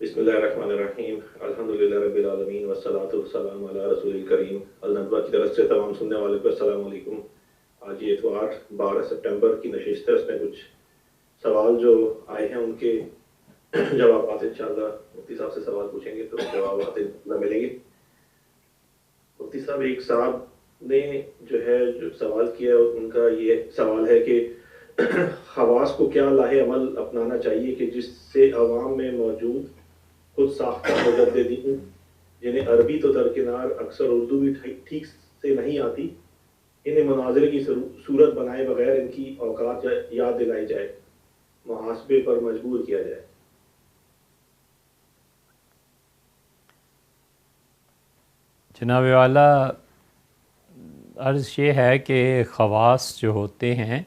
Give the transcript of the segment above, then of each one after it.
بسم اللہ الرحمن الرحیم الحمدللہ رب العالمین والصلاة والسلام علی رسول الکریم الندوہ کی طرف سے تمام سننے والے کو السلام علیکم۔ آج یہ اتوار 12 ستمبر کی نشست ہے، اس میں کچھ سوال جو آئے ہیں ان کے جوابات انشاءاللہ مفتی صاحب سے سوال پوچھیں گے تو جوابات انشاءاللہ ملیں گے۔ مفتی صاحب، ایک صاحب نے جو سوال کیا ان کا یہ سوال ہے کہ خواص کو کیا لاہ عمل اپنانا چاہیے کہ جس سے عوام میں موجود خود ساختہ مجددین جنہیں عربی تو درکنار اکثر اردو بھی ٹھیک سے نہیں آتی، انہیں مناظرے کی صورت بنائے بغیر ان کی اوقات یاد دلائی جائے، محاسبے پر مجبور کیا جائے۔ جناب والا، عرض یہ ہے کہ خواص جو ہوتے ہیں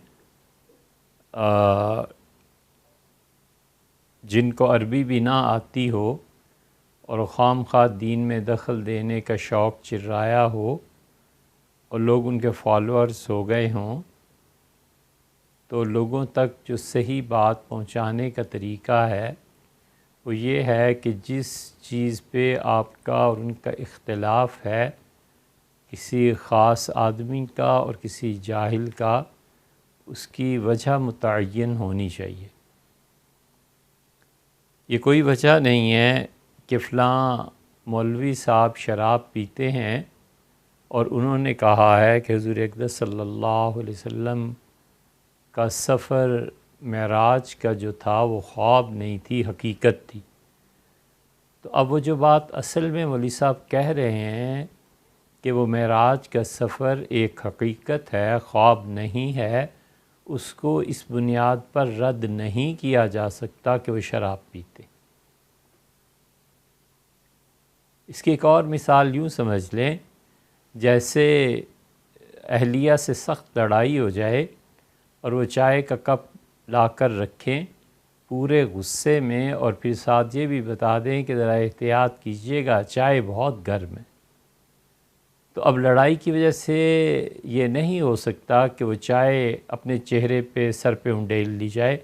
جن کو عربی بھی نہ آتی ہو اور خام خواہ دین میں دخل دینے کا شوق چرایا ہو اور لوگ ان کے فالوورز ہو گئے ہوں، تو لوگوں تک جو صحیح بات پہنچانے کا طریقہ ہے وہ یہ ہے کہ جس چیز پہ آپ کا اور ان کا اختلاف ہے، کسی خاص آدمی کا اور کسی جاہل کا، اس کی وجہ متعین ہونی چاہیے۔ یہ کوئی وجہ نہیں ہے کہ فلاں مولوی صاحب شراب پیتے ہیں اور انہوں نے کہا ہے کہ حضور اقدس صلی اللہ علیہ وسلم کا سفر معراج کا جو تھا وہ خواب نہیں تھی، حقیقت تھی۔ تو اب وہ جو بات اصل میں مولوی صاحب کہہ رہے ہیں کہ وہ معراج کا سفر ایک حقیقت ہے، خواب نہیں ہے، اس کو اس بنیاد پر رد نہیں کیا جا سکتا کہ وہ شراب پیتے۔ اس کی ایک اور مثال یوں سمجھ لیں، جیسے اہلیہ سے سخت لڑائی ہو جائے اور وہ چائے کا کپ لا کر رکھیں پورے غصے میں، اور پھر ساتھ یہ بھی بتا دیں کہ ذرا احتیاط کیجیے گا، چائے بہت گرم ہے۔ تو اب لڑائی کی وجہ سے یہ نہیں ہو سکتا کہ وہ چائے اپنے چہرے پہ سر پہ انڈیل لی جائے،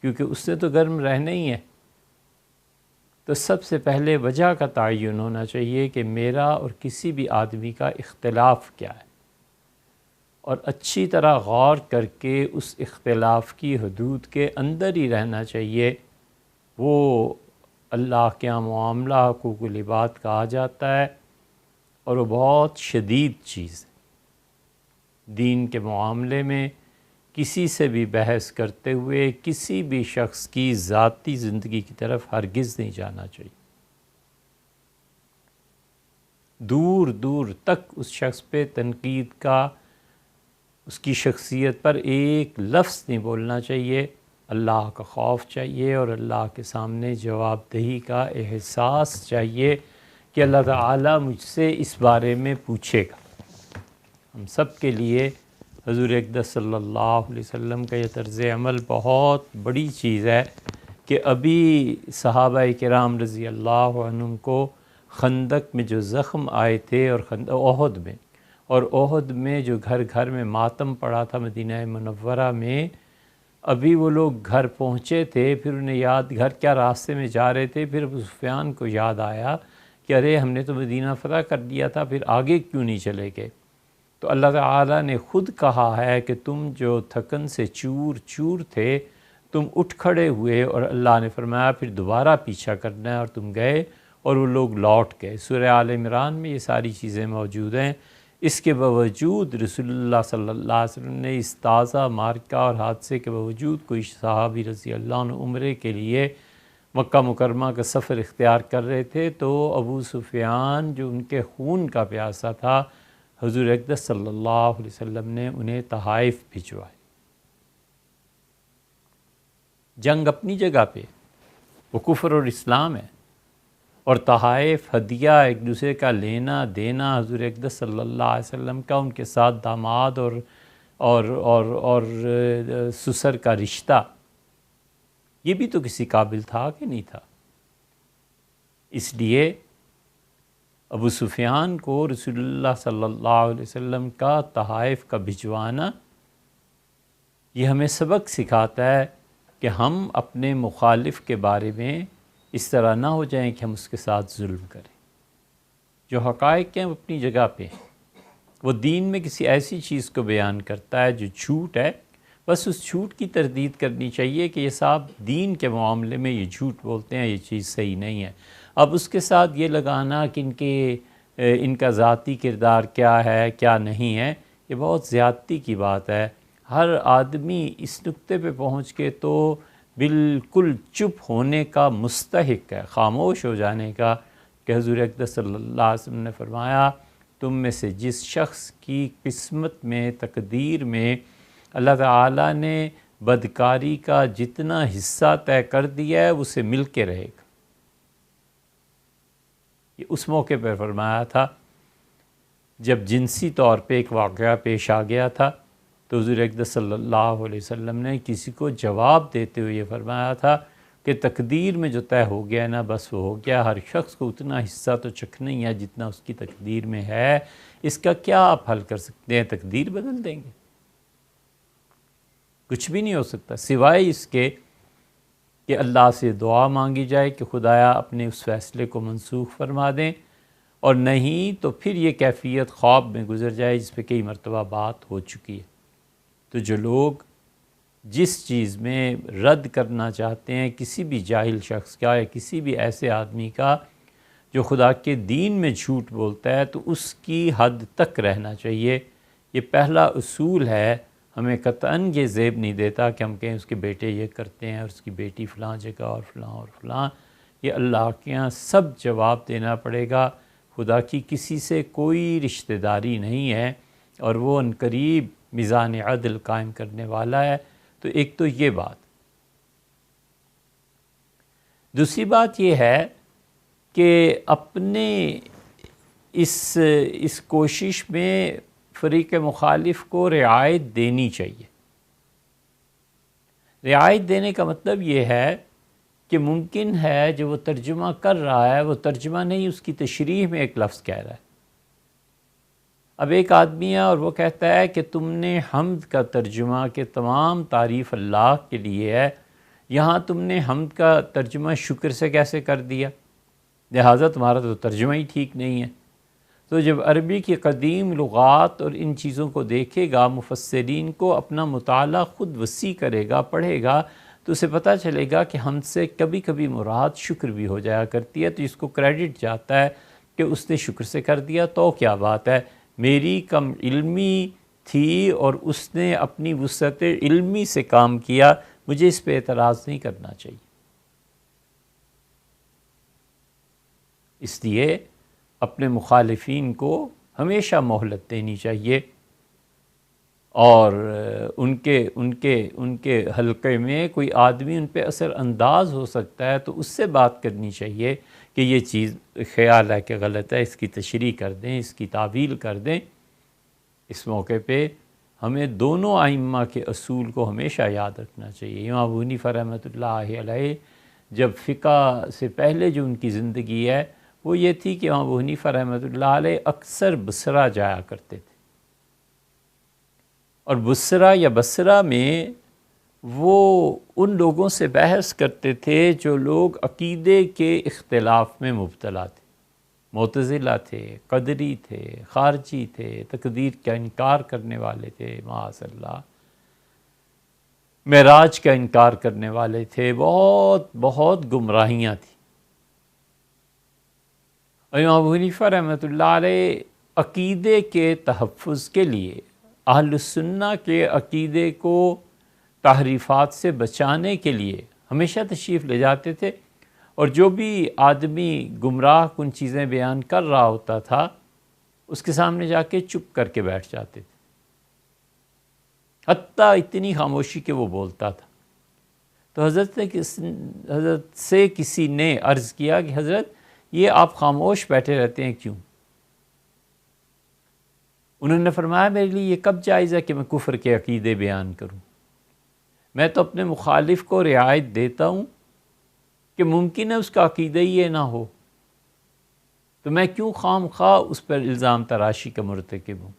کیونکہ اس سے تو گرم رہنا ہی ہے۔ تو سب سے پہلے وجہ کا تعین ہونا چاہیے کہ میرا اور کسی بھی آدمی کا اختلاف کیا ہے، اور اچھی طرح غور کر کے اس اختلاف کی حدود کے اندر ہی رہنا چاہیے۔ وہ اللہ کے یہاں معاملہ حقوق العباد کہا جاتا ہے، اور وہ بہت شدید چیز ہے۔ دین کے معاملے میں کسی سے بھی بحث کرتے ہوئے کسی بھی شخص کی ذاتی زندگی کی طرف ہرگز نہیں جانا چاہیے۔ دور دور تک اس شخص پہ تنقید کا، اس کی شخصیت پر ایک لفظ نہیں بولنا چاہیے۔ اللہ کا خوف چاہیے اور اللہ کے سامنے جواب دہی کا احساس چاہیے کہ اللہ تعالیٰ مجھ سے اس بارے میں پوچھے گا۔ ہم سب کے لیے حضور اقدس صلی اللہ علیہ وسلم کا یہ طرز عمل بہت بڑی چیز ہے کہ ابھی صحابہ کرام رضی اللہ عنہم کو خندق میں جو زخم آئے تھے اور احد میں جو گھر گھر میں ماتم پڑا تھا مدینہ منورہ میں، ابھی وہ لوگ گھر پہنچے تھے، پھر انہیں گھر کیا راستے میں جا رہے تھے، پھر ابو سفیان کو یاد آیا کہ ارے ہم نے تو مدینہ فتح کر دیا تھا، پھر آگے کیوں نہیں چلے گئے؟ تو اللہ تعالیٰ نے خود کہا ہے کہ تم جو تھکن سے چور چور تھے، تم اٹھ کھڑے ہوئے، اور اللہ نے فرمایا پھر دوبارہ پیچھا کرنا ہے، اور تم گئے اور وہ لوگ لوٹ گئے۔ سورہ آل عمران میں یہ ساری چیزیں موجود ہیں۔ اس کے باوجود رسول اللہ صلی اللہ علیہ وسلم نے اس تازہ معرکہ اور حادثے کے باوجود کوئی صحابی رضی اللہ عنہ عمرے کے لیے مکہ مکرمہ کا سفر اختیار کر رہے تھے، تو ابو سفیان جو ان کے خون کا پیاسا تھا، حضور اقدس صلی اللہ علیہ وسلم نے انہیں تحائف بھجوائے۔ جنگ اپنی جگہ پہ وہ کفر اور اسلام ہے، اور تحائف ہدیہ ایک دوسرے کا لینا دینا، حضور اقدس صلی اللہ علیہ وسلم کا ان کے ساتھ داماد اور سسر کا رشتہ، یہ بھی تو کسی قابل تھا کہ نہیں تھا؟ اس لیے ابو سفیان کو رسول اللہ صلی اللہ علیہ وسلم کا تحائف کا بھجوانا یہ ہمیں سبق سکھاتا ہے کہ ہم اپنے مخالف کے بارے میں اس طرح نہ ہو جائیں کہ ہم اس کے ساتھ ظلم کریں۔ جو حقائق ہیں وہ اپنی جگہ پہ ہیں، وہ دین میں کسی ایسی چیز کو بیان کرتا ہے جو جھوٹ ہے، بس اس جھوٹ کی تردید کرنی چاہیے کہ یہ صاحب دین کے معاملے میں یہ جھوٹ بولتے ہیں، یہ چیز صحیح نہیں ہے۔ اب اس کے ساتھ یہ لگانا کہ ان کا ذاتی کردار کیا ہے کیا نہیں ہے، یہ بہت زیادتی کی بات ہے۔ ہر آدمی اس نقطے پہ پہنچ کے تو بالکل چپ ہونے کا مستحق ہے، خاموش ہو جانے کا، کہ حضور اقدس صلی اللہ علیہ وسلم نے فرمایا تم میں سے جس شخص کی قسمت میں تقدیر میں اللہ تعالیٰ نے بدکاری کا جتنا حصہ طے کر دیا ہے اسے مل کے رہے گا۔ یہ اس موقع پر فرمایا تھا جب جنسی طور پہ ایک واقعہ پیش آ گیا تھا، تو حضور اقدس صلی اللہ علیہ وسلم نے کسی کو جواب دیتے ہوئے یہ فرمایا تھا کہ تقدیر میں جو طے ہو گیا نا بس وہ ہو گیا، ہر شخص کو اتنا حصہ تو چکھنا ہی ہے جتنا اس کی تقدیر میں ہے، اس کا کیا آپ حل کر سکتے ہیں؟ تقدیر بدل دیں گے؟ کچھ بھی نہیں ہو سکتا سوائے اس کے کہ اللہ سے دعا مانگی جائے کہ خدایا اپنے اس فیصلے کو منسوخ فرما دیں، اور نہیں تو پھر یہ کیفیت خواب میں گزر جائے جس پہ کئی مرتبہ بات ہو چکی ہے۔ تو جو لوگ جس چیز میں رد کرنا چاہتے ہیں کسی بھی جاہل شخص کا یا کسی بھی ایسے آدمی کا جو خدا کے دین میں جھوٹ بولتا ہے، تو اس کی حد تک رہنا چاہیے۔ یہ پہلا اصول ہے، ہمیں قطعاً یہ زیب نہیں دیتا کہ ہم کہیں اس کے بیٹے یہ کرتے ہیں اور اس کی بیٹی فلاں جگہ اور فلاں اور فلاں۔ یہ اللہ کے یہاں سب جواب دینا پڑے گا۔ خدا کی کسی سے کوئی رشتہ داری نہیں ہے، اور وہ عنقریب میزان عدل قائم کرنے والا ہے۔ تو ایک تو یہ بات۔ دوسری بات یہ ہے کہ اپنے اس کوشش میں فریق مخالف کو رعایت دینی چاہیے۔ رعایت دینے کا مطلب یہ ہے کہ ممکن ہے جو وہ ترجمہ کر رہا ہے وہ ترجمہ نہیں، اس کی تشریح میں ایک لفظ کہہ رہا ہے۔ اب ایک آدمی ہے اور وہ کہتا ہے کہ تم نے حمد کا ترجمہ کہ تمام تعریف اللہ کے لیے ہے، یہاں تم نے حمد کا ترجمہ شکر سے کیسے کر دیا، لہٰذا تمہارا تو ترجمہ ہی ٹھیک نہیں ہے۔ تو جب عربی کی قدیم لغات اور ان چیزوں کو دیکھے گا، مفسرین کو اپنا مطالعہ خود وسیع کرے گا، پڑھے گا، تو اسے پتہ چلے گا کہ حمد سے کبھی کبھی مراد شکر بھی ہو جایا کرتی ہے، تو اس کو کریڈٹ جاتا ہے کہ اس نے شکر سے کر دیا تو کیا بات ہے، میری کم علمی تھی اور اس نے اپنی وسعت علمی سے کام کیا، مجھے اس پہ اعتراض نہیں کرنا چاہیے۔ اس لیے اپنے مخالفین کو ہمیشہ مہلت دینی چاہیے، اور ان کے حلقے میں کوئی آدمی ان پہ اثر انداز ہو سکتا ہے تو اس سے بات کرنی چاہیے کہ یہ چیز خیال ہے کہ غلط ہے، اس کی تشریح کر دیں، اس کی تعویل کر دیں۔ اس موقع پہ ہمیں دونوں ائمہ کے اصول کو ہمیشہ یاد رکھنا چاہیے۔ امام ابو حنیفہ رحمۃ اللہ علیہ جب فقہ سے پہلے جو ان کی زندگی ہے وہ یہ تھی کہ امام ابو حنیفہ رحمۃ اللہ علیہ اکثر بصرہ جایا کرتے تھے، اور بصرہ یا بصرہ میں وہ ان لوگوں سے بحث کرتے تھے جو لوگ عقیدے کے اختلاف میں مبتلا تھے، معتزلہ تھے، قدری تھے، خارجی تھے، تقدیر کا انکار کرنے والے تھے، معاذ اللہ معراج کا انکار کرنے والے تھے، بہت گمراہیاں تھیں۔ امام ابو حنیفہ رحمۃ اللہ علیہ عقیدے کے تحفظ کے لیے، اہل السنہ کے عقیدے کو تحریفات سے بچانے کے لیے ہمیشہ تشریف لے جاتے تھے، اور جو بھی آدمی گمراہ کن چیزیں بیان کر رہا ہوتا تھا اس کے سامنے جا کے چپ کر کے بیٹھ جاتے تھے، حتیٰ اتنی خاموشی کہ وہ بولتا تھا۔ تو حضرت سے کسی نے عرض کیا کہ حضرت یہ آپ خاموش بیٹھے رہتے ہیں کیوں؟ انہوں نے فرمایا میرے لیے یہ کب جائز ہے کہ میں کفر کے عقیدے بیان کروں؟ میں تو اپنے مخالف کو رعایت دیتا ہوں کہ ممکن ہے اس کا عقیدہ ہی یہ نہ ہو، تو میں کیوں خام خواہ اس پر الزام تراشی کا مرتکب ہوں؟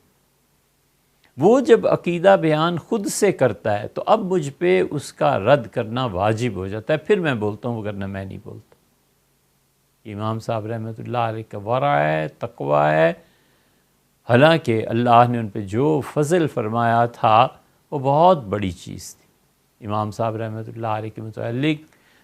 وہ جب عقیدہ بیان خود سے کرتا ہے تو اب مجھ پہ اس کا رد کرنا واجب ہو جاتا ہے، پھر میں بولتا ہوں ورنہ میں نہیں بولتا۔ امام صاحب رحمۃ اللہ علیہ کا ورع ہے، تقوی ہے، حالانکہ اللہ نے ان پہ جو فضل فرمایا تھا وہ بہت بڑی چیز تھی۔ امام صاحب رحمۃ اللہ علیہ کے متعلق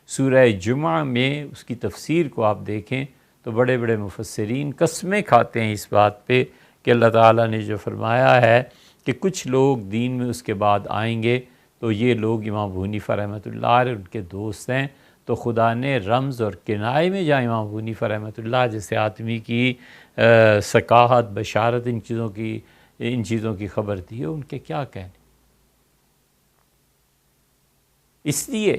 سورہ جمعہ میں اس کی تفسیر کو آپ دیکھیں تو بڑے بڑے مفسرین قسمیں کھاتے ہیں اس بات پہ کہ اللہ تعالیٰ نے جو فرمایا ہے کہ کچھ لوگ دین میں اس کے بعد آئیں گے تو یہ لوگ امام ابو حنیفہ رحمۃ اللہ علیہ ان کے دوست ہیں، تو خدا نے رمز اور کنائے میں جہاں امام ابو حنیفہ رحمۃ اللہ جیسے آدمی کی ثقافت، بشارت، ان چیزوں کی خبر دی ہے، ان کے کیا کہنے۔ اس لیے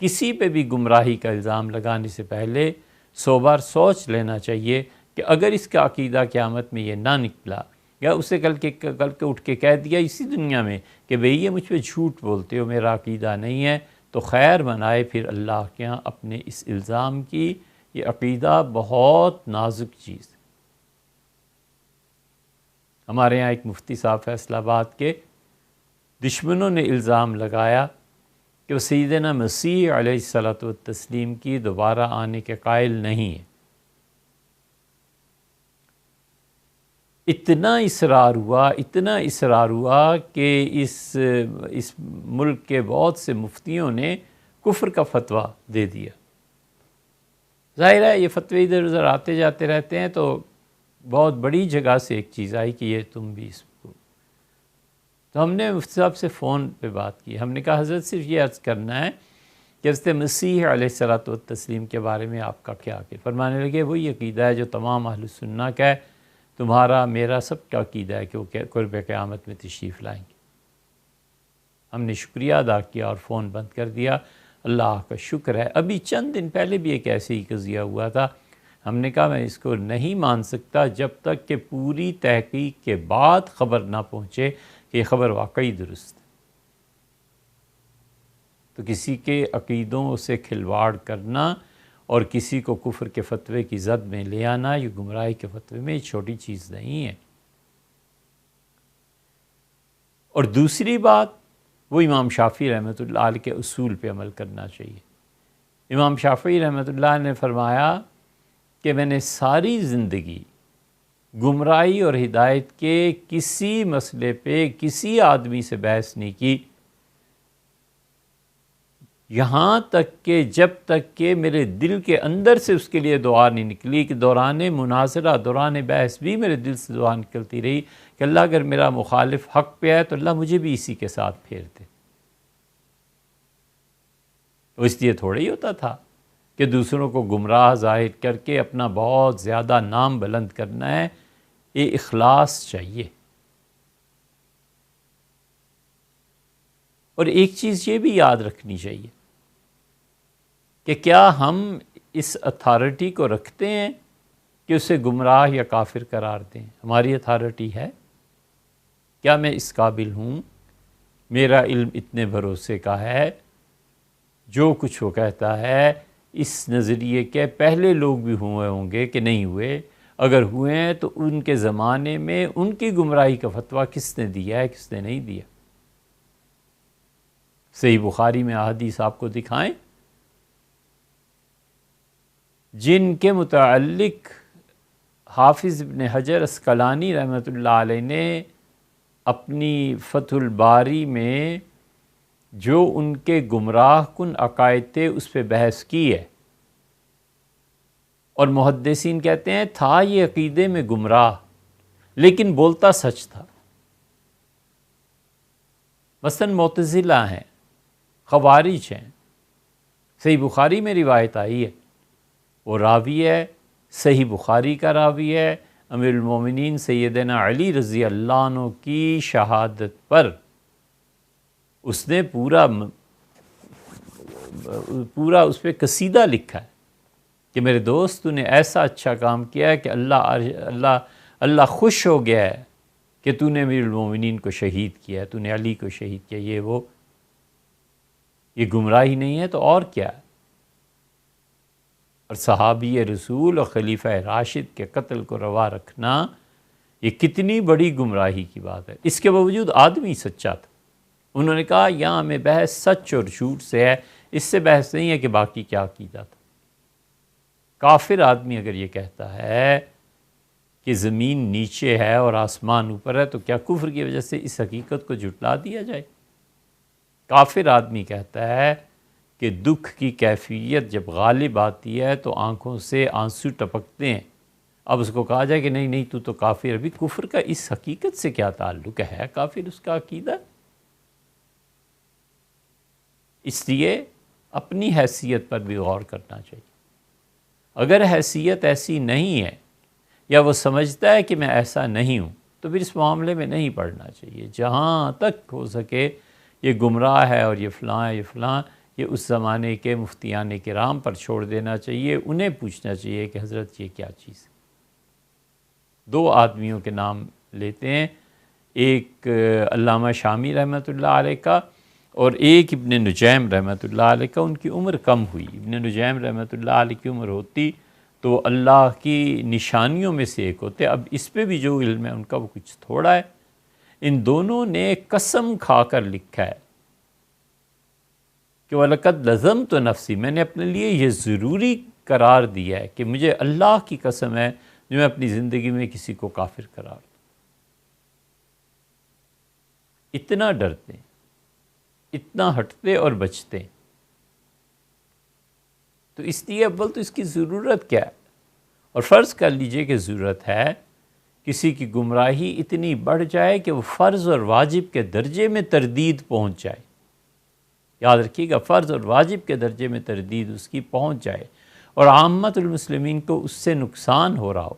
کسی پہ بھی گمراہی کا الزام لگانے سے پہلے 100 بار سوچ لینا چاہیے کہ اگر اس کا عقیدہ قیامت میں یہ نہ نکلا، یا اسے کل کے اٹھ کے کہہ دیا اسی دنیا میں کہ بھئی یہ مجھ پہ جھوٹ بولتے ہو، میرا عقیدہ نہیں ہے، تو خیر منائے پھر اللہ کے ہاں اپنے اس الزام کی۔ یہ عقیدہ بہت نازک چیز ہے۔ ہمارے یہاں ایک مفتی صاحب فیصل آباد کے دشمنوں نے الزام لگایا کہ وہ سیدنا مسیح علیہ الصلوۃ والتسلیم کی دوبارہ آنے کے قائل نہیں ہیں۔ اتنا اصرار ہوا کہ اس ملک کے بہت سے مفتیوں نے کفر کا فتویٰ دے دیا۔ ظاہر ہے یہ فتوے ادھر ادھر آتے جاتے رہتے ہیں، تو بہت بڑی جگہ سے ایک چیز آئی کہ یہ تم بھی اس کو، تو ہم نے مفتی صاحب سے فون پہ بات کی۔ ہم نے کہا حضرت صرف یہ عرض کرنا ہے کہ حضرت مسیح علیہ الصلوۃ والتسلیم کے بارے میں آپ کا کیا عقیدہ؟ فرمانے لگے وہی عقیدہ ہے جو تمام اہل سنہ کا ہے، تمہارا میرا سب کا عقیدہ ہے کہ وہ قرب قیامت میں تشریف لائیں گے۔ ہم نے شکریہ ادا کیا اور فون بند کر دیا۔ اللہ کا شکر ہے ابھی چند دن پہلے بھی ایک ایسے ہی قضیہ ہوا تھا۔ ہم نے کہا میں اس کو نہیں مان سکتا جب تک کہ پوری تحقیق کے بعد خبر نہ پہنچے کہ یہ خبر واقعی درست ہے۔ تو کسی کے عقیدوں سے کھلواڑ کرنا اور کسی کو کفر کے فتوے کی زد میں لے آنا، یہ گمراہی کے فتوے میں چھوٹی چیز نہیں ہے۔ اور دوسری بات، وہ امام شافعی رحمۃ اللہ علیہ کے اصول پہ عمل کرنا چاہیے۔ امام شافعی رحمۃ اللہ نے فرمایا کہ میں نے ساری زندگی گمراہی اور ہدایت کے کسی مسئلے پہ کسی آدمی سے بحث نہیں کی، یہاں تک کہ جب تک کہ میرے دل کے اندر سے اس کے لیے دعا نہیں نکلی، کہ دوران مناظرہ، دوران بحث بھی میرے دل سے دعا نکلتی رہی کہ اللہ اگر میرا مخالف حق پہ ہے تو اللہ مجھے بھی اسی کے ساتھ پھیر دے۔ تو اس لیے تھوڑا ہی ہوتا تھا کہ دوسروں کو گمراہ ظاہر کر کے اپنا بہت زیادہ نام بلند کرنا ہے، یہ اخلاص چاہیے۔ اور ایک چیز یہ بھی یاد رکھنی چاہیے کہ کیا ہم اس اتھارٹی کو رکھتے ہیں کہ اسے گمراہ یا کافر قرار دیں؟ ہماری اتھارٹی ہے؟ کیا میں اس قابل ہوں؟ میرا علم اتنے بھروسے کا ہے، جو کچھ وہ کہتا ہے اس نظریے کے پہلے لوگ بھی ہوئے ہوں گے کہ نہیں ہوئے؟ اگر ہوئے ہیں تو ان کے زمانے میں ان کی گمراہی کا فتویٰ کس نے دیا ہے، کس نے نہیں دیا؟ صحیح بخاری میں احادیث آپ کو دکھائیں جن کے متعلق حافظ ابن حجر عسقلانی رحمۃ اللہ علیہ نے اپنی فتح الباری میں جو ان کے گمراہ کن عقائد تھے اس پہ بحث کی ہے، اور محدثین کہتے ہیں تھا یہ عقیدے میں گمراہ لیکن بولتا سچ تھا۔ مثلاً معتزلہ ہیں، خوارج ہیں، صحیح بخاری میں روایت آئی ہے، وہ راوی ہے، صحیح بخاری کا راوی ہے، امیر المومنین سیدنا علی رضی اللہ عنہ کی شہادت پر اس نے پورا اس پہ قصیدہ لکھا ہے کہ میرے دوست تو نے ایسا اچھا کام کیا ہے کہ اللہ خوش ہو گیا ہے کہ تو نے امیر المومنین کو شہید کیا ہے، تو نے علی کو شہید کیا۔ یہ گمراہی نہیں ہے تو اور کیا ہے؟ اور صحابی رسول اور خلیفہ راشد کے قتل کو روا رکھنا یہ کتنی بڑی گمراہی کی بات ہے۔ اس کے باوجود آدمی سچا تھا، انہوں نے کہا یہاں میں بحث سچ اور جھوٹ سے ہے، اس سے بحث نہیں ہے کہ باقی کیا عقیدہ تھا۔ کافر آدمی اگر یہ کہتا ہے کہ زمین نیچے ہے اور آسمان اوپر ہے تو کیا کفر کی وجہ سے اس حقیقت کو جھٹلا دیا جائے؟ کافر آدمی کہتا ہے کہ دکھ کی کیفیت جب غالب آتی ہے تو آنکھوں سے آنسو ٹپکتے ہیں، اب اس کو کہا جائے کہ نہیں نہیں تو کافر، ابھی کفر کا اس حقیقت سے کیا تعلق ہے کافر اس کا عقیدہ؟ اس لیے اپنی حیثیت پر بھی غور کرنا چاہیے۔ اگر حیثیت ایسی نہیں ہے یا وہ سمجھتا ہے کہ میں ایسا نہیں ہوں تو پھر اس معاملے میں نہیں پڑھنا چاہیے۔ جہاں تک ہو سکے یہ گمراہ ہے اور یہ فلاں ہے یہ فلاں، یہ اس زمانے کے مفتیان کرام پر چھوڑ دینا چاہیے، انہیں پوچھنا چاہیے کہ حضرت یہ کیا چیز ہے۔ دو آدمیوں کے نام لیتے ہیں، ایک علامہ شامی رحمۃ اللہ علیہ کا اور ایک ابن نجیم رحمۃ اللہ علیہ کا۔ ان کی عمر کم ہوئی، ابن نجیم رحمۃ اللہ علیہ کی عمر ہوتی تو اللہ کی نشانیوں میں سے ایک ہوتے، اب اس پہ بھی جو علم ہے ان کا وہ کچھ تھوڑا ہے۔ ان دونوں نے قسم کھا کر لکھا ہے کہ وَلَقَدْ لَزَمْتُ نَفْسِي، میں نے اپنے لیے یہ ضروری قرار دیا ہے کہ مجھے اللہ کی قسم ہے جو میں اپنی زندگی میں کسی کو کافر قرار دوں۔ اتنا ڈرتے ہیں، اتنا ہٹتے اور بچتے ہیں۔ تو اس لیے اول تو اس کی ضرورت کیا ہے؟ اور فرض کر لیجئے کہ ضرورت ہے، کسی کی گمراہی اتنی بڑھ جائے کہ وہ فرض اور واجب کے درجے میں تردید پہنچ جائے، یاد رکھیے گا، فرض اور واجب کے درجے میں تردید اس کی پہنچ جائے اور عامت المسلمین کو اس سے نقصان ہو رہا ہو،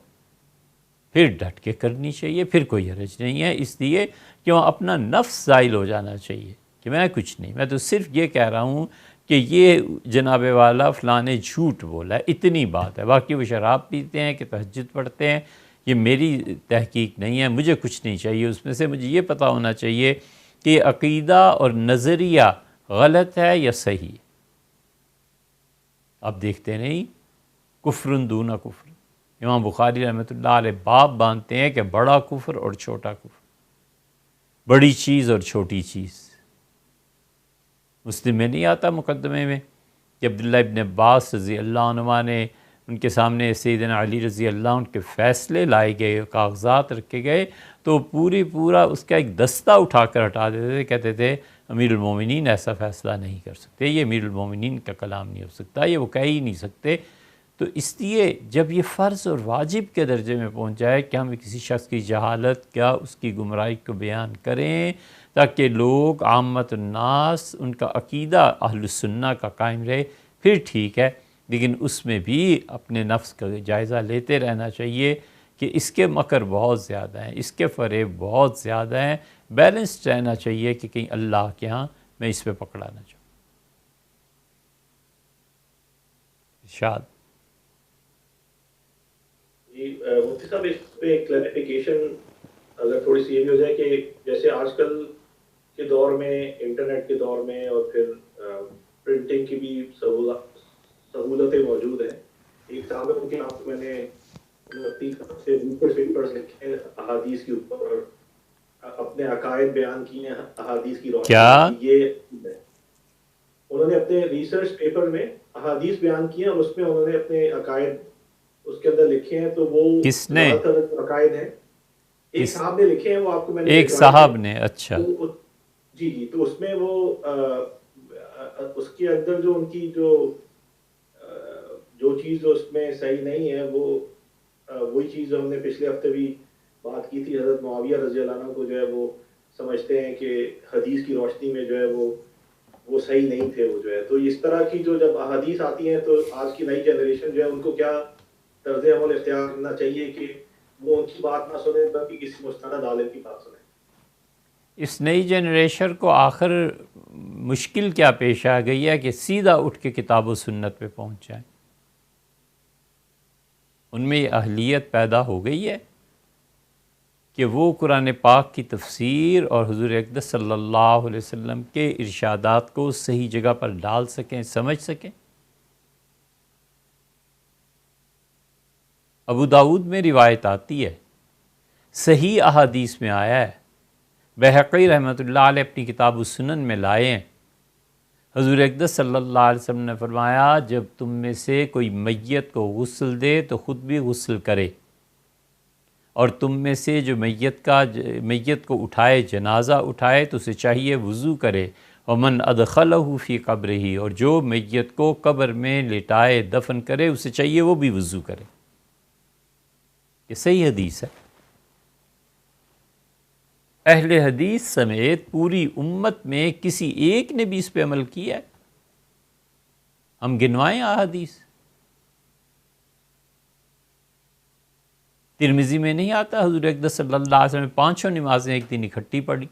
پھر ڈٹ کے کرنی چاہیے، پھر کوئی حرج نہیں ہے، اس لیے کہ وہاں اپنا نفس زائل ہو جانا چاہیے کہ میں کچھ نہیں، میں تو صرف یہ کہہ رہا ہوں کہ یہ جناب والا فلاں نے جھوٹ بولا ہے، اتنی بات ہے، باقی وہ شراب پیتے ہیں کہ تہجد پڑھتے ہیں، یہ میری تحقیق نہیں ہے، مجھے کچھ نہیں چاہیے اس میں سے، مجھے یہ پتہ ہونا چاہیے کہ عقیدہ اور نظریہ غلط ہے یا صحیح۔ اب دیکھتے نہیں، کفر دون کفر، امام بخاری رحمۃ اللہ علیہ باب باندھتے ہیں کہ بڑا کفر اور چھوٹا کفر، بڑی چیز اور چھوٹی چیز۔ مسلم میں نہیں آتا مقدمے میں کہ عبداللہ ابن عباس رضی اللہ عنہ نے ان کے سامنے سیدنا علی رضی اللہ عنہ کے فیصلے لائے گئے، کاغذات رکھے گئے تو پورا اس کا ایک دستہ اٹھا کر ہٹا دیتے تھے، کہتے تھے امیر المومنین ایسا فیصلہ نہیں کر سکتے، یہ امیر المومنین کا کلام نہیں ہو سکتا، یہ وہ کہہ ہی نہیں سکتے۔ تو اس لیے جب یہ فرض اور واجب کے درجے میں پہنچ جائے کہ ہم کسی شخص کی جہالت یا اس کی گمراہی کو بیان کریں تاکہ لوگ عامت الناس ان کا عقیدہ اہل السنہ کا قائم رہے، پھر ٹھیک ہے، لیکن اس میں بھی اپنے نفس کا جائزہ لیتے رہنا چاہیے کہ اس کے مکر بہت زیادہ ہیں، اس کے فریب بہت زیادہ ہیں، بیلنسڈ رہنا چاہیے کہ کہیں اللہ کے ہاں میں اس پہ پکڑا نہ جاؤں۔ ارشاد۔ جی مفتی صاحب، اس پہ ایک کلیریفیکیشن اگر تھوڑی سی یہ بھی ہو جائے کہ جیسے آج کل کے دور میں، انٹرنیٹ کے دور میں، اور پھر پرنٹنگ کی بھی سہولتیں موجود ہیں، ایک صاحب کے نام میں نے 30 سے اوپر پیپرز لکھے ہیں احادیث کے اوپر، اور اپنے عقائد بیان کیے ہیں احادیث کی روشنی میں۔ یہ انہوں نے اپنے ریسرچ پیپر میں احادیث بیان کیے ہیں اور اس میں انہوں نے اپنے عقائد اس کے اندر لکھے ہیں، تو وہ کس نے؟ عقائد ہیں، ایک صاحب نے لکھے ہیں، وہ آپ کو میں نے ایک صاحب نے، اچھا جی تو اس میں وہ اس کے اندر جو ان کی جو چیز جو اس میں صحیح نہیں ہے، وہ وہی چیز جو ہم نے پچھلے ہفتے بھی بات کی تھی، حضرت معاویہ رضی اللہ عنہ کو جو ہے وہ سمجھتے ہیں کہ حدیث کی روشنی میں جو ہے وہ صحیح نہیں تھے، وہ جو ہے، تو اس طرح کی جو جب احادیث آتی ہیں تو آج کی نئی جنریشن جو ہے ان کو کیا طرز عمل اختیار کرنا چاہیے کہ وہ ان کی بات نہ سنیں بلکہ کسی مستند عالم کی بات سنیں؟ اس نئی جنریشن کو آخر مشکل کیا پیش آ گئی ہے کہ سیدھا اٹھ کے کتاب و سنت پہ پہنچ جائیں، ان میں یہ اہلیت پیدا ہو گئی ہے کہ وہ قرآن پاک کی تفسیر اور حضور اقدس صلی اللہ علیہ وسلم کے ارشادات کو صحیح جگہ پر ڈال سکیں، سمجھ سکیں۔ ابو داؤد میں روایت آتی ہے، صحیح احادیث میں آیا ہے، بہقی رحمۃ اللہ علیہ اپنی کتاب السنن میں لائے ہیں، حضور اقدس صلی اللہ علیہ وسلم نے فرمایا جب تم میں سے کوئی میت کو غسل دے تو خود بھی غسل کرے، اور تم میں سے جو میت کو اٹھائے، جنازہ اٹھائے تو اسے چاہیے وضو کرے، ومن ادخلہ فی قبرہ، اور جو میت کو قبر میں لٹائے دفن کرے اسے چاہیے وہ بھی وضو کرے۔ یہ صحیح حدیث ہے۔ اہل حدیث سمیت پوری امت میں کسی ایک نے بھی اس پہ عمل کیا ہے؟ ہم گنوائیں احادیث؟ ترمذی میں نہیں آتا حضور اقدس صلی اللہ علیہ وسلم نے 5 نمازیں ایک دن اکٹھی پڑھی؟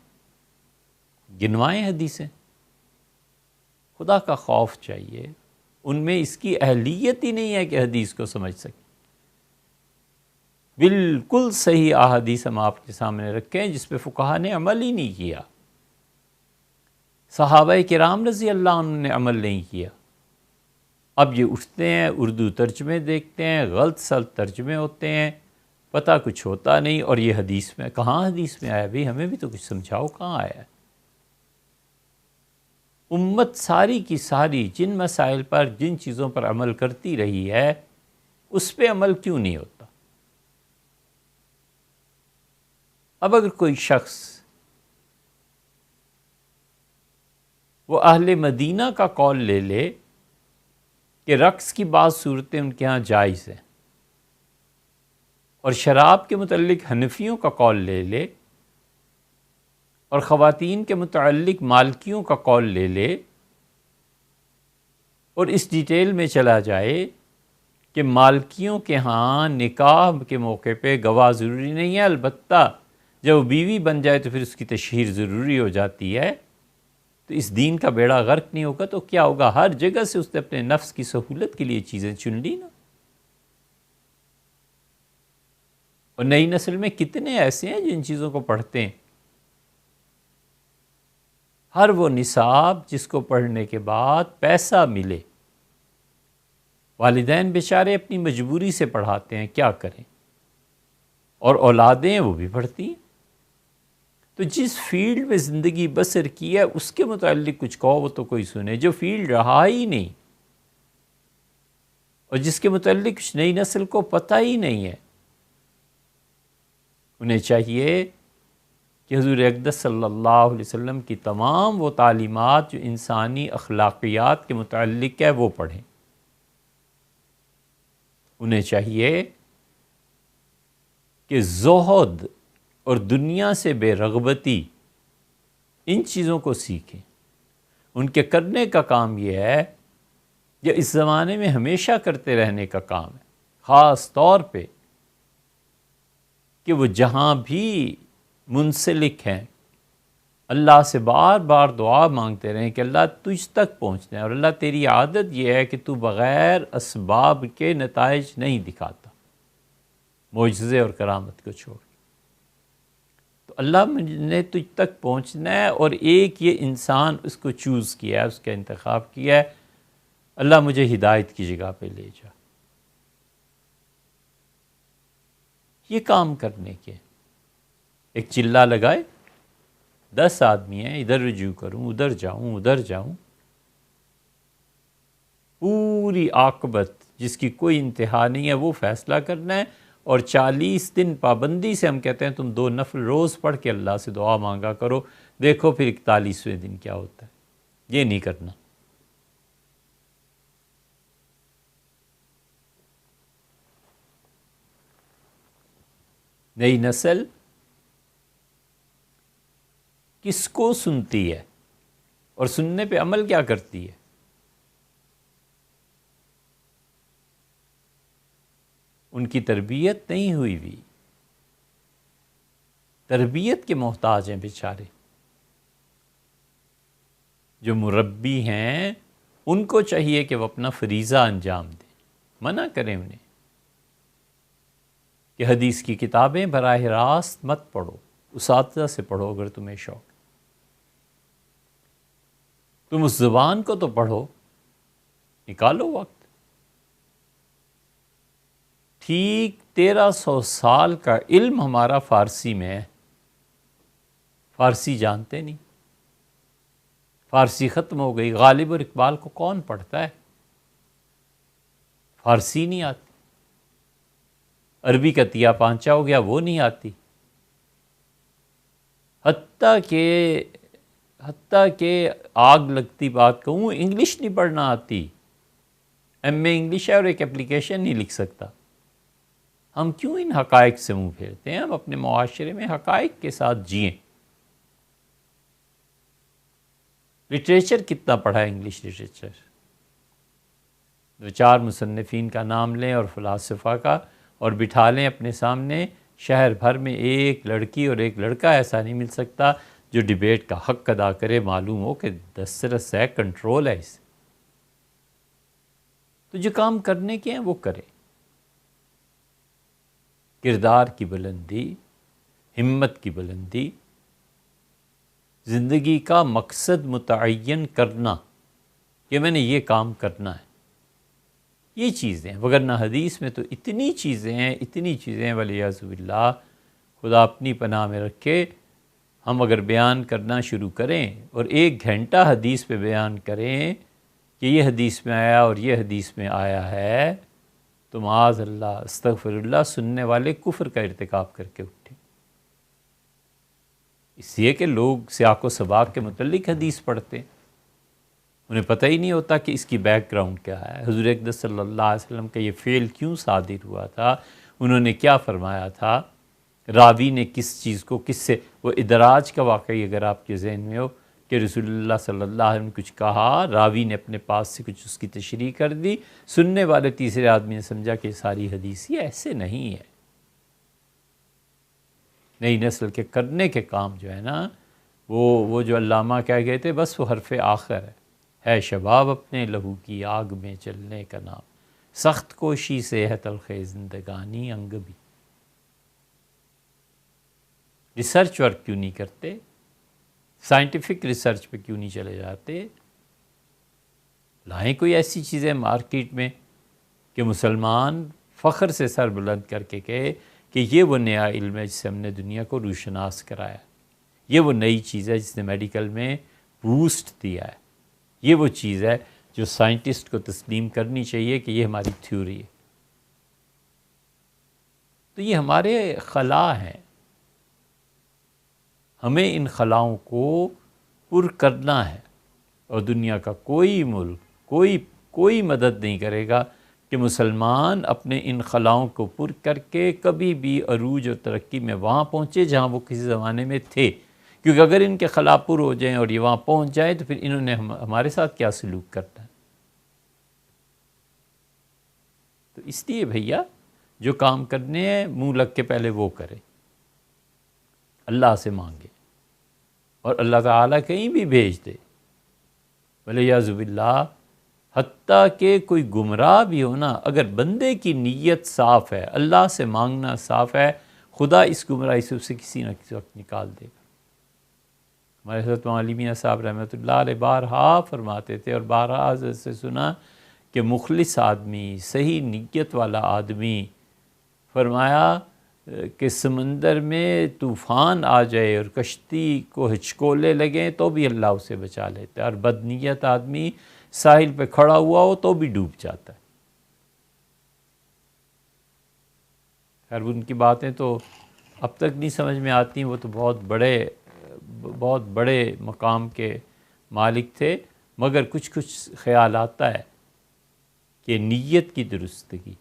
گنوائیں حدیثیں؟ خدا کا خوف چاہیے، ان میں اس کی اہلیت ہی نہیں ہے کہ حدیث کو سمجھ سکیں۔ بالکل صحیح احادیث ہم آپ کے سامنے رکھیں جس پہ فقہا نے عمل ہی نہیں کیا، صحابہ کرام رضی اللہ عنہ نے عمل نہیں کیا۔ اب یہ اٹھتے ہیں، اردو ترجمے دیکھتے ہیں، غلط سلط ترجمے ہوتے ہیں، پتہ کچھ ہوتا نہیں، اور یہ حدیث میں کہاں حدیث میں آیا؟ بھی ہمیں بھی تو کچھ سمجھاؤ، کہاں آیا ہے؟ امت ساری کی ساری جن مسائل پر، جن چیزوں پر عمل کرتی رہی ہے، اس پہ عمل کیوں نہیں ہوتا؟ اب اگر کوئی شخص وہ اہل مدینہ کا قول لے لے کہ رقص کی بعض صورتیں ان کے ہاں جائز ہیں، اور شراب کے متعلق حنفیوں کا قول لے لے، اور خواتین کے متعلق مالکیوں کا قول لے لے، اور اس ڈیٹیل میں چلا جائے کہ مالکیوں کے ہاں نکاح کے موقع پہ گواہ ضروری نہیں ہے، البتہ جب وہ بیوی بن جائے تو پھر اس کی تشہیر ضروری ہو جاتی ہے، تو اس دین کا بیڑا غرق نہیں ہوگا تو کیا ہوگا؟ ہر جگہ سے اس نے اپنے نفس کی سہولت کے لیے چیزیں چن لی نا۔ اور نئی نسل میں کتنے ایسے ہیں جو ان چیزوں کو پڑھتے ہیں؟ ہر وہ نصاب جس کو پڑھنے کے بعد پیسہ ملے، والدین بیچارے اپنی مجبوری سے پڑھاتے ہیں، کیا کریں؟ اور اولادیں وہ بھی پڑھتی ہیں۔ تو جس فیلڈ میں زندگی بسر کی ہے اس کے متعلق کچھ کہو وہ تو کوئی سنے، جو فیلڈ رہا ہی نہیں اور جس کے متعلق کچھ نئی نسل کو پتہ ہی نہیں ہے، انہیں چاہیے کہ حضور اقدس صلی اللہ علیہ وسلم کی تمام وہ تعلیمات جو انسانی اخلاقیات کے متعلق ہے وہ پڑھیں۔ انہیں چاہیے کہ زہد اور دنیا سے بے رغبتی ان چیزوں کو سیکھیں۔ ان کے کرنے کا کام یہ ہے، یہ اس زمانے میں ہمیشہ کرتے رہنے کا کام ہے، خاص طور پہ کہ وہ جہاں بھی منسلک ہیں اللہ سے بار بار دعا مانگتے رہیں کہ اللہ تجھ تک پہنچنا ہے، اور اللہ تیری عادت یہ ہے کہ تو بغیر اسباب کے نتائج نہیں دکھاتا، معجزے اور کرامت کو چھوڑ۔ تو اللہ نے تجھ تک پہنچنا ہے، اور ایک یہ انسان اس کو چوز کیا ہے، اس کا انتخاب کیا ہے، اللہ مجھے ہدایت کی جگہ پہ لے جا۔ یہ کام کرنے کے ایک چلہ لگائے، 10 آدمی ہیں، ادھر رجوع کروں، ادھر جاؤں، پوری عاقبت جس کی کوئی انتہا نہیں ہے وہ فیصلہ کرنا ہے، اور 40 دن پابندی سے ہم کہتے ہیں تم 2 نفل روز پڑھ کے اللہ سے دعا مانگا کرو، دیکھو پھر 41ویں دن کیا ہوتا ہے۔ یہ نہیں کرنا۔ نئی نسل کس کو سنتی ہے اور سننے پہ عمل کیا کرتی ہے؟ ان کی تربیت نہیں ہوئی بھی، تربیت کے محتاج ہیں بیچارے۔ جو مربی ہیں ان کو چاہیے کہ وہ اپنا فریضہ انجام دیں، منع کریں انہیں کہ حدیث کی کتابیں براہ راست مت پڑھو، اساتذہ سے پڑھو اگر تمہیں شوق۔ تم اس زبان کو تو پڑھو، نکالو وقت۔ ٹھیک 1300 سال کا علم ہمارا فارسی میں ہے، فارسی جانتے نہیں، فارسی ختم ہو گئی. غالب اور اقبال کو کون پڑھتا ہے؟ فارسی نہیں آتی. عربی کا تیا پانچا ہو گیا، وہ نہیں آتی. حتیٰ کہ آگ لگتی بات کہوں، انگلش نہیں پڑھنا آتی. ایم اے انگلش ہے اور ایک اپلیکیشن نہیں لکھ سکتا. ہم کیوں ان حقائق سے منہ پھیرتے ہیں؟ ہم اپنے معاشرے میں حقائق کے ساتھ جئیں. لٹریچر کتنا پڑھا ہے؟ انگلش لٹریچر دو چار مصنفین کا نام لیں اور فلاسفہ کا، اور بٹھا لیں اپنے سامنے. شہر بھر میں ایک لڑکی اور ایک لڑکا ایسا نہیں مل سکتا جو ڈیبیٹ کا حق ادا کرے. معلوم ہو کہ دسترس ہے، کنٹرول ہے اس. تو جو کام کرنے کے ہیں وہ کریں. کردار کی بلندی، ہمت کی بلندی، زندگی کا مقصد متعین کرنا کہ میں نے یہ کام کرنا ہے، یہ چیزیں. وگرنہ حدیث میں تو اتنی چیزیں ہیں ولیعذ باللہ، خدا اپنی پناہ میں رکھے. ہم اگر بیان کرنا شروع کریں اور 1 گھنٹہ حدیث پہ بیان کریں کہ یہ حدیث میں آیا اور یہ حدیث میں آیا ہے، تو معاذ اللہ استغفر اللہ، سننے والے کفر کا ارتکاب کر کے اٹھیں. اس لیے کہ لوگ سیاق و سباق کے متعلق حدیث پڑھتے ہیں، انہیں پتہ ہی نہیں ہوتا کہ اس کی بیک گراؤنڈ کیا ہے. حضور اقدس صلی اللہ علیہ وسلم کا یہ فعل کیوں صادر ہوا تھا، انہوں نے کیا فرمایا تھا، راوی نے کس چیز کو کس سے. وہ ادراج کا واقعی اگر آپ کے ذہن میں ہو کہ رسول اللہ صلی اللہ علیہ وسلم نے کچھ کہا، راوی نے اپنے پاس سے کچھ اس کی تشریح کر دی، سننے والے تیسرے آدمی نے سمجھا کہ ساری حدیث یہ ایسے نہیں ہے. نئی نسل کے کرنے کے کام جو ہے نا، وہ جو علامہ کہہ گئے تھے، بس وہ حرف آخر ہے شباب اپنے لہو کی آگ میں چلنے کا نام، سخت کوشی سے ہے تلخ زندگانی انگ بھی. ریسرچ ورک کیوں نہیں کرتے؟ سائنٹیفک ریسرچ پہ کیوں نہیں چلے جاتے؟ لائیں کوئی ایسی چیزیں مارکیٹ میں کہ مسلمان فخر سے سر بلند کر کے کہے کہ یہ وہ نیا علم ہے جس سے ہم نے دنیا کو روشناس کرایا، یہ وہ نئی چیز ہے جس نے میڈیکل میں بوسٹ دیا ہے، یہ وہ چیز ہے جو سائنٹسٹ کو تسلیم کرنی چاہیے کہ یہ ہماری تھیوری ہے. تو یہ ہمارے خلا ہیں، ہمیں ان خلاؤں کو پر کرنا ہے. اور دنیا کا کوئی ملک کوئی مدد نہیں کرے گا کہ مسلمان اپنے ان خلاؤں کو پر کر کے کبھی بھی عروج اور ترقی میں وہاں پہنچے جہاں وہ کسی زمانے میں تھے. کیونکہ اگر ان کے خلا پر ہو جائیں اور یہ وہاں پہنچ جائیں تو پھر انہوں نے ہمارے ساتھ کیا سلوک کرنا ہے. تو اس لیے بھیا جو کام کرنے ہیں منہ لگ کے پہلے وہ کرے، اللہ سے مانگے، اور اللہ تعالیٰ کہیں بھی بھیج دے ولیعذ باللہ. حتیٰ کہ کوئی گمراہ بھی ہو نا، اگر بندے کی نیت صاف ہے، اللہ سے مانگنا صاف ہے، خدا اس گمراہی سے اسے کسی نہ کسی وقت نکال دے گا. ہمارے حضرت مولانا میاں صاحب رحمۃ اللہ علیہ بارہا فرماتے تھے، اور بارہا حضرت سے سنا کہ مخلص آدمی، صحیح نیت والا آدمی، فرمایا کہ سمندر میں طوفان آ جائے اور کشتی کو ہچکولے لگیں تو بھی اللہ اسے بچا لیتا ہے، اور بدنیت آدمی ساحل پہ کھڑا ہوا ہو تو بھی ڈوب جاتا ہے. خیر ان کی باتیں تو اب تک نہیں سمجھ میں آتی، وہ تو بہت بڑے مقام کے مالک تھے، مگر کچھ خیال آتا ہے کہ نیت کی درستگی،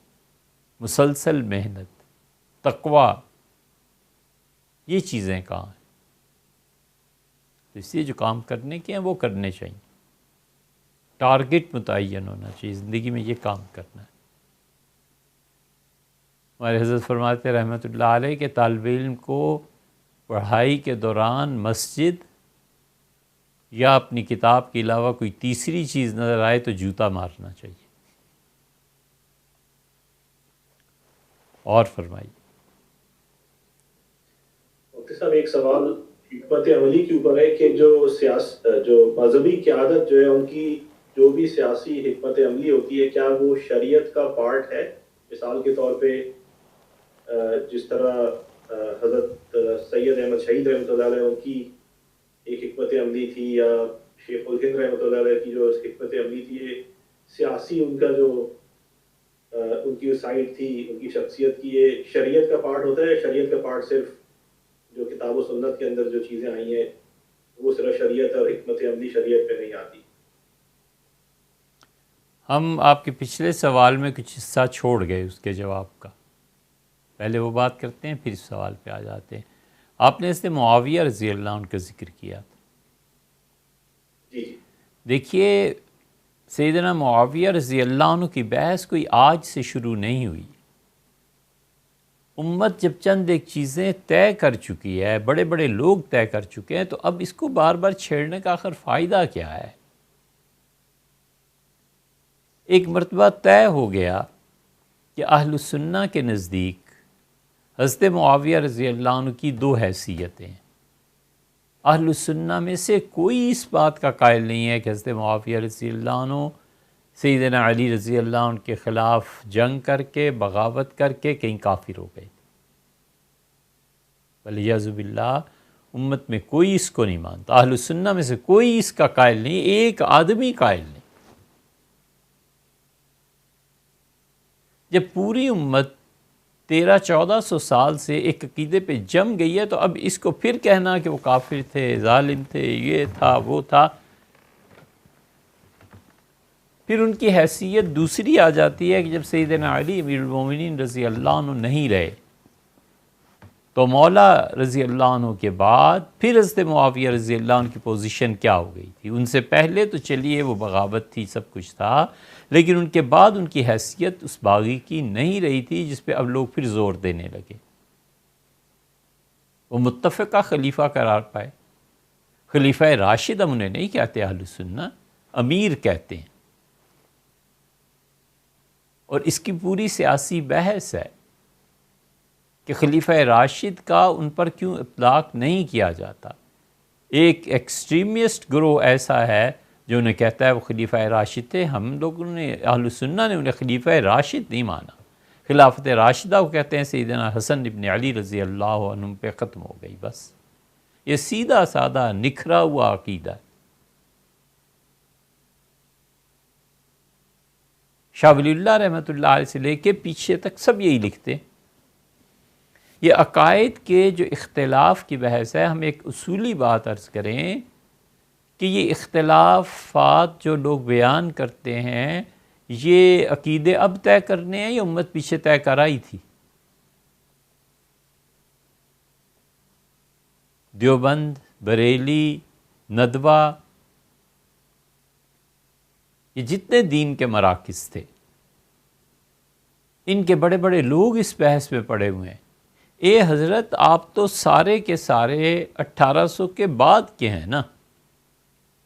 مسلسل محنت، تقوی، یہ چیزیں کہاں ہیں. تو اس لیے جو کام کرنے کے ہیں وہ کرنے چاہیے. ٹارگٹ متعین ہونا چاہیے، زندگی میں یہ کام کرنا ہے. ہمارے حضرت فرماتے رحمۃ اللہ علیہ کہ طالب علم کو پڑھائی کے دوران مسجد یا اپنی کتاب کے علاوہ کوئی تیسری چیز نظر آئے تو جوتا مارنا چاہیے. اور فرمائیے. مفتی صاحب ایک سوال حکمت عملی کے اوپر ہے کہ جو مذہبی قیادت جو ہے ان کی جو بھی سیاسی حکمت عملی ہوتی ہے، کیا وہ شریعت کا پارٹ ہے؟ مثال کے طور پہ جس طرح حضرت سید احمد شہید رحمۃ اللہ علیہ ان کی ایک حکمت عملی تھی، یا شیخ الہند رحمۃ اللہ علیہ کی جو حکمت عملی تھی، یہ سیاسی ان کا جو ان کی سائڈ تھی، ان کی شخصیت کی، یہ شریعت کا پارٹ ہوتا ہے. شریعت کا پارٹ صرف جو کتاب و سنت کے اندر جو چیزیں آئی ہیں وہ صرف شریعت اور حکمت عملی شریعت پہ نہیں آتی. ہم آپ کے پچھلے سوال میں کچھ حصہ چھوڑ گئے اس کے جواب کا، پہلے وہ بات کرتے ہیں پھر اس سوال پہ آ جاتے ہیں. آپ نے اس سے معاویہ رضی اللہ عنہ کا ذکر کیا تھا. جی دیکھیے سیدنا معاویہ رضی اللہ عنہ کی بحث کوئی آج سے شروع نہیں ہوئی. امت جب چند ایک چیزیں طے کر چکی ہے، بڑے بڑے لوگ طے کر چکے ہیں، تو اب اس کو بار بار چھیڑنے کا آخر فائدہ کیا ہے؟ ایک مرتبہ طے ہو گیا کہ اہل السنہ کے نزدیک حضرت معاویہ رضی اللہ عنہ کی دو حیثیتیں ہیں. اہل السنہ میں سے کوئی اس بات کا قائل نہیں ہے کہ حضرت معاویہ رضی اللہ عنہ سیدنا علی رضی اللہ عنہ کے خلاف جنگ کر کے، بغاوت کر کے کہیں کافر ہو گئے. والعیاذ باللہ امت میں کوئی اس کو نہیں مانتا، اہل السنہ میں سے کوئی اس کا قائل نہیں، ایک آدمی قائل نہیں. جب پوری امت 1300-1400 سال سے ایک عقیدے پہ جم گئی ہے، تو اب اس کو پھر کہنا کہ وہ کافر تھے، ظالم تھے، یہ تھا وہ تھا، پھر ان کی حیثیت دوسری آ جاتی ہے کہ جب سیدنا علی امیر المومنین رضی اللہ عنہ نہیں رہے تو مولا رضی اللہ عنہ کے بعد پھر حضرت معاویہ رضی اللہ عنہ کی پوزیشن کیا ہو گئی تھی. ان سے پہلے تو چلیے وہ بغاوت تھی، سب کچھ تھا، لیکن ان کے بعد ان کی حیثیت اس باغی کی نہیں رہی تھی جس پہ اب لوگ پھر زور دینے لگے. وہ متفقہ خلیفہ قرار پائے. خلیفہ راشد ہم انہیں نہیں کہتے اہل سنہ، امیر کہتے ہیں. اور اس کی پوری سیاسی بحث ہے کہ خلیفہ راشد کا ان پر کیوں اطلاق نہیں کیا جاتا. ایک ایکسٹریمسٹ گروہ ایسا ہے جو انہیں کہتا ہے وہ خلیفہ راشد تھے. ہم لوگوں نے، اہل سنہ نے انہیں خلیفہ راشد نہیں مانا. خلافت راشدہ کو کہتے ہیں سیدنا حسن ابن علی رضی اللہ عنہ پہ ختم ہو گئی. بس یہ سیدھا سادہ نکھرا ہوا عقیدہ ہے. شاہ ولی اللہ رحمۃ اللہ علیہ سے لے کے پیچھے تک سب یہی لکھتے ہیں. یہ عقائد کے جو اختلاف کی بحث ہے، ہم ایک اصولی بات عرض کریں کہ یہ اختلافات جو لوگ بیان کرتے ہیں، یہ عقیدے اب طے کرنے ہیں یا امت پیچھے طے کر آئی تھی؟ دیوبند، بریلی، ندوہ، یہ جتنے دین کے مراکز تھے، ان کے بڑے بڑے لوگ اس بحث میں پڑے ہوئے ہیں. اے حضرت، آپ تو سارے کے سارے 1800 کے بعد کے ہیں نا.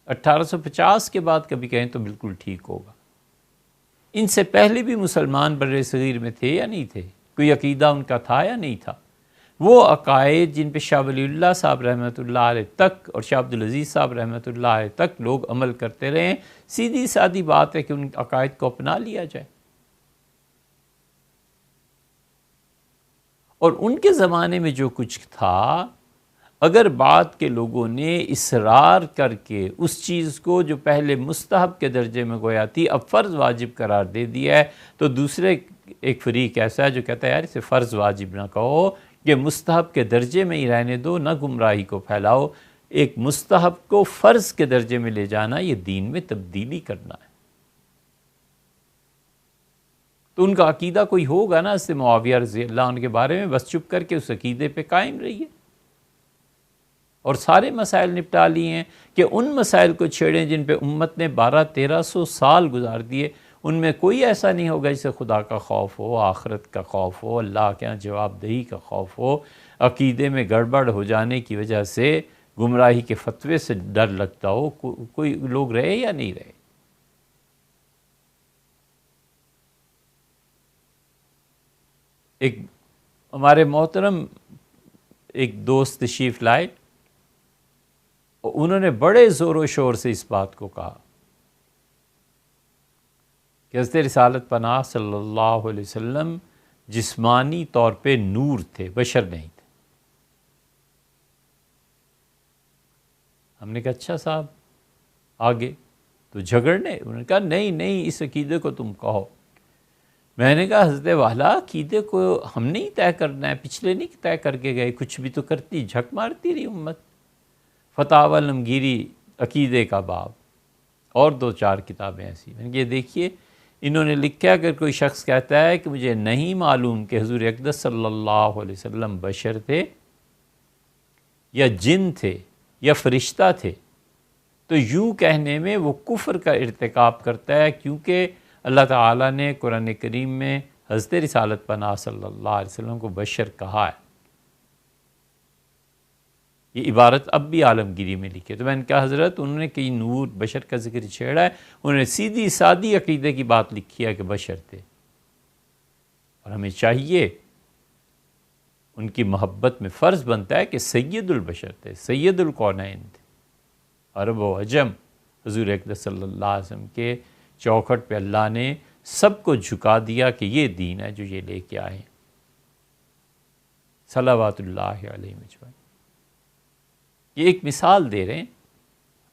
1850 کے بعد کبھی کہیں تو بالکل ٹھیک ہوگا. ان سے پہلے بھی مسلمان بر صغیر میں تھے یا نہیں تھے؟ کوئی عقیدہ ان کا تھا یا نہیں تھا؟ وہ عقائد جن پہ شاہ ولی اللہ صاحب رحمۃ اللہ علیہ تک اور شاہ عبدالعزیز صاحب رحمۃ اللہ علیہ تک لوگ عمل کرتے رہے ہیں، سیدھی سادی بات ہے کہ ان عقائد کو اپنا لیا جائے. اور ان کے زمانے میں جو کچھ تھا، اگر بعد کے لوگوں نے اصرار کر کے اس چیز کو جو پہلے مستحب کے درجے میں گویا تھی اب فرض واجب قرار دے دیا ہے، تو دوسرے ایک فریق ایسا ہے جو کہتا ہے یار اسے فرض واجب نہ کہو، کہ مستحب کے درجے میں ہی رہنے دو، نہ گمراہی کو پھیلاؤ. ایک مستحب کو فرض کے درجے میں لے جانا یہ دین میں تبدیلی کرنا ہے. تو ان کا عقیدہ کوئی ہوگا نا حضرت معاویہ رضی اللہ عنہ کے بارے میں، بس چپ کر کے اس عقیدے پہ قائم رہیے اور سارے مسائل نپٹا لیے ہیں. کہ ان مسائل کو چھیڑیں جن پہ امت نے 1200-1300 سال گزار دیے. ان میں کوئی ایسا نہیں ہوگا جسے خدا کا خوف ہو، آخرت کا خوف ہو، اللہ کے یہاں جواب دہی کا خوف ہو، عقیدے میں گڑبڑ ہو جانے کی وجہ سے گمراہی کے فتوے سے ڈر لگتا ہو. کوئی لوگ رہے یا نہیں رہے؟ ایک ہمارے محترم ایک دوست تشریف لائے، انہوں نے بڑے زور و شور سے اس بات کو کہا کہ حضرت رسالت پناہ صلی اللہ علیہ وسلم جسمانی طور پہ نور تھے، بشر نہیں تھے. ہم نے کہا اچھا صاحب، آگے تو جھگڑنے، انہوں نے کہا نہیں نہیں اس عقیدے کو تم کہو۔ میں نے کہا حضرت والا عقیدے کو ہم نہیں طے کرنا ہے، پچھلے نہیں طے کر کے گئے، کچھ بھی تو کرتی جھک مارتی رہی امت۔ فتاوی علمگیری عقیدے کا باب اور 2-4 کتابیں ایسی، میں نے یہ دیکھیے انہوں نے لکھا اگر کوئی شخص کہتا ہے کہ مجھے نہیں معلوم کہ حضور اقدس صلی اللہ علیہ وسلم بشر تھے یا جن تھے یا فرشتہ تھے، تو یوں کہنے میں وہ کفر کا ارتکاب کرتا ہے، کیونکہ اللہ تعالیٰ نے قرآن کریم میں حضرت رسالت پناہ صلی اللہ علیہ وسلم کو بشر کہا ہے۔ یہ عبارت اب بھی عالمگیری میں لکھی ہے۔ تو میں نے کہا حضرت انہوں نے کئی نور بشر کا ذکر چھیڑا ہے، انہوں نے سیدھی سادی عقیدے کی بات لکھی ہے کہ بشر تھے، اور ہمیں چاہیے ان کی محبت میں فرض بنتا ہے کہ سید البشر تھے، سید الکونین تھے، عرب و عجم حضور اقدس صلی اللہ علیہ وسلم کے چوکھٹ پہ اللہ نے سب کو جھکا دیا کہ یہ دین ہے جو یہ لے کے آئے ہیں، صلوات اللہ علیہ مجمعین۔ یہ ایک مثال دے رہے ہیں۔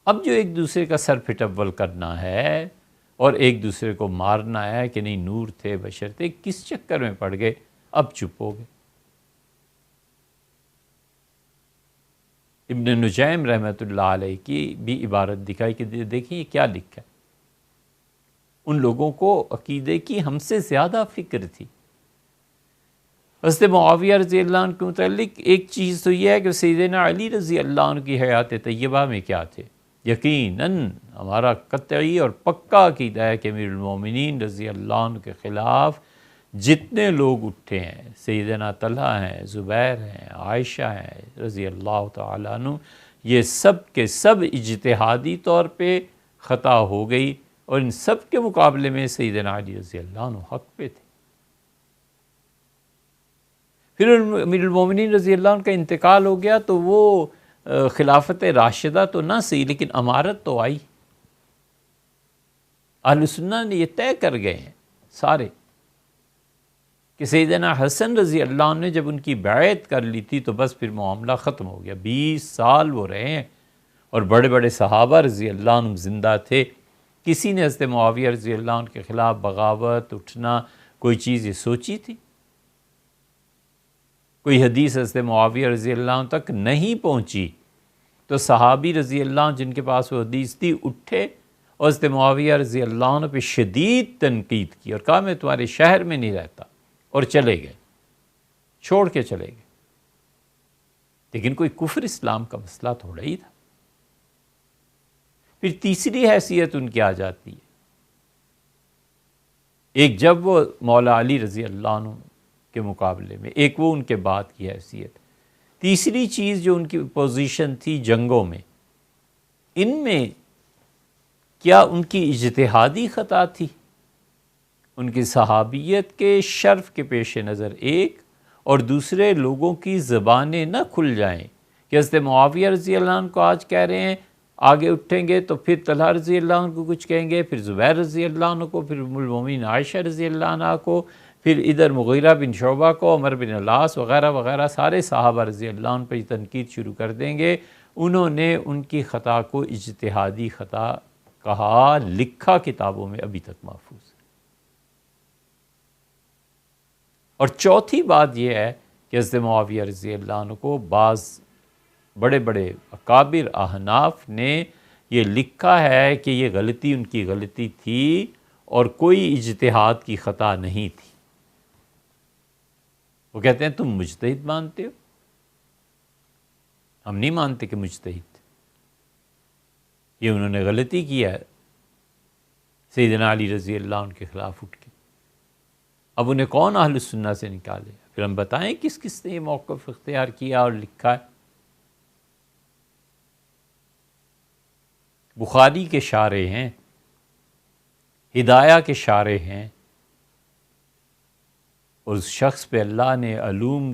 اب جو ایک دوسرے کا سر پھٹول کرنا ہے اور ایک دوسرے کو مارنا ہے کہ نہیں نور تھے بشر تھے، کس چکر میں پڑ گئے، اب چپ ہو گئے۔ ابن نجیم رحمۃ اللہ علیہ کی بھی عبارت دکھائی کہ دیکھیں یہ کیا لکھا ہے۔ ان لوگوں کو عقیدے کی ہم سے زیادہ فکر تھی۔ حضرت معاویہ رضی اللہ عنہ کے متعلق ایک چیز تو یہ ہے کہ سیدنا علی رضی اللہ عنہ کی حیات طیبہ میں کیا تھے۔ یقیناً ہمارا قطعی اور پکا عقیدہ ہے کہ امیر المومنین رضی اللہ عنہ کے خلاف جتنے لوگ اٹھے ہیں، سیدنا طلحہ ہیں، زبیر ہیں، عائشہ ہیں رضی اللہ تعالیٰ عنہ، یہ سب کے سب اجتہادی طور پہ خطا ہو گئی، اور ان سب کے مقابلے میں سیدنا علی رضی اللہ عنہ حق پہ تھے۔ پھر امیر المومنین رضی اللہ عنہ کا انتقال ہو گیا تو وہ خلافت راشدہ تو نہ صحیح لیکن امارت تو آئی۔ اہل سنہ نے یہ طے کر گئے ہیں سارے کہ سیدنا حسن رضی اللہ عنہ نے جب ان کی بیعت کر لی تھی تو بس پھر معاملہ ختم ہو گیا۔ 20 سال وہ رہے ہیں اور بڑے بڑے صحابہ رضی اللہ عنہ زندہ تھے، کسی نے حضرت معاویہ رضی اللہ عنہ کے خلاف بغاوت اٹھنا کوئی چیز یہ سوچی تھی؟ کوئی حدیث حضرت معاویہ رضی اللہ عنہ تک نہیں پہنچی تو صحابی رضی اللہ عنہ جن کے پاس وہ حدیث تھی اٹھے اور حضرت معاویہ رضی اللہ عنہ پہ شدید تنقید کی اور کہا میں تمہارے شہر میں نہیں رہتا، اور چلے گئے، چھوڑ کے چلے گئے۔ لیکن کوئی کفر اسلام کا مسئلہ تھوڑا ہی تھا۔ پھر تیسری حیثیت ان کی آ جاتی ہے، ایک جب وہ مولا علی رضی اللہ عنہ کے مقابلے میں، ایک وہ ان کے بعد کی حیثیت، تیسری چیز جو ان کی پوزیشن تھی جنگوں میں، ان میں کیا ان کی اجتہادی خطا تھی؟ ان کی صحابیت کے شرف کے پیش نظر ایک، اور دوسرے لوگوں کی زبانیں نہ کھل جائیں کہ حضرت معاویہ رضی اللہ عنہ کو آج کہہ رہے ہیں، آگے اٹھیں گے تو پھر طلحہ رضی اللہ عنہ کو کچھ کہیں گے، پھر زبیر رضی اللہ عنہ کو، پھر ام المومنین عائشہ رضی اللہ عنہ کو، پھر ادھر مغیرہ بن شعبہ کو، عمر بن العاص وغیرہ وغیرہ سارے صحابہ رضی اللہ عنہ پہ تنقید شروع کر دیں گے۔ انہوں نے ان کی خطا کو اجتہادی خطا کہا، لکھا کتابوں میں ابھی تک محفوظ ہے۔ اور چوتھی بات یہ ہے کہ حضرت معاویہ رضی اللہ عنہ کو بعض بڑے بڑے اکابر احناف نے یہ لکھا ہے کہ یہ غلطی ان کی غلطی تھی اور کوئی اجتہاد کی خطا نہیں تھی۔ وہ کہتے ہیں تم مجتہد مانتے ہو، ہم نہیں مانتے کہ مجتہد، یہ انہوں نے غلطی کیا ہے سیدنا علی رضی اللہ عنہ کے خلاف اٹھ کے۔ اب انہیں کون اہل السنہ سے نکالے؟ پھر ہم بتائیں کس کس نے یہ موقف اختیار کیا اور لکھا ہے۔ بخاری کے شارح ہیں، ہدایہ کے شارح ہیں، اور اس شخص پہ اللہ نے علوم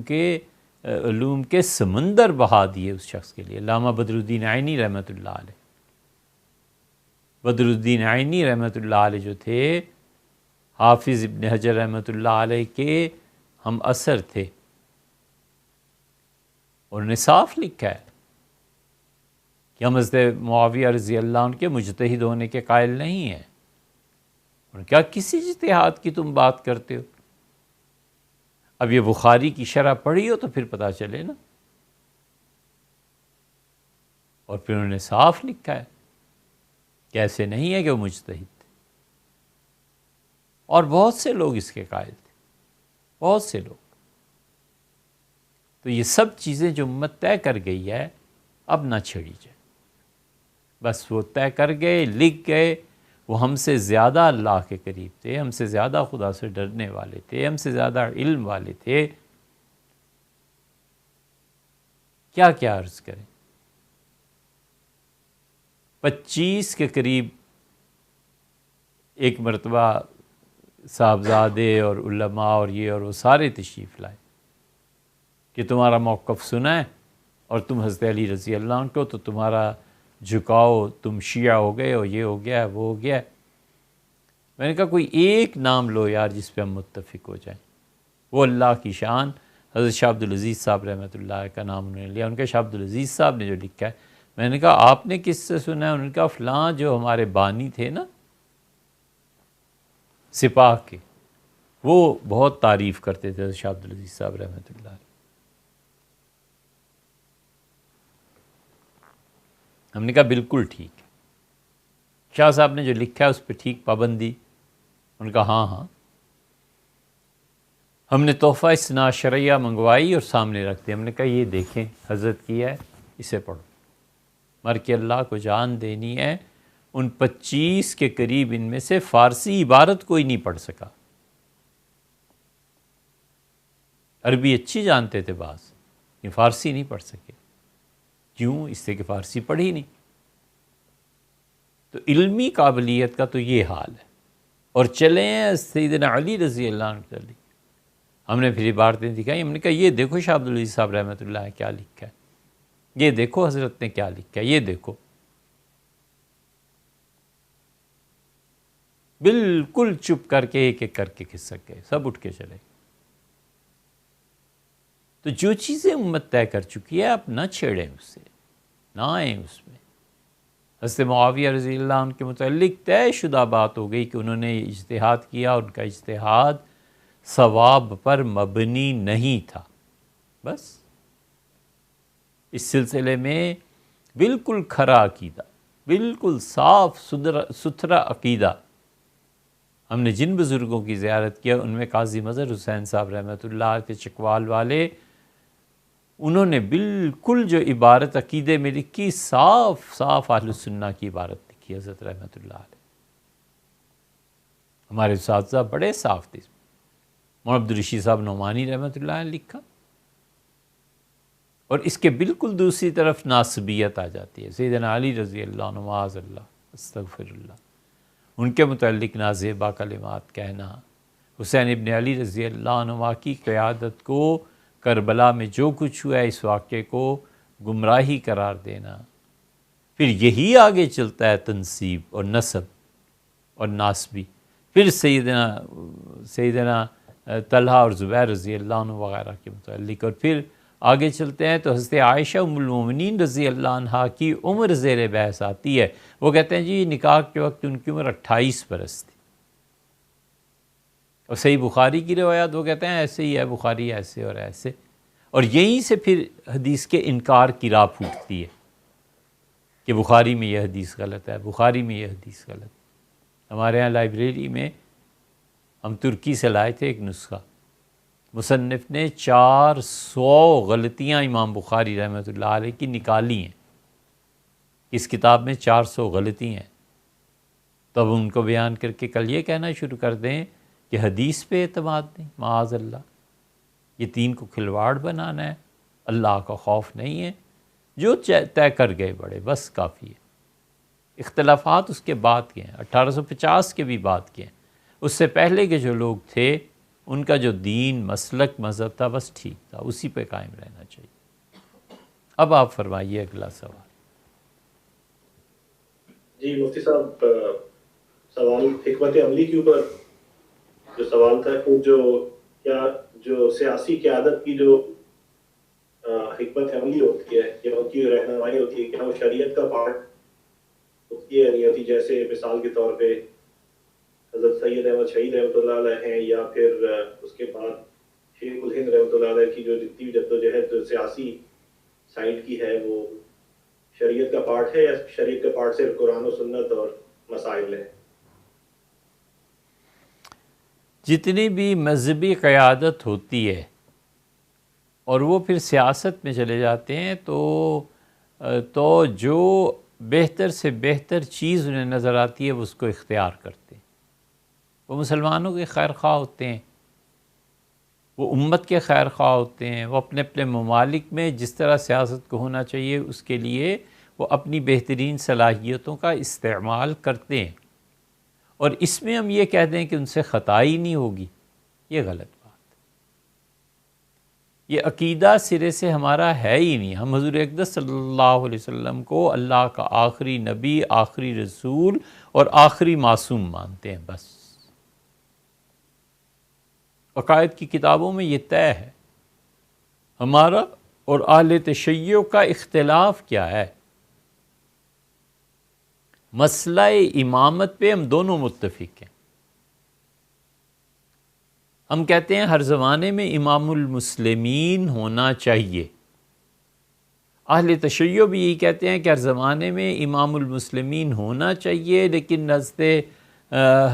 کے سمندر بہا دیے اس شخص کے لیے۔ علامہ بدر الدین عینی رحمۃ اللہ علیہ، بدر الدین عینی رحمۃ اللہ علیہ جو تھے حافظ ابن حجر رحمۃ اللہ علیہ کے ہم اثر تھے، اور انہوں نے صاف لکھا ہے کہ ہم حضرت معاویہ رضی اللہ عنہ کے مجتہد ہونے کے قائل نہیں ہیں؟ اور کیا کسی اجتہاد کی تم بات کرتے ہو؟ اب یہ بخاری کی شرح پڑھی ہو تو پھر پتہ چلے نا. اور پھر انہوں نے صاف لکھا ہے کہ ایسے نہیں ہے کہ وہ مجتہد تھے. اور بہت سے لوگ اس کے قائل تھے، بہت سے لوگ. تو یہ سب چیزیں جو امت طے کر گئی ہے اب نہ چھیڑی جائے. بس وہ طے کر گئے، لکھ گئے. وہ ہم سے زیادہ اللہ کے قریب تھے، ہم سے زیادہ خدا سے ڈرنے والے تھے، ہم سے زیادہ علم والے تھے. کیا کیا عرض کریں. 25 کے قریب ایک مرتبہ صاحبزادے اور علماء اور یہ اور وہ سارے تشریف لائے کہ تمہارا موقف سنا ہے اور تم حضرت علی رضی اللہ عنہ کو تو تمہارا جھکاؤ، تم شیعہ ہو گئے اور یہ ہو گیا وہ ہو گیا. میں نے کہا کوئی ایک نام لو یار جس پہ ہم متفق ہو جائیں. وہ اللہ کی شان حضرت شاہ عبدالعزیز صاحب رحمۃ اللہ کا نام انہوں نے لیا. ان کے شاہ عبدالعزیز صاحب نے جو لکھا ہے، میں نے کہا آپ نے کس سے سنا ہے؟ انہوں نے کہا فلاں جو ہمارے بانی تھے نا سپاہ کے، وہ بہت تعریف کرتے تھے شاہ عبدالعزیز صاحب رحمۃ اللہ علیہ. ہم نے کہا بالکل ٹھیک ہے، شاہ صاحب نے جو لکھا ہے اس پہ ٹھیک پابندی. ان نے کہا ہاں ہاں. ہم نے تحفہ اثنا شرعیہ منگوائی اور سامنے رکھ دیا. ہم نے کہا یہ دیکھیں حضرت کی ہے، اسے پڑھو. مر کے اللہ کو جان دینی ہے. ان 25 کے قریب ان میں سے فارسی عبارت کوئی نہیں پڑھ سکا. عربی اچھی جانتے تھے بعض، یہ فارسی نہیں پڑھ سکے. کیوں؟ اس سے کہ فارسی پڑھی نہیں. تو علمی قابلیت کا تو یہ حال ہے. اور چلے ہیں سیدنا علی رضی اللہ عنہ تعالی. ہم نے پھر عبارتیں دکھائی. ہم نے کہا یہ دیکھو شاہ عبدالعزیز صاحب رحمۃ اللہ نے کیا لکھا ہے، یہ دیکھو حضرت نے کیا لکھا ہے، یہ دیکھو. بالکل چپ کر کے ایک ایک کر کے کھسک گئے، سب اٹھ کے چلے. تو جو چیزیں امت طے کر چکی ہے آپ نہ چھیڑیں اس سے، نہ آئیں اس میں. حضرت معاویہ رضی اللہ عنہ کے متعلق طے شدہ بات ہو گئی کہ انہوں نے اجتہاد کیا، ان کا اجتہاد ثواب پر مبنی نہیں تھا. بس اس سلسلے میں بالکل کھرا عقیدہ، بالکل صاف ستھرا عقیدہ. ہم نے جن بزرگوں کی زیارت کیا ان میں قاضی مظہر حسین صاحب رحمۃ اللہ کے چکوال والے، انہوں نے بالکل جو عبارت عقیدے میں لکھی صاف صاف اہل السنہ کی عبارت لکھی حضرت رحمۃ اللہ علیہ. ہمارے اساتذہ بڑے صاف تھے. مولانا عبدالرشید صاحب نعمانی رحمۃ اللہ نے لکھا. اور اس کے بالکل دوسری طرف ناسبیت آ جاتی ہے. سیدنا علی رضی اللہ عنہ معاذ اللہ استغفر اللہ، ان کے متعلق نازیبا کلمات کہنا، حسین ابن علی رضی اللہ عنہ کی قیادت کو کربلا میں جو کچھ ہوا ہے اس واقعے کو گمراہی قرار دینا. پھر یہی آگے چلتا ہے تنصیب اور نسب اور ناسبی. پھر سیدنا طلحہ اور زبیر رضی اللہ عنہ وغیرہ کے متعلق. اور پھر آگے چلتے ہیں تو حضرت عائشہ ام المومنین رضی اللہ عنہ کی عمر زیر بحث آتی ہے. وہ کہتے ہیں جی نکاح کے وقت ان کی عمر 28 برس تھی. اور صحیح بخاری کی روایات وہ کہتے ہیں ایسے ہی ہے، بخاری ایسے اور ایسے. اور یہیں سے پھر حدیث کے انکار کی راہ پھوٹتی ہے کہ بخاری میں یہ حدیث غلط ہے، بخاری میں یہ حدیث غلط ہے. ہمارے ہاں لائبریری میں ہم ترکی سے لائے تھے ایک نسخہ. مصنف نے 400 غلطیاں امام بخاری رحمۃ اللہ علیہ کی نکالی ہیں. اس کتاب میں 400 غلطی ہیں. تو اب ان کو بیان کر کے کل یہ کہنا شروع کر دیں کہ حدیث پہ اعتماد نہیں، معاذ اللہ. یہ دین کو کھلواڑ بنانا ہے، اللہ کا خوف نہیں ہے. جو طے کر گئے بڑے بس کافی ہے. اختلافات اس کے بعد کے ہیں، 1850 کے بھی بعد کے ہیں. اس سے پہلے کے جو لوگ تھے ان کا جو دین مسلک مذہب تھا بس ٹھیک تھا، اسی پہ قائم رہنا چاہیے. اب آپ فرمائیے اگلا سوال. جی مفتی صاحب، سوال حکمت عملی کے اوپر جو سوال تھا کہ جو سیاسی قیادت کی جو حکمت عملی ہوتی ہے یا ان کی رہنمائی ہوتی ہے، کیا وہ شریعت کا پارٹ ہوتی ہے نہیں ہوتی؟ جیسے مثال کے طور پہ حضرت سید احمد شہید رحمۃ اللہ علیہ ہیں، یا پھر اس کے بعد شیخ الہند رحمۃ اللہ علیہ کی جو جتنی بھی جدوجہد جو سیاسی سائڈ کی ہے، وہ شریعت کا پارٹ ہے یا شریعت کا پارٹ صرف قرآن و سنت اور مسائل ہے؟ جتنی بھی مذہبی قیادت ہوتی ہے اور وہ پھر سیاست میں چلے جاتے ہیں تو جو بہتر سے بہتر چیز انہیں نظر آتی ہے وہ اس کو اختیار کرتے ہیں۔ وہ مسلمانوں کے خیر خواہ ہوتے ہیں، وہ امت کے خیر خواہ ہوتے ہیں، وہ اپنے اپنے ممالک میں جس طرح سیاست کو ہونا چاہیے اس کے لیے وہ اپنی بہترین صلاحیتوں کا استعمال کرتے ہیں، اور اس میں ہم یہ کہہ دیں کہ ان سے خطا ہی نہیں ہوگی، یہ غلط بات۔ یہ عقیدہ سرے سے ہمارا ہے ہی نہیں۔ ہم حضور اقدس صلی اللہ علیہ وسلم کو اللہ کا آخری نبی، آخری رسول اور آخری معصوم مانتے ہیں، بس۔ عقائد کی کتابوں میں یہ طے ہے۔ ہمارا اور اہل تشیع کا اختلاف کیا ہے؟ مسئلہ امامت پہ ہم دونوں متفق ہیں۔ ہم کہتے ہیں ہر زمانے میں امام المسلمین ہونا چاہیے۔ اہل تشیع بھی یہی کہتے ہیں کہ ہر زمانے میں امام المسلمین ہونا چاہیے، لیکن حضرت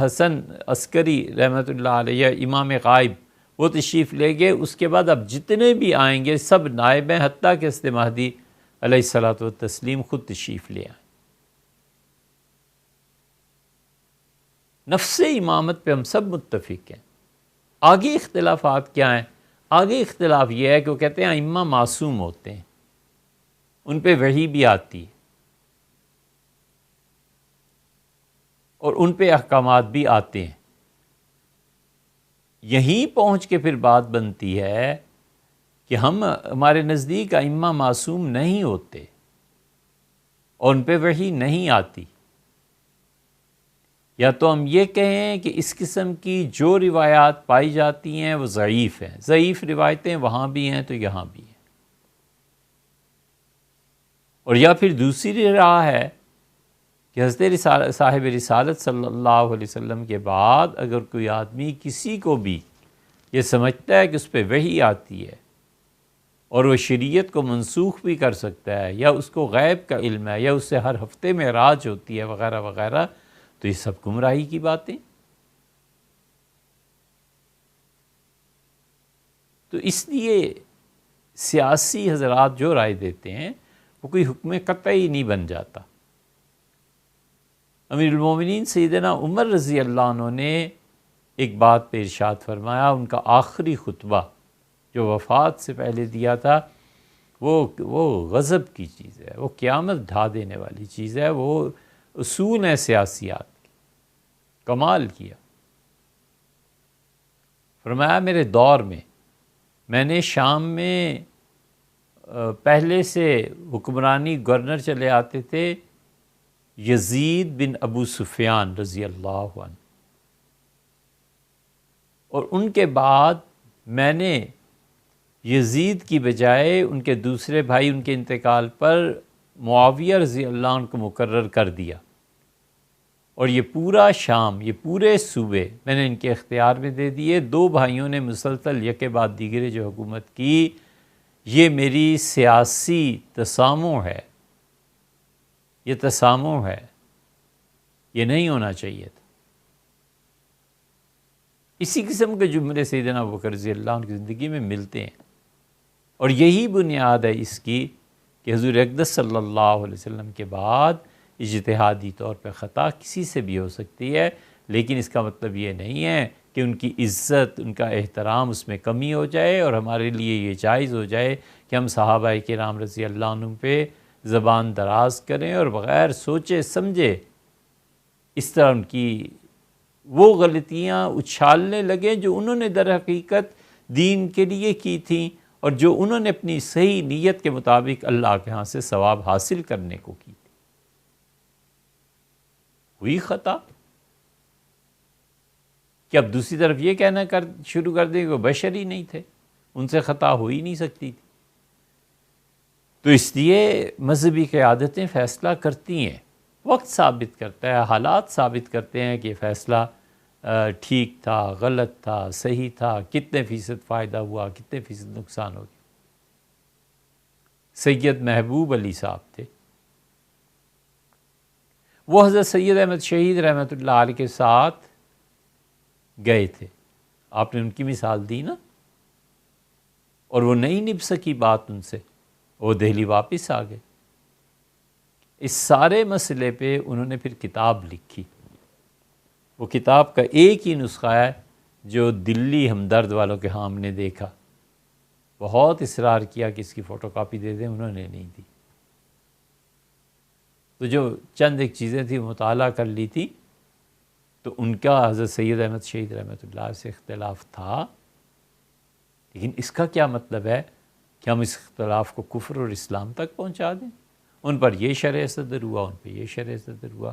حسن عسکری رحمۃ اللہ علیہ امام غائب وہ تشریف لے گئے، اس کے بعد اب جتنے بھی آئیں گے سب نائب ہیں، حتیٰ کہ حضرت مہدی علیہ الصلوۃ والتسلیم خود تشریف لے آئیں۔ نفس امامت پہ ہم سب متفق ہیں۔ آگے اختلافات کیا ہیں؟ آگے اختلاف یہ ہے کہ وہ کہتے ہیں ائمہ معصوم ہوتے ہیں، ان پہ وحی بھی آتی ہے اور ان پہ احکامات بھی آتے ہیں۔ یہیں پہنچ کے پھر بات بنتی ہے کہ ہمارے نزدیک ائمہ معصوم نہیں ہوتے اور ان پہ وحی نہیں آتی۔ یا تو ہم یہ کہیں کہ اس قسم کی جو روایات پائی جاتی ہیں وہ ضعیف ہیں، ضعیف روایتیں وہاں بھی ہیں تو یہاں بھی ہیں، اور یا پھر دوسری راہ ہے کہ حضرت صاحب رسالت صلی اللہ علیہ وسلم کے بعد اگر کوئی آدمی کسی کو بھی یہ سمجھتا ہے کہ اس پہ وحی آتی ہے اور وہ شریعت کو منسوخ بھی کر سکتا ہے، یا اس کو غیب کا علم ہے، یا اس سے ہر ہفتے میں معراج ہوتی ہے وغیرہ وغیرہ، تو یہ سب گمراہی کی باتیں۔ تو اس لیے سیاسی حضرات جو رائے دیتے ہیں وہ کوئی حکم قطعی نہیں بن جاتا۔ امیر المومنین سیدنا عمر رضی اللہ عنہ نے ایک بات پہ ارشاد فرمایا، ان کا آخری خطبہ جو وفات سے پہلے دیا تھا وہ غضب کی چیز ہے، وہ قیامت ڈھا دینے والی چیز ہے، وہ اصول ہیں سیاسیات کی۔ کمال کیا، فرمایا میرے دور میں نے شام میں پہلے سے حکمرانی گورنر چلے آتے تھے یزید بن ابو سفیان رضی اللہ عنہ، اور ان کے بعد میں نے یزید کی بجائے ان کے دوسرے بھائی ان کے انتقال پر معاویہ رضی اللہ عنہ کو مقرر کر دیا، اور یہ پورا شام، یہ پورے صوبے میں نے ان کے اختیار میں دے دیے۔ دو بھائیوں نے مسلسل یکے بعد دیگرے جو حکومت کی، یہ میری سیاسی تسامح ہے، یہ تسامح ہے، یہ نہیں ہونا چاہیے تھا۔ اسی قسم کے جملے سیدنا ابوبکر رضی اللہ عنہ کی زندگی میں ملتے ہیں، اور یہی بنیاد ہے اس کی کہ حضور اقدس صلی اللہ علیہ وسلم کے بعد اجتہادی طور پہ خطا کسی سے بھی ہو سکتی ہے، لیکن اس کا مطلب یہ نہیں ہے کہ ان کی عزت، ان کا احترام اس میں کمی ہو جائے، اور ہمارے لیے یہ جائز ہو جائے کہ ہم صحابہ کرام رضی اللہ عنہ پہ زبان دراز کریں اور بغیر سوچے سمجھے اس طرح ان کی وہ غلطیاں اچھالنے لگیں جو انہوں نے در حقیقت دین کے لیے کی تھیں، اور جو انہوں نے اپنی صحیح نیت کے مطابق اللہ کے ہاں سے ثواب حاصل کرنے کو کی تھی۔ ہوئی خطا کہ اب دوسری طرف یہ کہنا شروع کر دیں کہ وہ بشر ہی نہیں تھے، ان سے خطا ہو ہی نہیں سکتی تھی۔ تو اس لیے مذہبی قیادتیں فیصلہ کرتی ہیں، وقت ثابت کرتا ہے، حالات ثابت کرتے ہیں کہ یہ فیصلہ ٹھیک تھا، غلط تھا، صحیح تھا، کتنے فیصد فائدہ ہوا، کتنے فیصد نقصان ہو گیا۔ سید محبوب علی صاحب تھے، وہ حضرت سید احمد شہید رحمۃ اللہ علیہ کے ساتھ گئے تھے، آپ نے ان کی مثال دی نا، اور وہ نہیں نبھ سکی بات ان سے، وہ دہلی واپس آ گئے۔ اس سارے مسئلے پہ انہوں نے پھر کتاب لکھی، وہ کتاب کا ایک ہی نسخہ ہے جو دلی ہمدرد والوں کے ہاں ہم نے دیکھا، بہت اصرار کیا کہ اس کی فوٹو کاپی دے دیں، انہوں نے نہیں دی۔ تو جو چند ایک چیزیں تھیں مطالعہ کر لی تھی، تو ان کا حضرت سید احمد شہید رحمۃ اللہ سے اختلاف تھا، لیکن اس کا کیا مطلب ہے کہ ہم اس اختلاف کو کفر اور اسلام تک پہنچا دیں؟ ان پر یہ شرح صدر ہوا، ان پہ یہ شرح صدر ہوا۔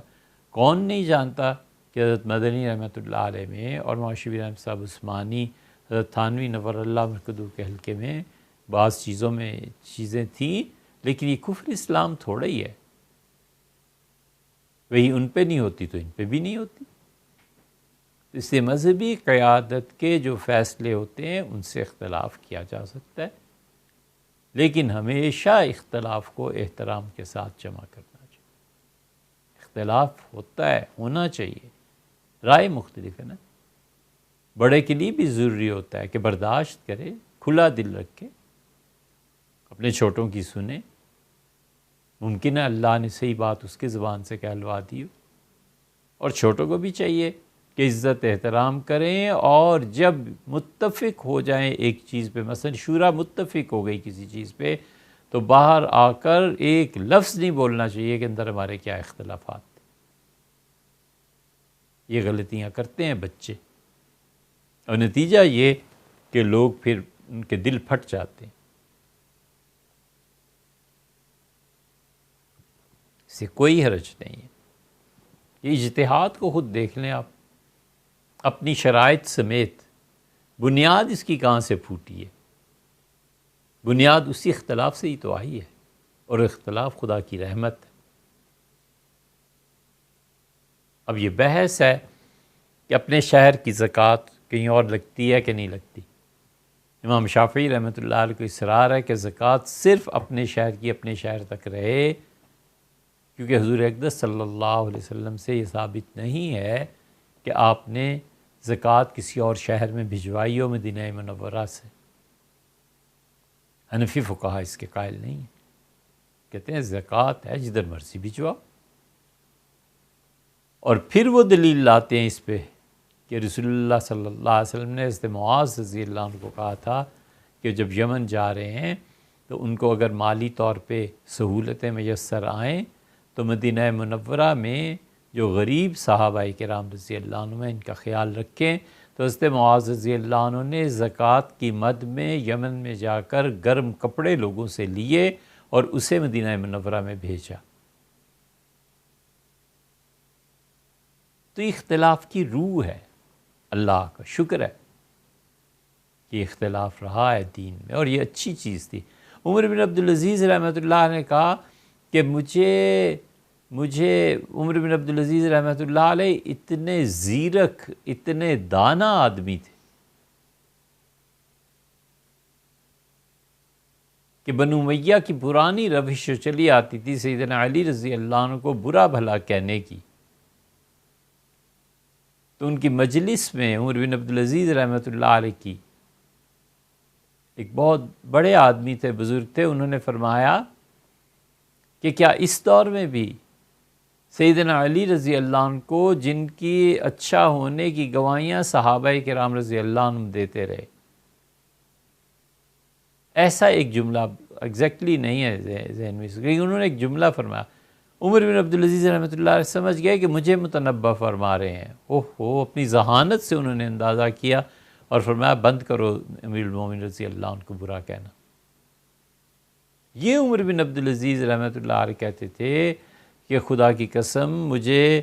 کون نہیں جانتا کہ حضرت مدنی رحمۃ اللہ علیہ میں اور مولانا شبیر احمد صاحب عثمانی، حضرت تھانوی نور اللہ مرکزو کے حلقے میں بعض چیزوں میں چیزیں تھیں، لیکن یہ کفر اسلام تھوڑا ہی ہے، وہی ان پہ نہیں ہوتی تو ان پہ بھی نہیں ہوتی۔ اس سے مذہبی قیادت کے جو فیصلے ہوتے ہیں ان سے اختلاف کیا جا سکتا ہے، لیکن ہمیشہ اختلاف کو احترام کے ساتھ جمع کرنا چاہیے۔ اختلاف ہوتا ہے، ہونا چاہیے، رائے مختلف ہے نا، بڑے کے لیے بھی ضروری ہوتا ہے کہ برداشت کرے، کھلا دل رکھے، اپنے چھوٹوں کی سنیں۔ ممکن ہے اللہ نے صحیح بات اس کی زبان سے کہلوا دی ہو، اور چھوٹوں کو بھی چاہیے کہ عزت احترام کریں، اور جب متفق ہو جائیں ایک چیز پہ، مثلا شورا متفق ہو گئی کسی چیز پہ، تو باہر آ کر ایک لفظ نہیں بولنا چاہیے کہ اندر ہمارے کیا اختلافات تھے۔ یہ غلطیاں کرتے ہیں بچے، اور نتیجہ یہ کہ لوگ پھر ان کے دل پھٹ جاتے ہیں۔ اس سے کوئی حرج نہیں ہے، یہ اجتہاد کو خود دیکھ لیں آپ، اپنی شرائط سمیت۔ بنیاد اس کی کہاں سے پھوٹی ہے؟ بنیاد اسی اختلاف سے ہی تو آئی ہے، اور اختلاف خدا کی رحمت ہے۔ اب یہ بحث ہے کہ اپنے شہر کی زکوٰۃ کہیں اور لگتی ہے کہ نہیں لگتی۔ امام شافعی رحمۃ اللہ علیہ کو اصرار ہے کہ زکوٰۃ صرف اپنے شہر کی اپنے شہر تک رہے، کیونکہ حضور اقدس صلی اللہ علیہ وسلم سے یہ ثابت نہیں ہے کہ آپ نے زکوٰۃ کسی اور شہر میں بھجوائی ہو مدینہ منورہ سے۔ حنفی فقہا اس کے قائل نہیں ہیں، کہتے ہیں زکوٰۃ ہے جدھر مرضی بھجواؤ، اور پھر وہ دلیل لاتے ہیں اس پہ کہ رسول اللہ صلی اللہ علیہ وسلم نے حضرت معاذ رضی اللہ عنہ کو کہا تھا کہ جب یمن جا رہے ہیں تو ان کو اگر مالی طور پہ سہولتیں میسر آئیں تو مدینہ منورہ میں جو غریب صحابہ کرام رضی اللہ عنہ ہیں ان کا خیال رکھیں۔ تو حضرت معاذ رضی اللہ عنہ نے زکوٰۃ کی مد میں یمن میں جا کر گرم کپڑے لوگوں سے لیے اور اسے مدینہ منورہ میں بھیجا۔ تو اختلاف کی روح ہے، اللہ کا شکر ہے کہ اختلاف رہا ہے دین میں، اور یہ اچھی چیز تھی۔ عمر بن عبدالعزیز رحمۃ اللہ نے کہا کہ مجھے عمر بن عبدالعزیز رحمۃ اللہ علیہ اتنے زیرک، اتنے دانا آدمی تھے کہ بنو امیہ کی پرانی روش چلی آتی تھی سیدنا علی رضی اللہ عنہ کو برا بھلا کہنے کی، تو ان کی مجلس میں عمر بن عبدالعزیز رحمۃ اللہ علیہ کی ایک بہت بڑے آدمی تھے، بزرگ تھے، انہوں نے فرمایا کہ کیا اس دور میں بھی سیدنا علی رضی اللہ عنہ کو، جن کی اچھا ہونے کی گواہیاں صحابہ کرام رضی اللہ عنہ دیتے رہے، ایسا ایک جملہ ایگزیکٹلی نہیں ہے ذہن میں، کیونکہ انہوں نے ایک جملہ فرمایا، عمر بن عبدالعزیز رحمۃ اللہ علیہ سمجھ گئے کہ مجھے متنبہ فرما رہے ہیں۔ اپنی ذہانت سے انہوں نے اندازہ کیا اور فرمایا بند کرو امیر المومنین رضی اللہ عنہ کو برا کہنا۔ یہ عمر بن عبدالعزیز رحمۃ اللہ علیہ کہتے تھے کہ خدا کی قسم مجھے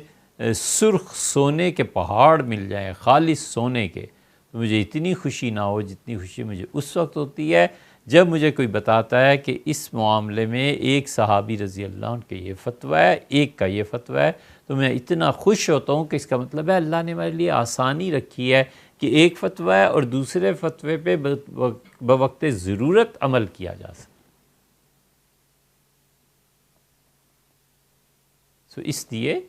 سرخ سونے کے پہاڑ مل جائیں، خالص سونے کے، تو مجھے اتنی خوشی نہ ہو جتنی خوشی مجھے اس وقت ہوتی ہے جب مجھے کوئی بتاتا ہے کہ اس معاملے میں ایک صحابی رضی اللہ عنہ کا یہ فتویٰ ہے، ایک کا یہ فتویٰ ہے، تو میں اتنا خوش ہوتا ہوں کہ اس کا مطلب ہے اللہ نے ہمارے لیے آسانی رکھی ہے کہ ایک فتویٰ ہے اور دوسرے فتوے پہ بوقت ضرورت عمل کیا جا سکتا۔ سو اس لیے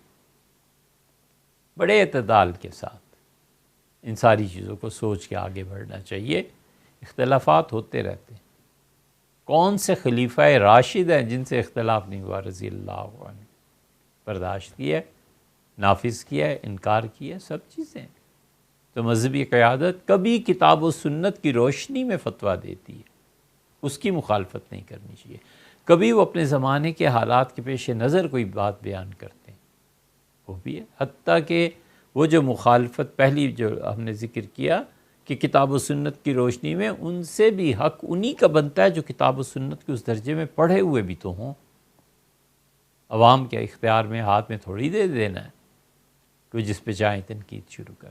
بڑے اعتدال کے ساتھ ان ساری چیزوں کو سوچ کے آگے بڑھنا چاہیے۔ اختلافات ہوتے رہتے ہیں، کون سے خلیفہ راشد ہیں جن سے اختلاف نہیں ہوا رضی اللہ عنہ؟ برداشت کیا ہے، نافذ کیا ہے، انکار کیا ہے، سب چیزیں۔ تو مذہبی قیادت کبھی کتاب و سنت کی روشنی میں فتویٰ دیتی ہے، اس کی مخالفت نہیں کرنی چاہیے۔ کبھی وہ اپنے زمانے کے حالات کے پیش نظر کوئی بات بیان کرتے ہیں، وہ بھی ہے۔ حتیٰ کہ وہ جو مخالفت پہلی جو ہم نے ذکر کیا کہ کتاب و سنت کی روشنی میں، ان سے بھی حق انہی کا بنتا ہے جو کتاب و سنت کے اس درجے میں پڑھے ہوئے بھی تو ہوں۔ عوام کے اختیار میں ہاتھ میں تھوڑی دے دینا ہے کہ جس پہ چاہیں تنقید شروع کر۔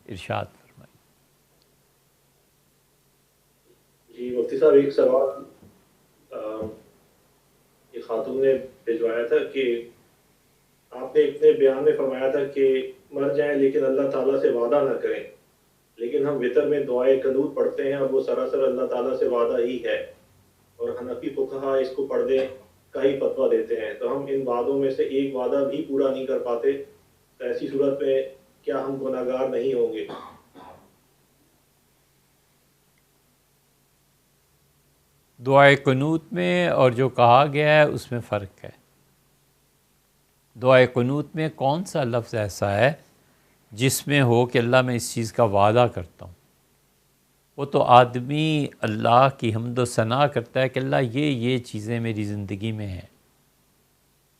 ارشاد فرمائیے۔ جی مفتی صاحب، ایک سوال یہ خاتون نے بھجوایا تھا کہ آپ نے اپنے بیان میں فرمایا تھا کہ مر جائیں لیکن اللہ تعالیٰ سے وعدہ نہ کریں، لیکن ہم وطر میں دعائے قنوت پڑھتے ہیں اور وہ سراسر اللہ تعالیٰ سے وعدہ ہی ہے، اور حنفی فقہا اس کو پردے کا ہی فتویٰ دیتے ہیں، تو ہم ان وعدوں میں سے ایک وعدہ بھی پورا نہیں کر پاتے، تو ایسی صورت میں کیا ہم گناہگار نہیں ہوں گے؟ دعائے قنوت میں اور جو کہا گیا ہے اس میں فرق ہے۔ دعائے قنوت میں کون سا لفظ ایسا ہے جس میں ہو کہ اللہ میں اس چیز کا وعدہ کرتا ہوں؟ وہ تو آدمی اللہ کی حمد و ثنا کرتا ہے کہ اللہ یہ چیزیں میری زندگی میں ہیں۔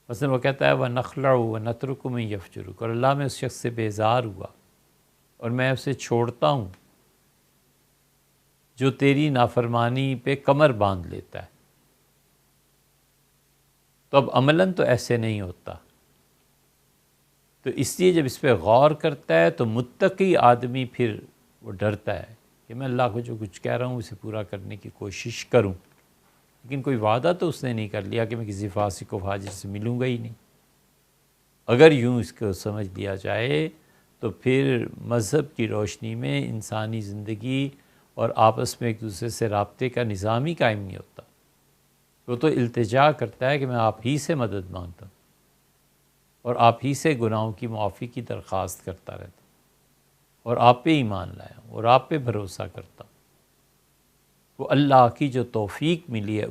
مثلا وہ کہتا ہے وَنَخْلَعُ وَنَتْرُكُ مَن يَفْجُرُكَ، اور اللہ میں اس شخص سے بیزار ہوا اور میں اسے چھوڑتا ہوں جو تیری نافرمانی پہ کمر باندھ لیتا ہے۔ تو اب عملاً تو ایسے نہیں ہوتا، تو اس لیے جب اس پہ غور کرتا ہے تو متقی آدمی پھر وہ ڈرتا ہے کہ میں اللہ کو جو کچھ کہہ رہا ہوں اسے پورا کرنے کی کوشش کروں، لیکن کوئی وعدہ تو اس نے نہیں کر لیا کہ میں کسی فاسق و فاجر سے ملوں گا ہی نہیں۔ اگر یوں اس کو سمجھ لیا جائے تو پھر مذہب کی روشنی میں انسانی زندگی اور آپس میں ایک دوسرے سے رابطے کا نظام ہی قائم نہیں ہوتا۔ وہ تو التجا کرتا ہے کہ میں آپ ہی سے مدد مانگتا ہوں اور آپ ہی سے گناہوں کی معافی کی درخواست کرتا رہتا ہوں اور آپ پہ ایمان لایا ہوں اور آپ پہ بھروسہ کرتا ہوں۔ وہ اللہ کی جو توفیق ملی ہے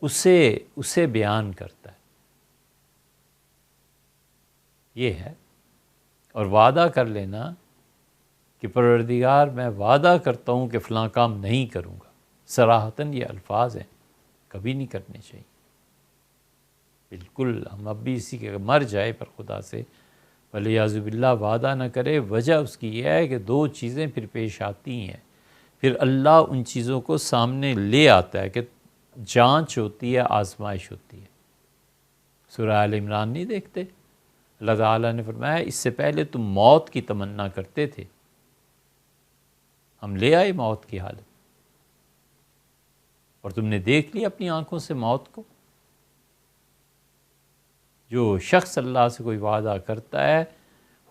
اسے بیان کرتا ہے، یہ ہے۔ اور وعدہ کر لینا کہ پروردگار میں وعدہ کرتا ہوں کہ فلاں کام نہیں کروں گا، صراحتاً یہ الفاظ ہیں، کبھی نہیں کرنے چاہیے۔ بالکل ہم اب بھی اسی کے مر جائے پر خدا سے ولیعوذ باللہ وعدہ نہ کرے، وجہ اس کی یہ ہے کہ دو چیزیں پھر پیش آتی ہیں، پھر اللہ ان چیزوں کو سامنے لے آتا ہے کہ جانچ ہوتی ہے، آزمائش ہوتی ہے۔ سورہ آل عمران نہیں دیکھتے؟ اللہ تعالیٰ نے فرمایا اس سے پہلے تم موت کی تمنا کرتے تھے، ہم لے آئے موت کی حالت، اور تم نے دیکھ لی اپنی آنکھوں سے موت کو۔ جو شخص اللہ سے کوئی وعدہ کرتا ہے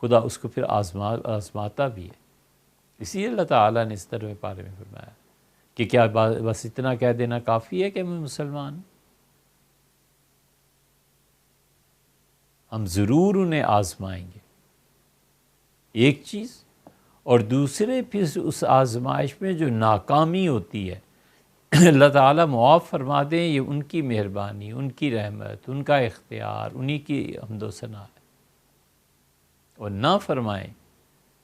خدا اس کو پھر آزماتا بھی ہے۔ اسی لیے اللہ تعالیٰ نے اس طرح پارے میں فرمایا کہ کیا بس اتنا کہہ دینا کافی ہے کہ میں مسلمان ہوں؟ ہم ضرور انہیں آزمائیں گے، ایک چیز، اور دوسرے پھر اس آزمائش میں جو ناکامی ہوتی ہے اللہ تعالیٰ معاف فرما دیں، یہ ان کی مہربانی، ان کی رحمت، ان کا اختیار، انہی کی حمد و ثنا ہے، اور نہ فرمائیں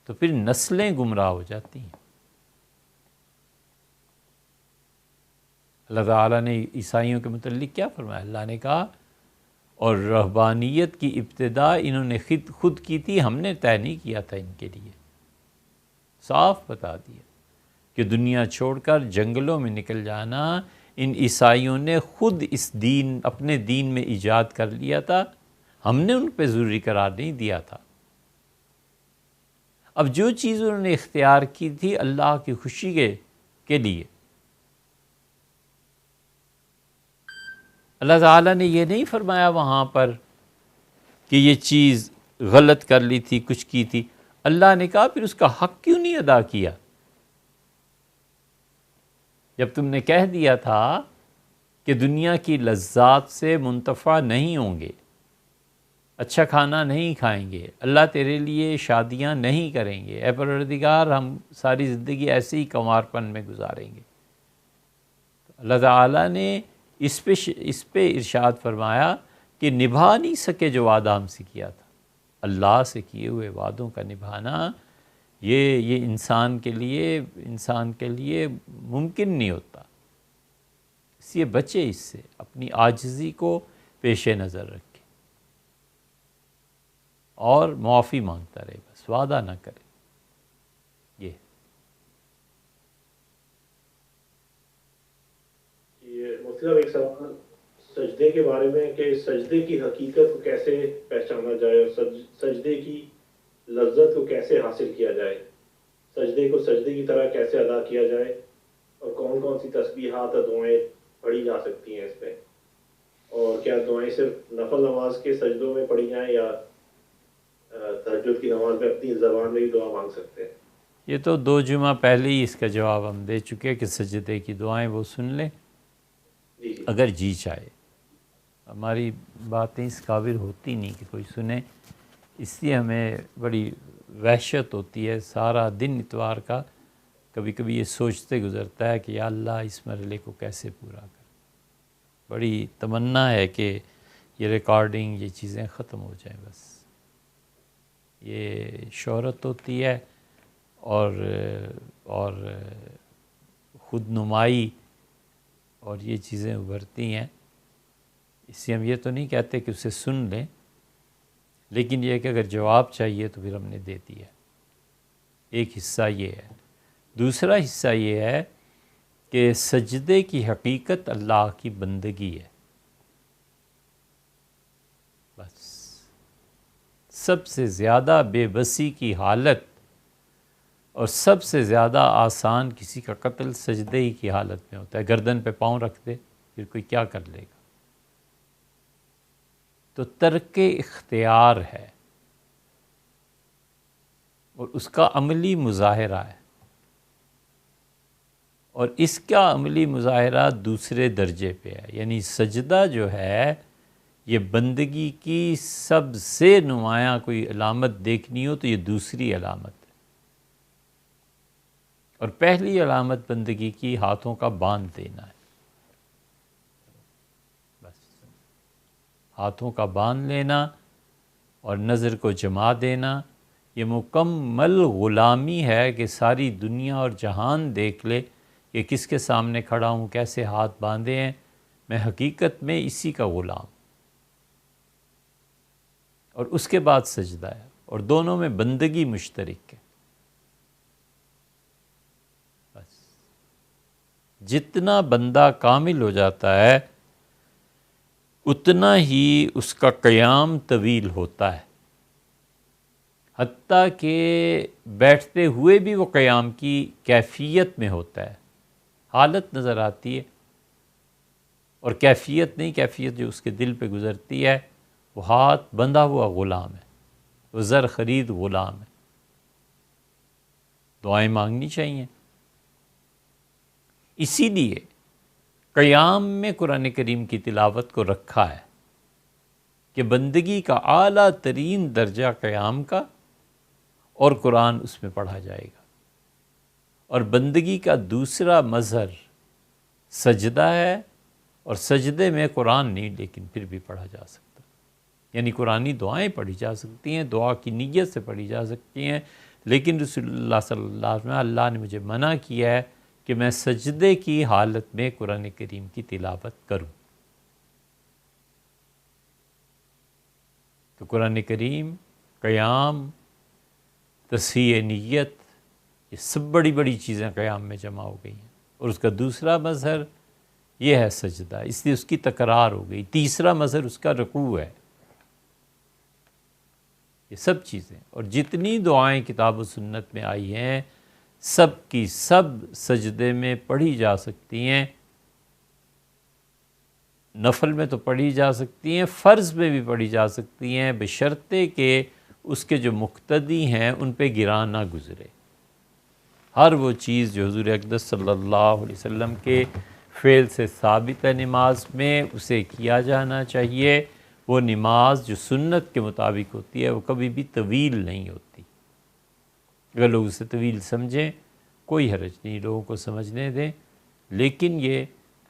تو پھر نسلیں گمراہ ہو جاتی ہیں۔ اللہ تعالیٰ نے عیسائیوں کے متعلق کیا فرمایا؟ اللہ نے کہا اور رہبانیت کی ابتدا انہوں نے خود کی تھی، ہم نے طے نہیں کیا تھا ان کے لیے۔ صاف بتا دیا کہ دنیا چھوڑ کر جنگلوں میں نکل جانا ان عیسائیوں نے خود اس دین اپنے دین میں ایجاد کر لیا تھا، ہم نے ان پہ ضروری قرار نہیں دیا تھا۔ اب جو چیز انہوں نے اختیار کی تھی اللہ کی خوشی کے لیے، اللہ تعالیٰ نے یہ نہیں فرمایا وہاں پر کہ یہ چیز غلط کر لی تھی، کچھ کی تھی۔ اللہ نے کہا پھر اس کا حق کیوں نہیں ادا کیا؟ جب تم نے کہہ دیا تھا کہ دنیا کی لذات سے منتفع نہیں ہوں گے، اچھا کھانا نہیں کھائیں گے، اللہ تیرے لیے شادیاں نہیں کریں گے، اے پروردگار ہم ساری زندگی ایسے ہی کنوار پن میں گزاریں گے، اللہ تعالیٰ نے اس پہ ارشاد فرمایا کہ نبھا نہیں سکے جو وعدہ ہم سے کیا تھا۔ اللہ سے کیے ہوئے وعدوں کا نبھانا یہ انسان کے لیے ممکن نہیں ہوتا، اس لیے بچے اس سے، اپنی عاجزی کو پیش نظر رکھے اور معافی مانگتا رہے، بس وعدہ نہ کرے۔ یہ مطلب ایک سوال سجدے کے بارے میں کہ سجدے کی حقیقت کو کیسے پہچانا جائے اور سجدے کی لذت کو کیسے حاصل کیا جائے، سجدے کو سجدے کی طرح کیسے ادا کیا جائے، اور کون کون سی تسبیحات اور دعائیں پڑھی جا سکتی ہیں اس پہ، اور کیا دعائیں صرف نفل نماز کے سجدوں میں پڑھی جائیں یا تہجد کی نماز میں اپنی زبان میں ہی دعا مانگ سکتے ہیں؟ یہ تو 2 جمعہ پہلے ہی اس کا جواب ہم دے چکے کہ سجدے کی دعائیں وہ سن لیں اگر جی چاہے۔ ہماری باتیں اس قابل ہوتی نہیں کہ کوئی سنے، اس لیے ہمیں بڑی وحشت ہوتی ہے، سارا دن اتوار کا کبھی کبھی یہ سوچتے گزرتا ہے کہ یا اللہ اس مرحلے کو کیسے پورا کر۔ بڑی تمنا ہے کہ یہ ریکارڈنگ، یہ چیزیں ختم ہو جائیں، بس یہ شہرت ہوتی ہے اور خود نمائی اور یہ چیزیں ابھرتی ہیں۔ اس لیے ہم یہ تو نہیں کہتے کہ اسے سن لیں، لیکن یہ کہ اگر جواب چاہیے تو پھر ہم نے دے دیا۔ ایک حصہ یہ ہے۔ دوسرا حصہ یہ ہے کہ سجدے کی حقیقت اللہ کی بندگی ہے، بس سب سے زیادہ بے بسی کی حالت اور سب سے زیادہ آسان کسی کا قتل سجدے ہی کی حالت میں ہوتا ہے۔ گردن پہ پاؤں رکھ دے پھر کوئی کیا کر لے گا؟ تو ترک اختیار ہے اور اس کا عملی مظاہرہ ہے، اور اس کا عملی مظاہرہ دوسرے درجے پہ ہے، یعنی سجدہ جو ہے یہ بندگی کی سب سے نمایاں کوئی علامت دیکھنی ہو تو یہ دوسری علامت ہے، اور پہلی علامت بندگی کی ہاتھوں کا باندھ دینا ہے، بس ہاتھوں کا باندھ لینا اور نظر کو جما دینا، یہ مکمل غلامی ہے کہ ساری دنیا اور جہان دیکھ لے کہ کس کے سامنے کھڑا ہوں، کیسے ہاتھ باندھے ہیں، میں حقیقت میں اسی کا غلام، اور اس کے بعد سجدہ ہے، اور دونوں میں بندگی مشترک ہے۔ بس جتنا بندہ کامل ہو جاتا ہے اتنا ہی اس کا قیام طویل ہوتا ہے، حتیٰ کہ بیٹھتے ہوئے بھی وہ قیام کی کیفیت میں ہوتا ہے، حالت نظر آتی ہے اور کیفیت نہیں، کیفیت جو اس کے دل پہ گزرتی ہے، وہ ہاتھ بندھا ہوا غلام ہے، وہ زر خرید غلام ہے۔ دعائیں مانگنی چاہیے۔ اسی لیے قیام میں قرآن کریم کی تلاوت کو رکھا ہے کہ بندگی کا اعلیٰ ترین درجہ قیام کا، اور قرآن اس میں پڑھا جائے گا، اور بندگی کا دوسرا مظہر سجدہ ہے، اور سجدے میں قرآن نہیں لیکن پھر بھی پڑھا جا سکتا، یعنی قرآنی دعائیں پڑھی جا سکتی ہیں، دعا کی نیت سے پڑھی جا سکتی ہیں، لیکن رسول اللہ صلی اللہ علیہ وسلم، اللہ نے مجھے منع کیا ہے کہ میں سجدے کی حالت میں قرآن کریم کی تلاوت کروں۔ تو قرآن کریم، قیام، تصحیح نیت، یہ سب بڑی بڑی چیزیں قیام میں جمع ہو گئی ہیں، اور اس کا دوسرا مظہر یہ ہے سجدہ، اس لیے اس کی تکرار ہو گئی۔ تیسرا مظہر اس کا رکوع ہے، یہ سب چیزیں اور جتنی دعائیں کتاب و سنت میں آئی ہیں سب کی سب سجدے میں پڑھی جا سکتی ہیں، نفل میں تو پڑھی جا سکتی ہیں، فرض میں بھی پڑھی جا سکتی ہیں، بشرطے کہ اس کے جو مقتدی ہیں ان پہ گراں نہ گزرے۔ ہر وہ چیز جو حضور اقدس صلی اللہ علیہ وسلم کے فعل سے ثابت ہے نماز میں اسے کیا جانا چاہیے۔ وہ نماز جو سنت کے مطابق ہوتی ہے وہ کبھی بھی طویل نہیں ہوتی۔ اگر لوگ اسے طویل سمجھیں کوئی حرج نہیں، لوگوں کو سمجھنے دیں، لیکن یہ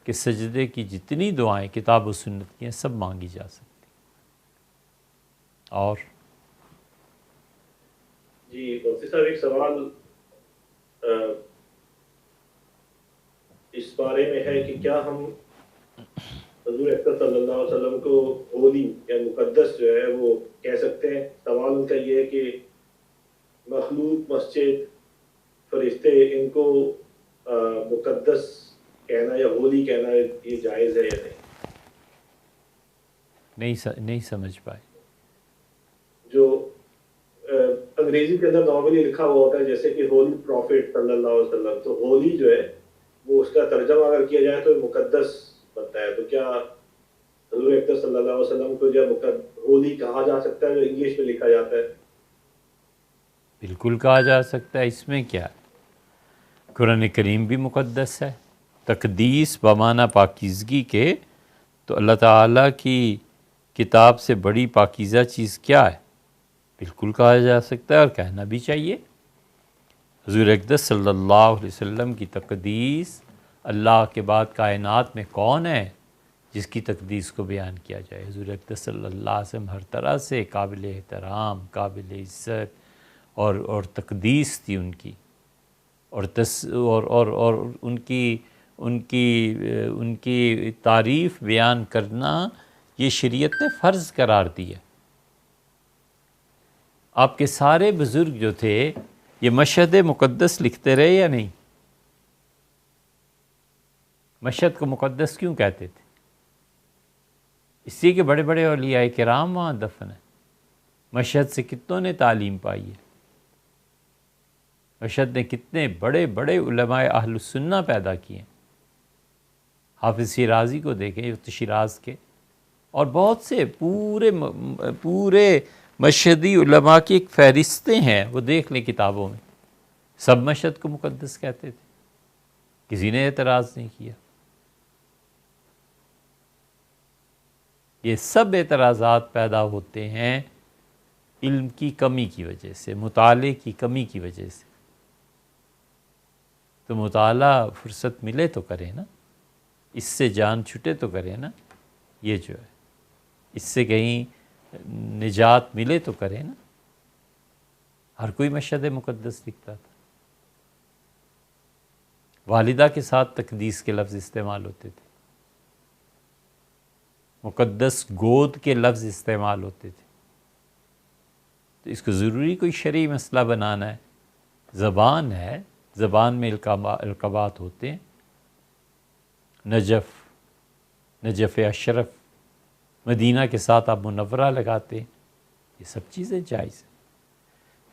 کہ سجدے کی جتنی دعائیں کتاب و سنت کی ہیں سب مانگی جا سکتی۔ اور جی مفتی صاحب ایک سوال اس بارے میں ہے کہ کیا ہم حضور اکرم صلی اللہ علیہ وسلم کو ہولی یا مقدس جو ہے وہ کہہ سکتے ہیں؟ سوال ان کا یہ ہے کہ مخلوق، مسجد، فرشتے، ان کو مقدس کہنا یا ہولی کہنا یہ جائز ہے یا نہیں سمجھ پائے؟ جو انگریزی کے اندر نارملی لکھا ہوا ہوتا ہے جیسے کہ ہولی پروفٹ صلی اللہ علیہ وسلم، تو ہولی جو ہے وہ اس کا ترجمہ اگر کیا جائے تو مقدس بنتا ہے، تو کیا حضور اکرم صلی اللہ علیہ وسلم کو جو ہولی کہا جا سکتا ہے جو انگلش میں لکھا جاتا ہے؟ بالکل کہا جا سکتا ہے، اس میں کیا ہے؟ قرآن کریم بھی مقدس ہے، تقدیس بمعنی پاکیزگی کے، تو اللہ تعالیٰ کی کتاب سے بڑی پاکیزہ چیز کیا ہے؟ بالکل کہا جا سکتا ہے اور کہنا بھی چاہیے۔ حضور اقدس صلی اللہ علیہ وسلم کی تقدیس، اللہ کے بعد کائنات میں کون ہے جس کی تقدیس کو بیان کیا جائے؟ حضور اقدس صلی اللہ علیہ وسلم ہر طرح سے قابل احترام، قابل عزت اور تقدیس تھی ان کی، اور ان کی تعریف بیان کرنا یہ شریعت نے فرض قرار دیا۔ آپ کے سارے بزرگ جو تھے یہ مشہد مقدس لکھتے رہے یا نہیں؟ مشہد کو مقدس کیوں کہتے تھے؟ اس لیے کہ بڑے بڑے اولیاء کرام وہاں دفن ہیں۔ مشہد سے کتنوں نے تعلیم پائی ہے، مشہد نے کتنے بڑے بڑے علماء اہل السنہ پیدا کیے ہیں۔ حافظ شیرازی کو دیکھیں، یہ تو شیراز کے، اور بہت سے پورے مشہدی علماء کی ایک فہرستیں ہیں، وہ دیکھ لیں کتابوں میں، سب مشہد کو مقدس کہتے تھے، کسی نے اعتراض نہیں کیا۔ یہ سب اعتراضات پیدا ہوتے ہیں علم کی کمی کی وجہ سے، مطالعے کی کمی کی وجہ سے۔ تو مطالعہ فرصت ملے تو کرے نا، اس سے جان چھٹے تو کرے نا، یہ جو ہے اس سے کہیں نجات ملے تو کرے نا۔ ہر کوئی مشہد مقدس لکھتا تھا، والدہ کے ساتھ تقدیس کے لفظ استعمال ہوتے تھے، مقدس گود کے لفظ استعمال ہوتے تھے۔ تو اس کو ضروری کوئی شرعی مسئلہ بنانا ہے؟ زبان ہے، زبان میں القابات ہوتے ہیں، نجف اشرف، مدینہ کے ساتھ آپ منورہ لگاتے ہیں، یہ سب چیزیں جائز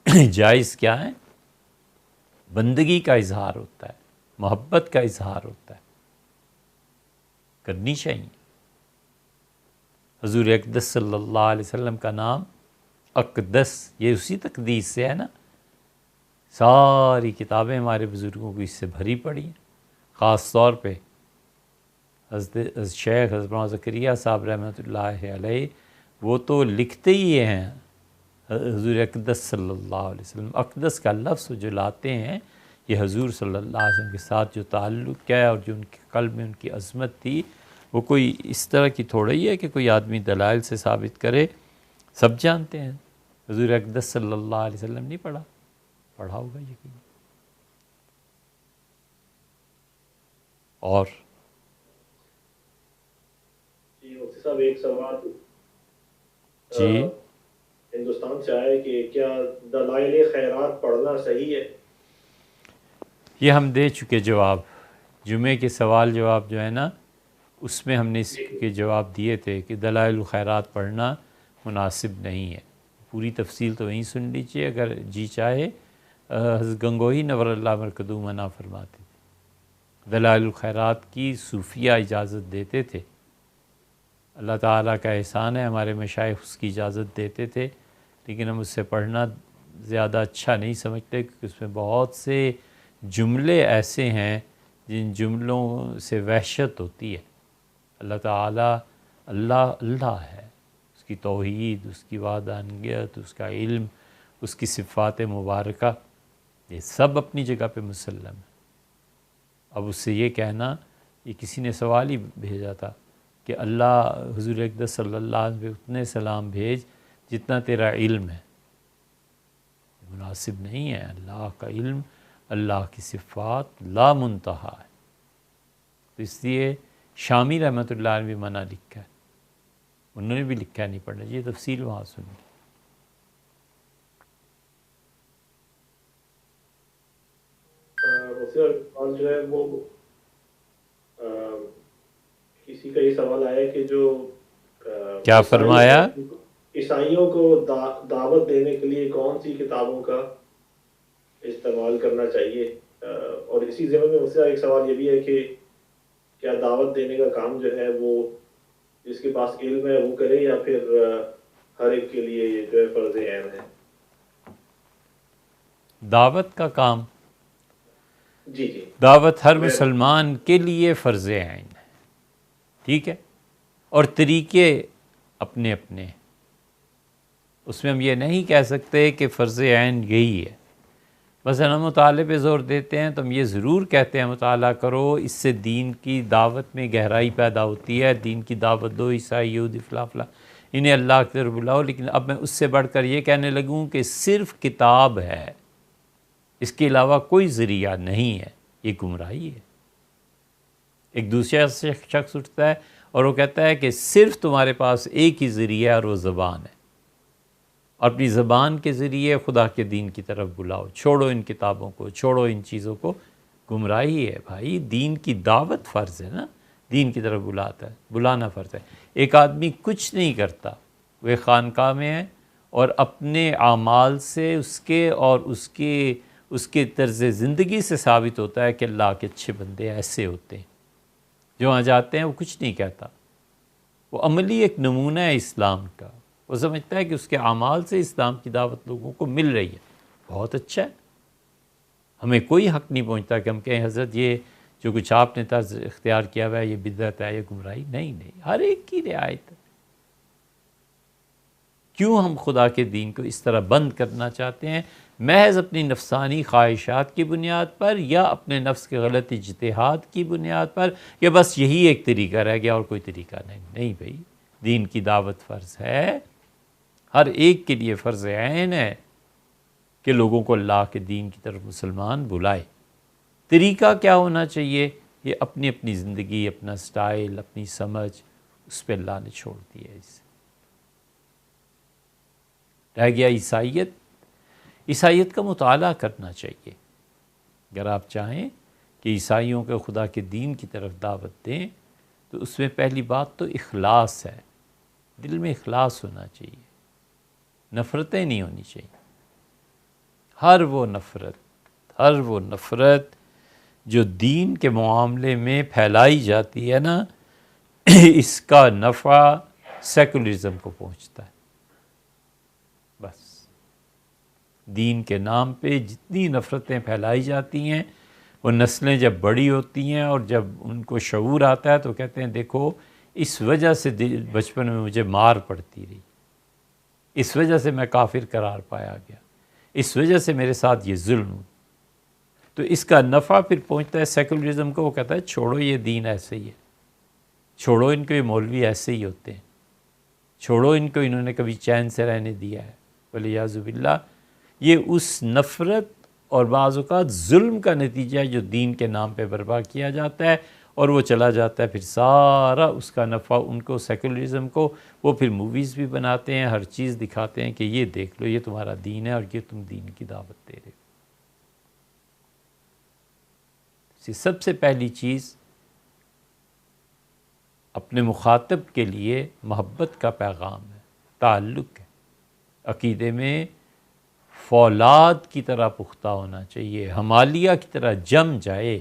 ہیں۔ جائز کیا ہیں؟ بندگی کا اظہار ہوتا ہے، محبت کا اظہار ہوتا ہے، کرنی چاہیے۔ حضور اقدس صلی اللہ علیہ وسلم کا نام اقدس، یہ اسی تقدیس سے ہے نا۔ ساری کتابیں ہمارے بزرگوں کو اس سے بھری پڑی ہیں، خاص طور پہ حضرت شیخ حضرت مولانا زکریا صاحب رحمۃ اللہ علیہ، وہ تو لکھتے ہی ہیں حضور اقدس صلی اللہ علیہ وسلم۔ اقدس کا لفظ جو لاتے ہیں یہ حضور صلی اللہ علیہ وسلم کے ساتھ جو تعلق ہے اور جو ان کے قلب میں ان کی عظمت تھی، وہ کوئی اس طرح کی تھوڑا ہی ہے کہ کوئی آدمی دلائل سے ثابت کرے، سب جانتے ہیں۔ حضور اقدس صلی اللہ علیہ وسلم نہیں پڑھا ہوگا یقین۔ اور جی مفتی صاحب ایک سوال جی ہندوستان سے آئے کہ کیا دلائل خیرات پڑھنا صحیح ہے؟ یہ ہم دے چکے جواب، جمعے کے سوال جواب جو ہے نا اس میں ہم نے اس کے جواب دیے تھے کہ دلائل الخیرات پڑھنا مناسب نہیں ہے۔ پوری تفصیل تو وہیں سن لیجیے، اگر جی چاہے حضرت گنگوہی نور اللہ مرکزہ منع فرماتے تھے، دلائل الخیرات کی صوفیہ اجازت دیتے تھے، اللہ تعالیٰ کا احسان ہے ہمارے مشائخ اس کی اجازت دیتے تھے، لیکن ہم اس سے پڑھنا زیادہ اچھا نہیں سمجھتے، کیونکہ اس میں بہت سے جملے ایسے ہیں جن جملوں سے وحشت ہوتی ہے۔ اللہ تعالیٰ اللہ اللہ ہے، اس کی توحید، اس کی وحدانیت، اس کا علم، اس کی صفات مبارکہ، یہ سب اپنی جگہ پہ مسلم ہے۔ اب اس سے یہ کہنا، یہ کسی نے سوال ہی بھیجا تھا کہ اللہ حضور اقدس صلی اللہ علیہ وسلم پہ اتنے سلام بھیج جتنا تیرا علم ہے، مناسب نہیں ہے۔ اللہ کا علم، اللہ کی صفات لا منتہا ہے، تو اس لیے شامی رحمۃ اللہ علیہ نے بھی منع لکھا ہے، انہوں نے بھی لکھا ہے نہیں پڑھنا، یہ تفصیل وہاں سنی۔ اور جو ہے وہ کسی کا یہ سوال آیا کہ جو کیا فرمایا؟ عیسائیوں کو دعوت دینے کے لیے کون سی کتابوں کا استعمال کرنا چاہیے، اور اسی ضمن میں مجھ سے ایک سوال یہ بھی ہے کہ کیا دعوت دینے کا کام جو ہے وہ جس کے پاس علم ہے وہ کرے، یا پھر ہر ایک کے لیے یہ جو ہے فرض عین ہے؟ دعوت کا کام، جی جی، دعوت ہر مسلمان کے لیے فرض عین ہے، ٹھیک ہے، اور طریقے اپنے اپنے، اس میں ہم یہ نہیں کہہ سکتے کہ فرض عین یہی ہے۔ بس ہم مطالعے پہ زور دیتے ہیں تو ہم یہ ضرور کہتے ہیں مطالعہ کرو، اس سے دین کی دعوت میں گہرائی پیدا ہوتی ہے، دین کی دعوت دو، عیسائی یہودی فلاں فلاں، انہیں اللہ کی طرف بلاؤ۔ لیکن اب میں اس سے بڑھ کر یہ کہنے لگوں کہ صرف کتاب ہے، اس کے علاوہ کوئی ذریعہ نہیں ہے، یہ گمراہی ہے۔ ایک دوسرا شخص اٹھتا ہے اور وہ کہتا ہے کہ صرف تمہارے پاس ایک ہی ذریعہ ہے اور وہ زبان ہے، اور اپنی زبان کے ذریعے خدا کے دین کی طرف بلاؤ، چھوڑو ان کتابوں کو، چھوڑو ان چیزوں کو۔ گمراہی ہے بھائی، دین کی دعوت فرض ہے نا، دین کی طرف بلاتا ہے، بلانا فرض ہے۔ ایک آدمی کچھ نہیں کرتا، وہ خانقاہ میں ہے اور اپنے اعمال سے اس کے طرز زندگی سے ثابت ہوتا ہے کہ اللہ کے اچھے بندے ایسے ہوتے ہیں۔ جو وہاں جاتے ہیں وہ کچھ نہیں کہتا، وہ عملی ایک نمونہ ہے اسلام کا، وہ سمجھتا ہے کہ اس کے اعمال سے اسلام کی دعوت لوگوں کو مل رہی ہے، بہت اچھا ہے۔ ہمیں کوئی حق نہیں پہنچتا کہ ہم کہیں حضرت یہ جو کچھ آپ نے طرز اختیار کیا ہوا ہے یہ بدعت ہے، یہ گمراہی، نہیں، ہر ایک کی رعایت ہے۔ کیوں ہم خدا کے دین کو اس طرح بند کرنا چاہتے ہیں؟ محض اپنی نفسانی خواہشات کی بنیاد پر، یا اپنے نفس کے غلط اجتہاد کی بنیاد پر، یا بس یہی ایک طریقہ رہ گیا اور کوئی طریقہ نہیں بھائی، دین کی دعوت فرض ہے، ہر ایک کے لیے فرض عین ہے کہ لوگوں کو اللہ کے دین کی طرف مسلمان بلائے۔ طریقہ کیا ہونا چاہیے؟ یہ اپنی اپنی زندگی، اپنا سٹائل، اپنی سمجھ، اس پہ اللہ نے چھوڑ دیا ہے۔ اس سے رہ گیا عیسائیت کا مطالعہ کرنا چاہیے۔ اگر آپ چاہیں کہ عیسائیوں کے خدا کے دین کی طرف دعوت دیں تو اس میں پہلی بات تو اخلاص ہے، دل میں اخلاص ہونا چاہیے، نفرتیں نہیں ہونی چاہیے۔ ہر وہ نفرت جو دین کے معاملے میں پھیلائی جاتی ہے نا، اس کا نفع سیکولرزم کو پہنچتا ہے۔ بس دین کے نام پہ جتنی نفرتیں پھیلائی جاتی ہیں، وہ نسلیں جب بڑی ہوتی ہیں اور جب ان کو شعور آتا ہے تو کہتے ہیں دیکھو اس وجہ سے بچپن میں مجھے مار پڑتی رہی، اس وجہ سے میں کافر قرار پایا گیا، اس وجہ سے میرے ساتھ یہ ظلم ہو۔ تو اس کا نفع پھر پہنچتا ہے سیکولرزم کو، وہ کہتا ہے چھوڑو یہ دین ایسے ہی ہے، چھوڑو ان کو، یہ مولوی ایسے ہی ہوتے ہیں، چھوڑو ان کو، انہوں نے کبھی چین سے رہنے دیا ہے، ولیعوذ باللہ۔ یہ اس نفرت اور بعض اوقات ظلم کا نتیجہ ہے جو دین کے نام پہ برپا کیا جاتا ہے، اور وہ چلا جاتا ہے پھر سارا اس کا نفع ان کو، سیکولرزم کو۔ وہ پھر موویز بھی بناتے ہیں، ہر چیز دکھاتے ہیں کہ یہ دیکھ لو یہ تمہارا دین ہے اور یہ تم دین کی دعوت دے رہے ہو۔ سب سے پہلی چیز اپنے مخاطب کے لیے محبت کا پیغام ہے، تعلق ہے، عقیدے میں فولاد کی طرح پختہ ہونا چاہیے، ہمالیہ کی طرح جم جائے۔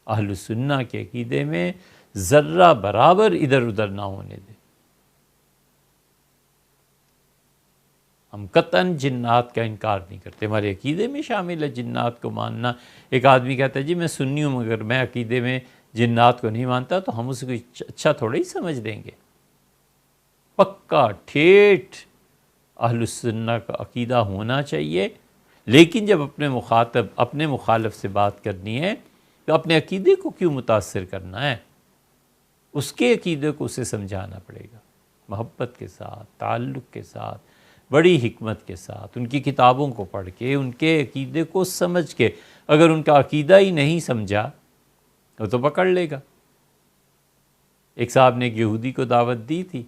اہل سنہ کے عقیدے میں ذرہ برابر ادھر ادھر نہ ہونے دے۔ ہم قطعاً جنات کا انکار نہیں کرتے، ہمارے عقیدے میں شامل ہے جنات کو ماننا۔ ایک آدمی کہتا ہے جی میں سنی ہوں مگر میں عقیدے میں جنات کو نہیں مانتا، تو ہم اسے کوئی اچھا تھوڑا ہی سمجھ لیں گے۔ پکا ٹھیٹھ اہل السنہ کا عقیدہ ہونا چاہیے، لیکن جب اپنے مخالف سے بات کرنی ہے تو اپنے عقیدے کو کیوں متاثر کرنا ہے؟ اس کے عقیدے کو اسے سمجھانا پڑے گا، محبت کے ساتھ، تعلق کے ساتھ، بڑی حکمت کے ساتھ، ان کی کتابوں کو پڑھ کے، ان کے عقیدے کو سمجھ کے۔ اگر ان کا عقیدہ ہی نہیں سمجھا وہ تو پکڑ لے گا۔ ایک صاحب نے ایک یہودی کو دعوت دی تھی،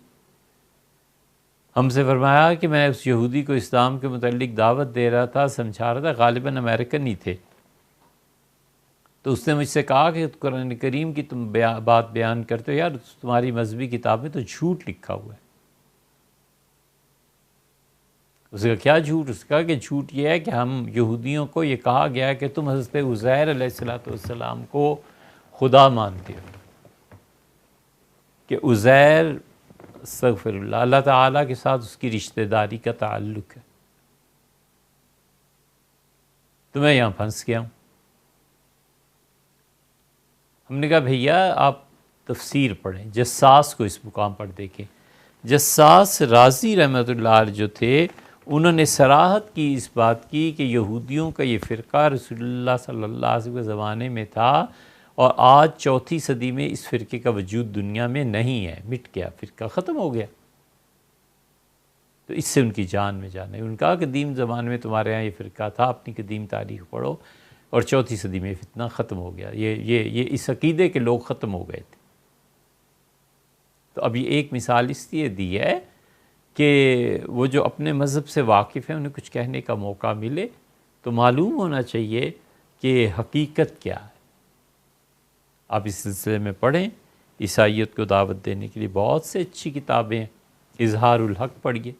ہم سے فرمایا کہ میں اس یہودی کو اسلام کے متعلق دعوت دے رہا تھا، سمجھا رہا تھا، غالباً امریکن ہی تھے، تو اس نے مجھ سے کہا کہ قرآن کریم کی تم بات بیان کرتے ہو، یار تمہاری مذہبی کتاب میں تو جھوٹ لکھا ہوا ہے۔ اس نے کہا کیا جھوٹ؟ اس نے کہا کہ جھوٹ یہ ہے کہ ہم یہودیوں کو یہ کہا گیا ہے کہ تم حضرت عزیر علیہ السلام کو خدا مانتے ہو، کہ عزیر استغفر اللہ، اللہ تعالیٰ کے ساتھ اس کی رشتہ داری کا تعلق ہے۔ تو میں یہاں پھنس گیا ہوں۔ ہم نے کہا بھیا آپ تفسیر پڑھیں، جساس کو اس مقام پر دیکھیں۔ جساس رازی رحمۃ اللہ علیہ جو تھے، انہوں نے صراحت کی اس بات کی کہ یہودیوں کا یہ فرقہ رسول اللہ صلی اللہ علیہ وسلم کے زمانے میں تھا، اور آج 4 صدی میں اس فرقے کا وجود دنیا میں نہیں ہے، مٹ گیا، فرقہ ختم ہو گیا۔ تو اس سے ان کی جان میں جان ہے۔ ان کا قدیم زمانے میں تمہارے ہاں یہ فرقہ تھا، اپنی قدیم تاریخ پڑھو، اور 4 صدی میں فتنہ ختم ہو گیا، یہ اس عقیدے کے لوگ ختم ہو گئے تھے۔ تو ابھی ایک مثال اس لیے دی ہے کہ وہ جو اپنے مذہب سے واقف ہیں انہیں کچھ کہنے کا موقع ملے تو معلوم ہونا چاہیے کہ حقیقت کیا ہے۔ آپ اس سلسلے میں پڑھیں، عیسائیت کو دعوت دینے کے لیے بہت سے اچھی کتابیں ہیں۔ اظہار الحق پڑھیے،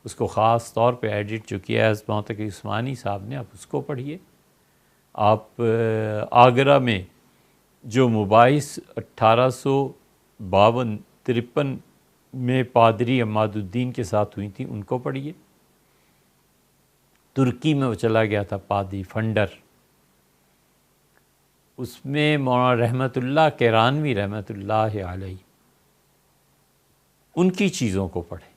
اس کو خاص طور پہ ایڈٹ جو کیا ہے حضرت تقی عثمانی صاحب نے، آپ اس کو پڑھیے۔ آپ آگرہ میں جو مباحث 1852-53 میں پادری عماد الدین کے ساتھ ہوئی تھیں ان کو پڑھیے۔ ترکی میں وہ چلا گیا تھا پادری فنڈر، اس میں مولانا رحمت اللہ کیرانوی رحمت اللہ علیہ، ان کی چیزوں کو پڑھیں،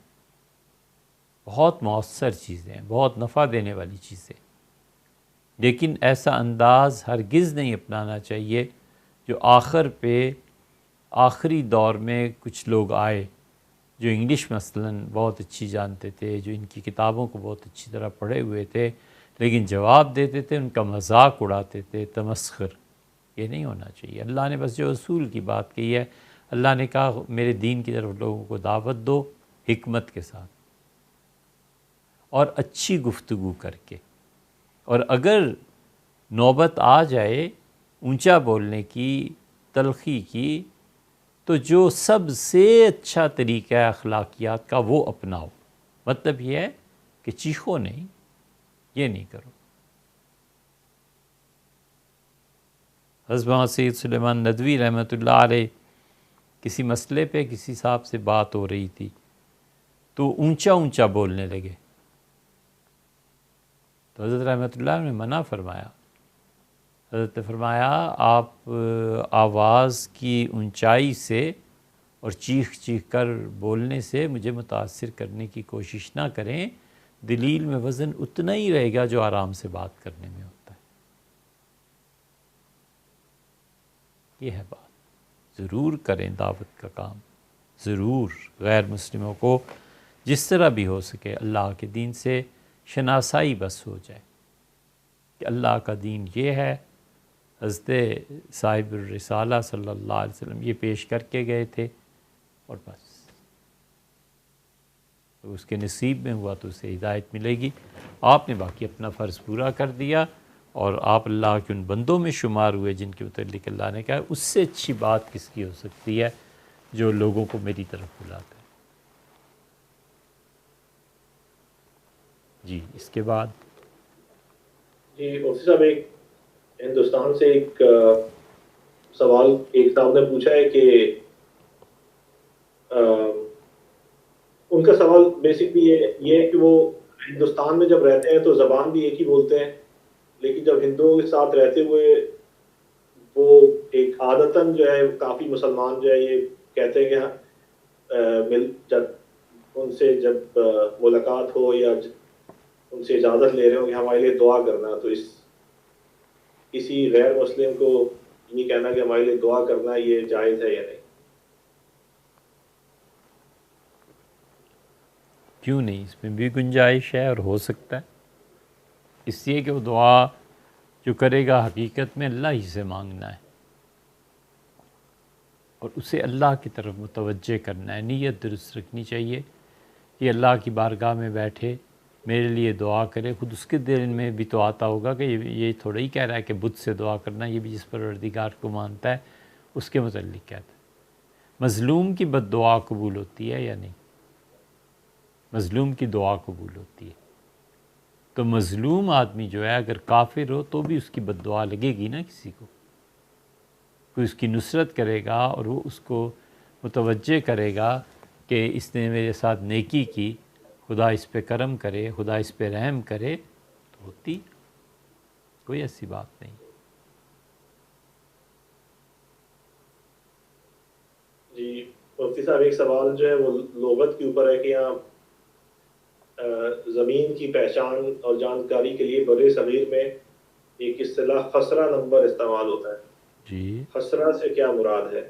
بہت مؤثر چیزیں ہیں، بہت نفع دینے والی چیزیں، لیکن ایسا انداز ہرگز نہیں اپنانا چاہیے جو آخر پہ آخری دور میں کچھ لوگ آئے جو انگلش مثلاً بہت اچھی جانتے تھے، جو ان کی کتابوں کو بہت اچھی طرح پڑھے ہوئے تھے، لیکن جواب دیتے تھے، ان کا مذاق اڑاتے تھے، تمسخر۔ یہ نہیں ہونا چاہیے۔ اللہ نے بس جو اصول کی بات کی ہے، اللہ نے کہا میرے دین کی طرف لوگوں کو دعوت دو حکمت کے ساتھ اور اچھی گفتگو کر کے، اور اگر نوبت آ جائے اونچا بولنے کی، تلخی کی، تو جو سب سے اچھا طریقہ ہے اخلاقیات کا وہ اپناؤ۔ مطلب یہ ہے کہ چیخو نہیں، یہ نہیں کرو۔ حضرت سید سلیمان ندوی رحمۃ اللہ علیہ کسی مسئلے پہ کسی صاحب سے بات ہو رہی تھی تو اونچا اونچا بولنے لگے، تو حضرت رحمۃ اللہ نے منع فرمایا۔ حضرت نے فرمایا آپ آواز کی اونچائی سے اور چیخ چیخ کر بولنے سے مجھے متاثر کرنے کی کوشش نہ کریں، دلیل میں وزن اتنا ہی رہے گا جو آرام سے بات کرنے میں ہوتا ہے۔ یہ ہے بات۔ ضرور کریں دعوت کا کام، ضرور غیر مسلموں کو جس طرح بھی ہو سکے اللہ کے دین سے شناسائی بس ہو جائے کہ اللہ کا دین یہ ہے۔ حضرت صاحب الرسالہ صلی اللہ علیہ وسلم یہ پیش کر کے گئے تھے، اور بس تو اس کے نصیب میں ہوا تو اسے ہدایت ملے گی۔ آپ نے باقی اپنا فرض پورا کر دیا، اور آپ اللہ کے ان بندوں میں شمار ہوئے جن کے متعلق اللہ نے کہا اس سے اچھی بات کس کی ہو سکتی ہے، جو لوگوں کو میری طرف بلاتا ہے۔ جی اس کے بعد جی مفتی صاحب، ایک ہندوستان سے ایک سوال ایک صاحب نے پوچھا ہے کہ ان کا سوال بیسکلی یہ ہے کہ وہ ہندوستان میں جب رہتے ہیں تو زبان بھی ایک ہی بولتے ہیں، لیکن جب ہندوؤں کے ساتھ رہتے ہوئے وہ ایک عادتاً جو ہے کافی مسلمان جو ہے یہ کہتے ہیں کہ جب ان سے جب ملاقات ہو یا ان سے اجازت لے رہے ہو کہ ہمارے لیے دعا کرنا، تو کسی غیر مسلم کو یہ کہنا کہ ہمارے لیے دعا کرنا یہ جائز ہے یا نہیں؟ کیوں نہیں، اس میں بھی گنجائش ہے اور ہو سکتا ہے، اس لیے کہ وہ دعا جو کرے گا حقیقت میں اللہ ہی سے مانگنا ہے اور اسے اللہ کی طرف متوجہ کرنا ہے، نیت درست رکھنی چاہیے کہ اللہ کی بارگاہ میں بیٹھے میرے لیے دعا کرے، خود اس کے دل میں بھی تو آتا ہوگا کہ یہ تھوڑا ہی کہہ رہا ہے کہ بت سے دعا کرنا، یہ بھی جس پروردگار کو مانتا ہے اس کے متعلق کہتا ہے۔ مظلوم کی بد دعا قبول ہوتی ہے یا نہیں؟ مظلوم کی دعا قبول ہوتی ہے، تو مظلوم آدمی جو ہے اگر کافر ہو تو بھی اس کی بد دعا لگے گی نا، کسی کو کوئی اس کی نصرت کرے گا اور وہ اس کو متوجہ کرے گا کہ اس نے میرے ساتھ نیکی کی، خدا اس پہ کرم کرے، خدا اس پہ رحم کرے، تو ہوتی، کوئی ایسی بات نہیں۔ جی مفتی صاحب، ایک سوال جو ہے وہ لغت کے اوپر ہے کہ یہاں زمین کی پہچان اور جانکاری کے لیے برِ صغیر میں ایک اصطلاح خسرہ نمبر استعمال ہوتا ہے، جی خسرہ سے کیا مراد ہے؟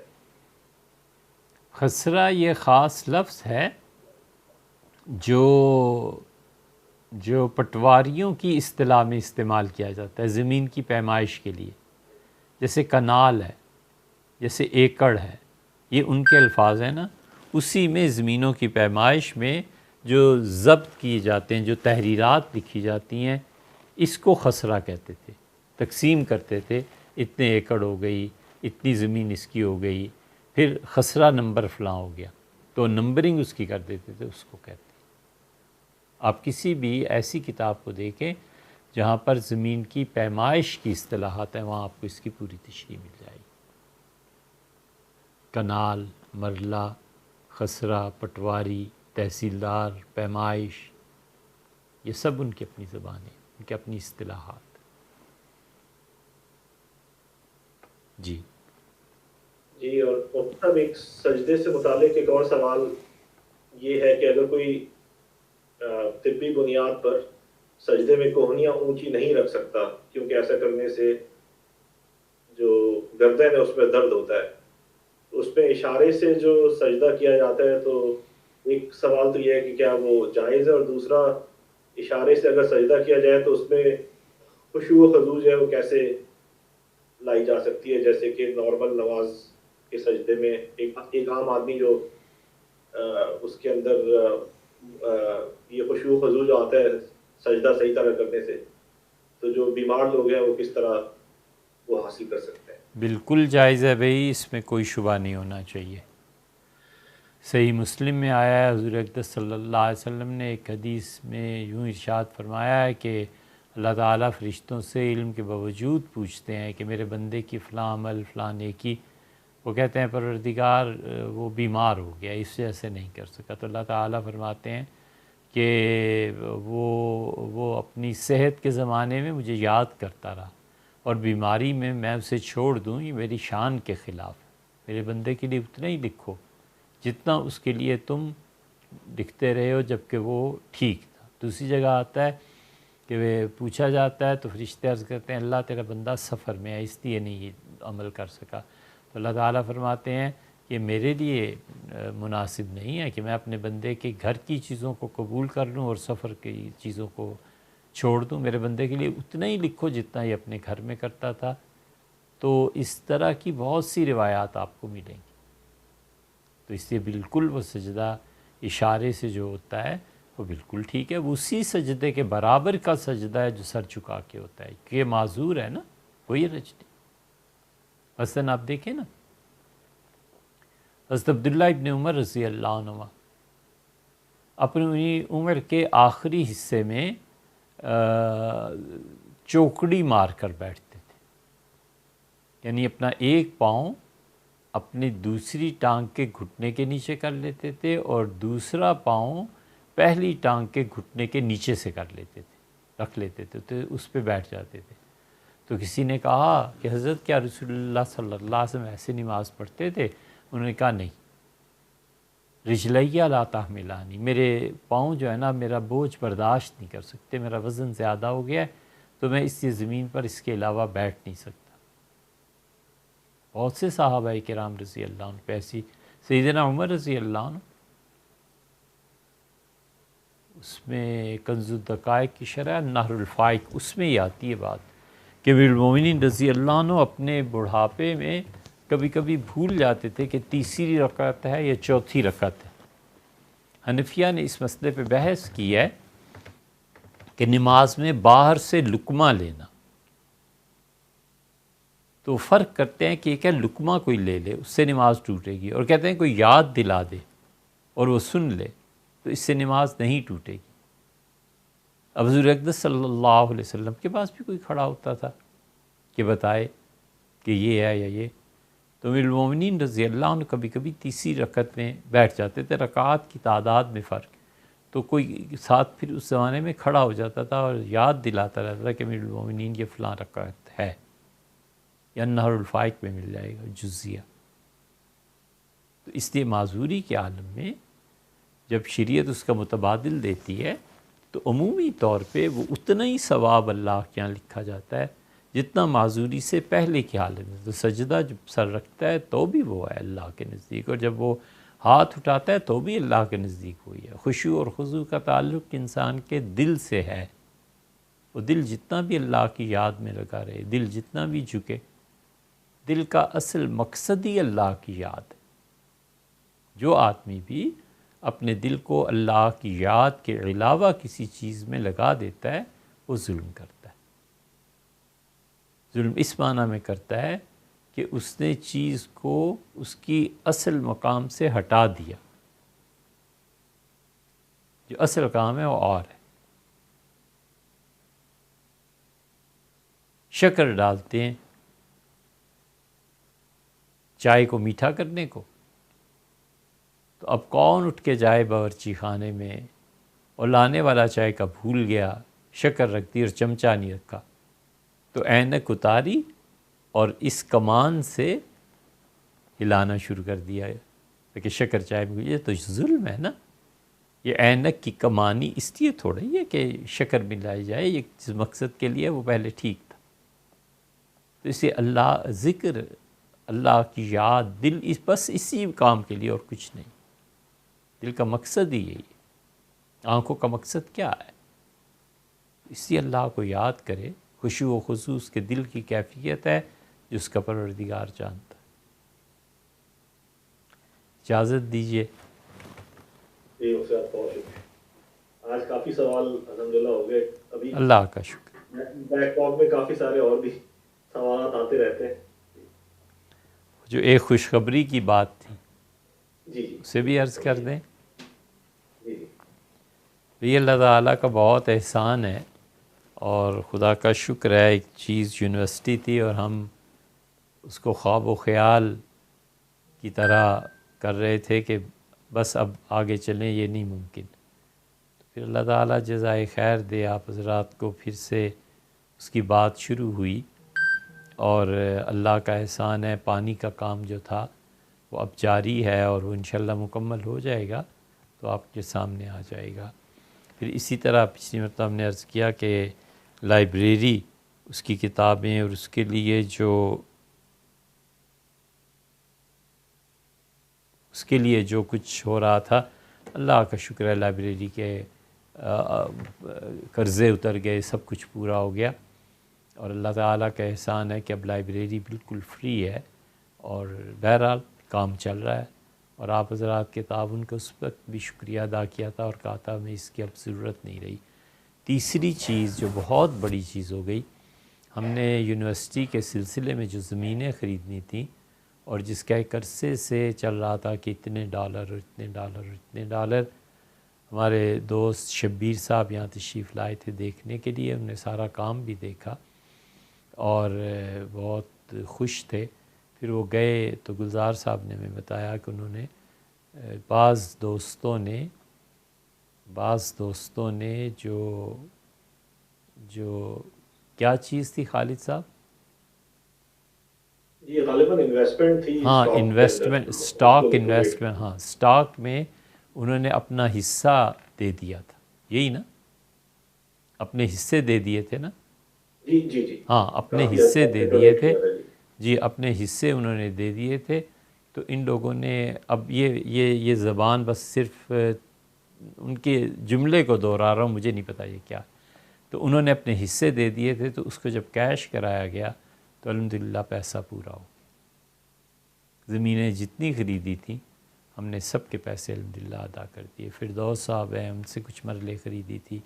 خسرہ یہ خاص لفظ ہے جو پٹواریوں کی اصطلاح میں استعمال کیا جاتا ہے زمین کی پیمائش کے لیے، جیسے کنال ہے، جیسے ایکڑ ہے، یہ ان کے الفاظ ہیں نا، اسی میں زمینوں کی پیمائش میں جو ضبط کیے جاتے ہیں، جو تحریرات لکھی جاتی ہیں، اس کو خسرہ کہتے تھے، تقسیم کرتے تھے، اتنے ایکڑ ہو گئی، اتنی زمین اس کی ہو گئی، پھر خسرہ نمبر فلاں ہو گیا، تو نمبرنگ اس کی کر دیتے تھے، اس کو کہتے ہیں۔ آپ کسی بھی ایسی کتاب کو دیکھیں جہاں پر زمین کی پیمائش کی اصطلاحات ہیں، وہاں آپ کو اس کی پوری تشریح مل جائے گی۔ کنال، مرلہ، خسرہ، پٹواری، تحصیلدار، پیمائش، یہ سب ان کی اپنی زبانیں، ان کی اپنی اصطلاحات۔ جی جی، اور مطلب ایک سجدے سے متعلق ایک اور سوال یہ ہے کہ اگر کوئی طبی بنیاد پر سجدے میں کوہنیاں اونچی نہیں رکھ سکتا کیونکہ ایسا کرنے سے جو گردن ہے اس میں درد ہوتا ہے، تو اس پہ اشارے سے جو سجدہ کیا جاتا ہے، تو ایک سوال تو یہ ہے کہ کیا وہ جائز ہے، اور دوسرا اشارے سے اگر سجدہ کیا جائے تو اس میں خشوع و خضوع جو ہے وہ کیسے لائی جا سکتی ہے، جیسے کہ نارمل نماز کے سجدے میں ایک عام آدمی جو اس کے اندر یہ خشوع و خضوع جو آتا ہے سجدہ صحیح طرح کرنے سے، تو جو بیمار لوگ ہیں وہ کس طرح وہ حاصل کر سکتے ہیں؟ بالکل جائز ہے بھائی، اس میں کوئی شبہ نہیں ہونا چاہیے۔ صحیح مسلم میں آیا ہے، حضور اقدس صلی اللہ علیہ وسلم نے ایک حدیث میں یوں ارشاد فرمایا ہے کہ اللہ تعالیٰ فرشتوں سے علم کے باوجود پوچھتے ہیں کہ میرے بندے کی فلاں عمل، فلاں نیکی، وہ کہتے ہیں پروردگار وہ بیمار ہو گیا، اس وجہ سے نہیں کر سکا، تو اللہ تعالیٰ فرماتے ہیں کہ وہ اپنی صحت کے زمانے میں مجھے یاد کرتا رہا اور بیماری میں اسے چھوڑ دوں، یہ میری شان کے خلاف ہے۔ میرے بندے کے لیے اتنا ہی لکھو جتنا اس کے لیے تم لکھتے رہے ہو جب کہ وہ ٹھیک تھا۔ دوسری جگہ آتا ہے کہ وہ پوچھا جاتا ہے تو فرشتے عرض کرتے ہیں اللہ تیرا بندہ سفر میں ہے اس لیے نہیں یہ عمل کر سکا، تو اللہ تعالیٰ فرماتے ہیں کہ میرے لیے مناسب نہیں ہے کہ میں اپنے بندے کے گھر کی چیزوں کو قبول کر لوں اور سفر کی چیزوں کو چھوڑ دوں، میرے بندے کے لیے اتنا ہی لکھو جتنا یہ اپنے گھر میں کرتا تھا۔ تو اس طرح کی بہت سی روایات آپ کو ملیں گی، تو اس لیے بالکل وہ سجدہ اشارے سے جو ہوتا ہے وہ بالکل ٹھیک ہے، وہ اسی سجدے کے برابر کا سجدہ ہے جو سر چکا کے ہوتا ہے، کہ یہ معذور ہے نا، کوئی حرج نہیں۔ مثلاً آپ دیکھیں نا، حضرت عبداللہ ابن عمر رضی اللہ عنہ اپنی عمر کے آخری حصے میں چوکڑی مار کر بیٹھتے تھے، یعنی اپنا ایک پاؤں اپنی دوسری ٹانگ کے گھٹنے کے نیچے کر لیتے تھے اور دوسرا پاؤں پہلی ٹانگ کے گھٹنے کے نیچے سے کر لیتے تھے، رکھ لیتے تھے، تو اس پہ بیٹھ جاتے تھے۔ تو کسی نے کہا کہ حضرت کیا رسول اللہ صلی اللہ علیہ وسلم ایسے نماز پڑھتے تھے؟ انہوں نے کہا نہیں، رجلیہ لا تحملانی، میرے پاؤں جو ہے نا میرا بوجھ برداشت نہیں کر سکتے، میرا وزن زیادہ ہو گیا ہے، تو میں اس زمین پر اس کے علاوہ بیٹھ نہیں سکتا۔ بہت سے صحابہ کرام رضی اللہ عنہ پہ ایسی، سیدنا عمر رضی اللہ عنہ، اس میں کنز الدقائق کی شرح نہر الفائق، اس میں یہ آتی ہے بات کہ امیر المومنین رضی اللہ عنہ اپنے بڑھاپے میں کبھی کبھی بھول جاتے تھے کہ تیسری رکعت ہے یا چوتھی رکعت ہے۔ حنفیہ نے اس مسئلے پہ بحث کی ہے کہ نماز میں باہر سے لقمہ لینا، تو فرق کرتے ہیں کہ کیا لقمہ کوئی لے لے اس سے نماز ٹوٹے گی، اور کہتے ہیں کوئی یاد دلا دے اور وہ سن لے تو اس سے نماز نہیں ٹوٹے گی۔ اب حضور اقدس صلی اللہ علیہ وسلم کے پاس بھی کوئی کھڑا ہوتا تھا کہ بتائے کہ یہ ہے یا یہ، تو امیر المومنین رضی اللہ عنہ کبھی کبھی تیسری رکعت میں بیٹھ جاتے تھے، رکعات کی تعداد میں فرق، تو کوئی ساتھ پھر اس زمانے میں کھڑا ہو جاتا تھا اور یاد دلاتا رہتا تھا کہ امیر المومنین یہ فلاں رکعت ہے، یا نہر الفائق میں مل جائے گا جزیہ۔ تو اس لیے معذوری کے عالم میں جب شریعت اس کا متبادل دیتی ہے تو عمومی طور پہ وہ اتنا ہی ثواب اللہ کے یہاں لکھا جاتا ہے جتنا معذوری سے پہلے کے حالت میں۔ تو سجدہ جب سر رکھتا ہے تو بھی وہ ہے اللہ کے نزدیک، اور جب وہ ہاتھ اٹھاتا ہے تو بھی اللہ کے نزدیک وہی ہے۔ خشوع اور خضوع کا تعلق انسان کے دل سے ہے، وہ دل جتنا بھی اللہ کی یاد میں لگا رہے، دل جتنا بھی جھکے، دل کا اصل مقصد ہی اللہ کی یاد ہے۔ جو آدمی بھی اپنے دل کو اللہ کی یاد کے علاوہ کسی چیز میں لگا دیتا ہے وہ ظلم کرتا ہے۔ ظلم اس معنی میں کرتا ہے کہ اس نے چیز کو اس کی اصل مقام سے ہٹا دیا، جو اصل کام ہے وہ اور ہے۔ شکر ڈالتے ہیں چائے کو میٹھا کرنے کو، تو اب کون اٹھ کے جائے باورچی خانے میں اور لانے والا چائے کا بھول گیا، شکر رکھ دی اور چمچہ نہیں رکھا، تو اینک اتاری اور اس کمان سے ہلانا شروع کر دیا ہے کہ شکر چائے میں، یہ تو ظلم ہے نا۔ یہ اینک کی کمانی اس لیے تھوڑا ہی ہے کہ شکر ملائی جائے، یہ جس مقصد کے لیے وہ پہلے ٹھیک تھا۔ تو اسے اللہ ذکر، اللہ کی یاد، دل بس اسی کام کے لیے اور کچھ نہیں۔ دل کا مقصد ہی یہی ہے۔ آنکھوں کا مقصد کیا ہے؟ اسی اللہ کو یاد کرے، خشوع و خضوع اس کے دل کی کیفیت ہے جو اس کا پروردگار جانتا ہے۔ اجازت دیجیے۔ جی استاد بہت شکریہ، آج کافی سوال الحمدللہ ہو گئے، ابھی اللہ کا شکر۔ بیک ٹاک میں کافی سارے اور بھی سوالات آتے رہتے ہیں۔ جو ایک خوشخبری کی بات تھی جی جی اسے بھی عرض کر دیں۔ جی جی یہ اللہ تعالیٰ کا بہت احسان ہے اور خدا کا شکر ہے، ایک چیز یونیورسٹی تھی اور ہم اس کو خواب و خیال کی طرح کر رہے تھے کہ بس اب آگے چلیں، یہ نہیں ممکن۔ تو پھر اللہ تعالیٰ جزائے خیر دے، آپ حضرات کو پھر سے اس کی بات شروع ہوئی، اور اللہ کا احسان ہے پانی کا کام جو تھا وہ اب جاری ہے اور وہ انشاءاللہ مکمل ہو جائے گا تو آپ کے سامنے آ جائے گا۔ پھر اسی طرح پچھلی مرتبہ ہم نے عرض کیا کہ لائبریری، اس کی کتابیں اور اس کے لیے جو کچھ ہو رہا تھا، اللہ کا شکر ہے لائبریری کے قرضے اتر گئے، سب کچھ پورا ہو گیا، اور اللہ تعالیٰ کا احسان ہے کہ اب لائبریری بالکل فری ہے اور بہرحال کام چل رہا ہے۔ اور آپ حضرات کے تعاون کو اس وقت بھی شکریہ ادا کیا تھا اور کہا تھا ہمیں اس کی اب ضرورت نہیں رہی۔ تیسری چیز جو بہت بڑی چیز ہو گئی، ہم نے یونیورسٹی کے سلسلے میں جو زمینیں خریدنی تھیں اور جس کا ایک عرصے سے چل رہا تھا کہ اتنے ڈالر اور اتنے ڈالر اور اتنے ڈالر، ہمارے دوست شبیر صاحب یہاں تشریف لائے تھے دیکھنے کے لیے، انہوں نے سارا کام بھی دیکھا اور بہت خوش تھے۔ پھر وہ گئے تو گلزار صاحب نے ہمیں بتایا کہ انہوں نے بعض دوستوں نے جو کیا چیز تھی خالد صاحب؟ یہ غالباً انویسٹمنٹ تھی، ہاں اسٹاک کے انویسٹمنٹ، اندر اسٹاک اس کو انویسٹمنٹ، ہاں اسٹاک میں انہوں نے اپنا حصہ دے دیا تھا، یہی نا، اپنے حصے دے دیے تھے نا؟ جی جی جی ہاں اپنے کافی حد حصے تک دے دیے ڈونیٹ تھے، کیا تھا جی۔ جی اپنے حصے انہوں نے دے دیے تھے۔ تو ان لوگوں نے اب یہ زبان بس صرف ان کے جملے کو دہرا رہا ہوں، مجھے نہیں پتہ یہ کیا، تو انہوں نے اپنے حصے دے دیے تھے، تو اس کو جب کیش کرایا گیا تو الحمدللہ پیسہ پورا ہو۔ زمینیں جتنی خریدی تھیں ہم نے سب کے پیسے الحمدللہ ادا کر دیے۔ فردوس صاحب ہیں، ان سے کچھ مرلے خریدی تھی،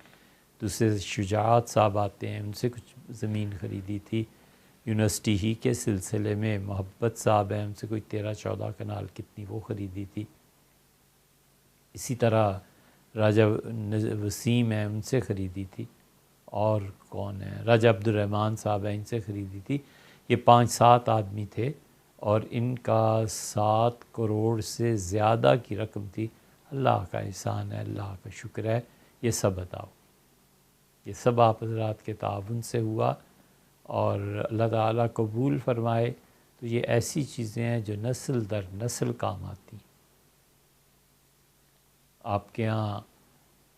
دوسرے شجاعت صاحب آتے ہیں، ان سے کچھ زمین خریدی تھی، یونیورسٹی ہی کے سلسلے میں محبت صاحب ہیں، ان سے کوئی 13-14 کنال کتنی وہ خریدی تھی۔ اسی طرح راجہ وسیم ہیں، ان سے خریدی تھی، اور کون ہے، راجہ عبد الرحمن صاحب ہیں، ان سے خریدی تھی۔ یہ 5-7 آدمی تھے اور ان کا 7 کروڑ سے زیادہ کی رقم تھی۔ اللہ کا احسان ہے، اللہ کا شکر ہے، یہ سب بتاؤ، یہ سب آپ حضرات کے تعاون سے ہوا، اور اللہ تعالیٰ قبول فرمائے۔ تو یہ ایسی چیزیں ہیں جو نسل در نسل کام آتی ہیں۔ آپ کے ہاں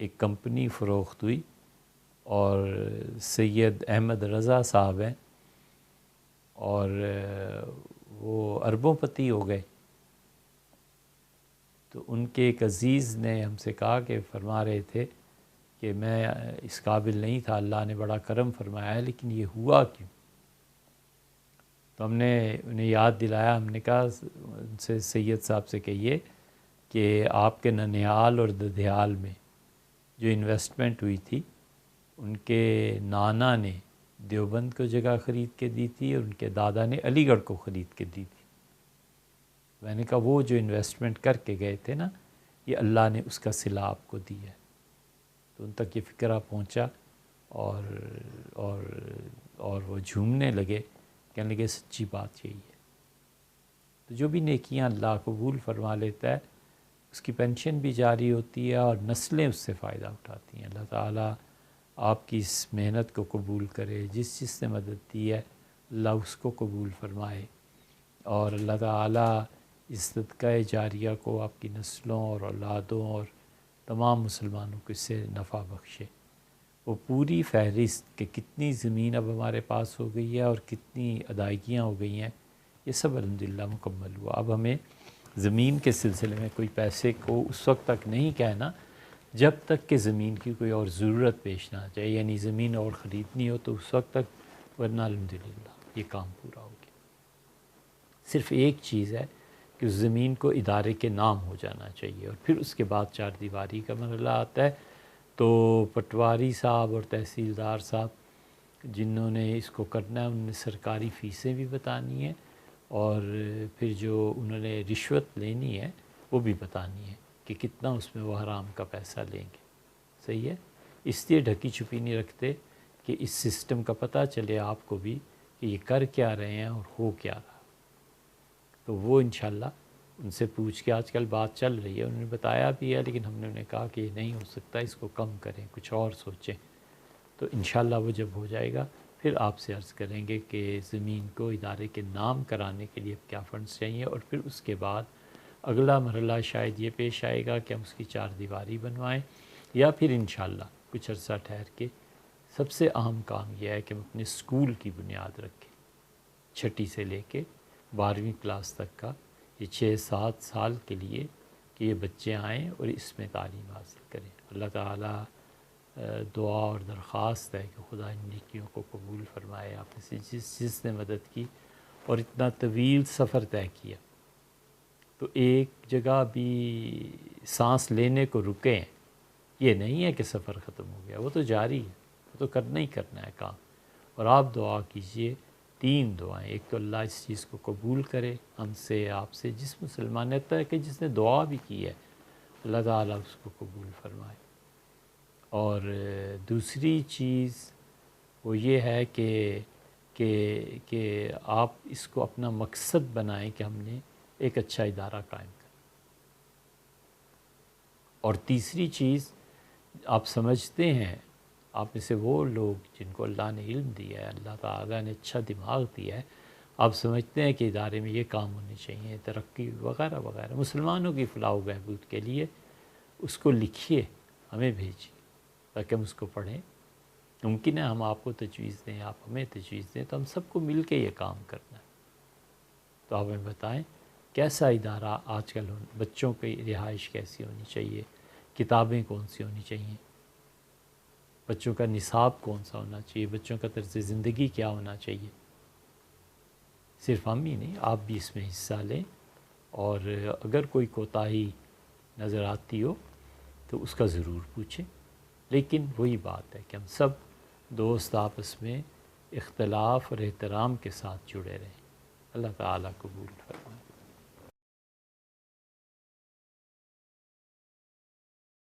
ایک کمپنی فروخت ہوئی اور سید احمد رضا صاحب ہیں، اور وہ اربوں پتی ہو گئے۔ تو ان کے ایک عزیز نے ہم سے کہا کہ فرما رہے تھے کہ میں اس قابل نہیں تھا، اللہ نے بڑا کرم فرمایا ہے، لیکن یہ ہوا کیوں؟ تو ہم نے انہیں یاد دلایا، ہم نے کہا ان سے سید صاحب سے کہیے کہ آپ کے ننیال اور ددھیال میں جو انویسٹمنٹ ہوئی تھی، ان کے نانا نے دیوبند کو جگہ خرید کے دی تھی، اور ان کے دادا نے علی گڑھ کو خرید کے دی تھی۔ میں نے کہا وہ جو انویسٹمنٹ کر کے گئے تھے نا، یہ اللہ نے اس کا صلہ آپ کو دی ہے۔ تو ان تک یہ فکرہ پہنچا، اور وہ جھومنے لگے، کہنے لگے سچی بات یہی ہے۔ تو جو بھی نیکیاں اللہ قبول فرما لیتا ہے، اس کی پینشن بھی جاری ہوتی ہے اور نسلیں اس سے فائدہ اٹھاتی ہیں۔ اللہ تعالیٰ آپ کی اس محنت کو قبول کرے، جس نے مدد دی ہے اللہ اس کو قبول فرمائے، اور اللہ تعالیٰ اس صدقہ جاریہ کو آپ کی نسلوں اور اولادوں اور تمام مسلمانوں کو اس سے نفع بخشے۔ وہ پوری فہرست کہ کتنی زمین اب ہمارے پاس ہو گئی ہے اور کتنی ادائیگیاں ہو گئی ہیں، یہ سب الحمدللہ مکمل ہوا۔ اب ہمیں زمین کے سلسلے میں کوئی پیسے کو اس وقت تک نہیں کہنا جب تک کہ زمین کی کوئی اور ضرورت پیش نہ آ جائے، یعنی زمین اور خریدنی ہو تو اس وقت تک، ورنہ الحمدللہ یہ کام پورا ہو گیا۔ صرف ایک چیز ہے کہ اس زمین کو ادارے کے نام ہو جانا چاہیے، اور پھر اس کے بعد 4 دیواری کا مرحلہ آتا ہے۔ تو پٹواری صاحب اور تحصیلدار صاحب جنہوں نے اس کو کرنا ہے، انہوں نے سرکاری فیسیں بھی بتانی ہیں، اور پھر جو انہوں نے رشوت لینی ہے وہ بھی بتانی ہے کہ کتنا اس میں وہ حرام کا پیسہ لیں گے۔ صحیح ہے؟ اس لیے ڈھکی چھپی نہیں رکھتے کہ اس سسٹم کا پتہ چلے آپ کو بھی کہ یہ کر کیا رہے ہیں اور ہو کیا رہا۔ تو وہ انشاءاللہ ان سے پوچھ کے، آج کل بات چل رہی ہے، انہوں نے بتایا بھی ہے، لیکن ہم نے انہیں کہا کہ یہ نہیں ہو سکتا، اس کو کم کریں، کچھ اور سوچیں۔ تو انشاءاللہ وہ جب ہو جائے گا پھر آپ سے عرض کریں گے کہ زمین کو ادارے کے نام کرانے کے لیے کیا فنڈز چاہیے، اور پھر اس کے بعد اگلا مرحلہ شاید یہ پیش آئے گا کہ ہم اس کی 4 دیواری بنوائیں، یا پھر انشاءاللہ کچھ عرصہ ٹھہر کے سب سے اہم کام یہ ہے کہ ہم اپنے اسکول کی بنیاد رکھیں، 6ٹھی سے لے کے 12ویں کلاس تک کا، یہ 6-7 سال کے لیے کہ یہ بچے آئیں اور اس میں تعلیم حاصل کریں۔ اللہ تعالیٰ دعا اور درخواست ہے کہ خدا ان نیکیوں کو قبول فرمائے۔ آپ میں سے جس نے مدد کی اور اتنا طویل سفر طے کیا، تو ایک جگہ بھی سانس لینے کو رکیں، یہ نہیں ہے کہ سفر ختم ہو گیا، وہ تو جاری ہے، وہ تو کرنا ہی کرنا ہے کام۔ اور آپ دعا کیجئے، 3 دعائیں، ایک تو اللہ اس چیز کو قبول کرے ہم سے، آپ سے، جس مسلمان نے، کہ جس نے دعا بھی کی ہے اللہ تعالیٰ اس کو قبول فرمائے۔ اور دوسری چیز وہ یہ ہے کہ آپ اس کو اپنا مقصد بنائیں کہ ہم نے ایک اچھا ادارہ قائم کرنا۔ اور تیسری چیز، آپ سمجھتے ہیں، آپ میں سے وہ لوگ جن کو اللہ نے علم دیا ہے، اللہ تعالیٰ نے اچھا دماغ دیا ہے، آپ سمجھتے ہیں کہ ادارے میں یہ کام ہونے چاہیے، ترقی وغیرہ وغیرہ، مسلمانوں کی فلاح و بہبود کے لیے اس کو لکھیے، ہمیں بھیجیے تاکہ ہم اس کو پڑھیں۔ ممکن ہے ہم آپ کو تجویز دیں، آپ ہمیں تجویز دیں، تو ہم سب کو مل کے یہ کام کرنا ہے۔ تو آپ ہمیں بتائیں کیسا ادارہ آج کل بچوں کی رہائش کیسی ہونی چاہیے، کتابیں کون سی ہونی چاہیے، بچوں کا نصاب کون سا ہونا چاہیے، بچوں کا طرز زندگی کیا ہونا چاہیے۔ صرف ہم ہی نہیں، آپ بھی اس میں حصہ لیں، اور اگر کوئی کوتاہی نظر آتی ہو تو اس کا ضرور پوچھیں۔ لیکن وہی بات ہے کہ ہم سب دوست آپس میں اختلاف اور احترام کے ساتھ جڑے رہیں۔ اللہ تعالیٰ قبول فرمائے۔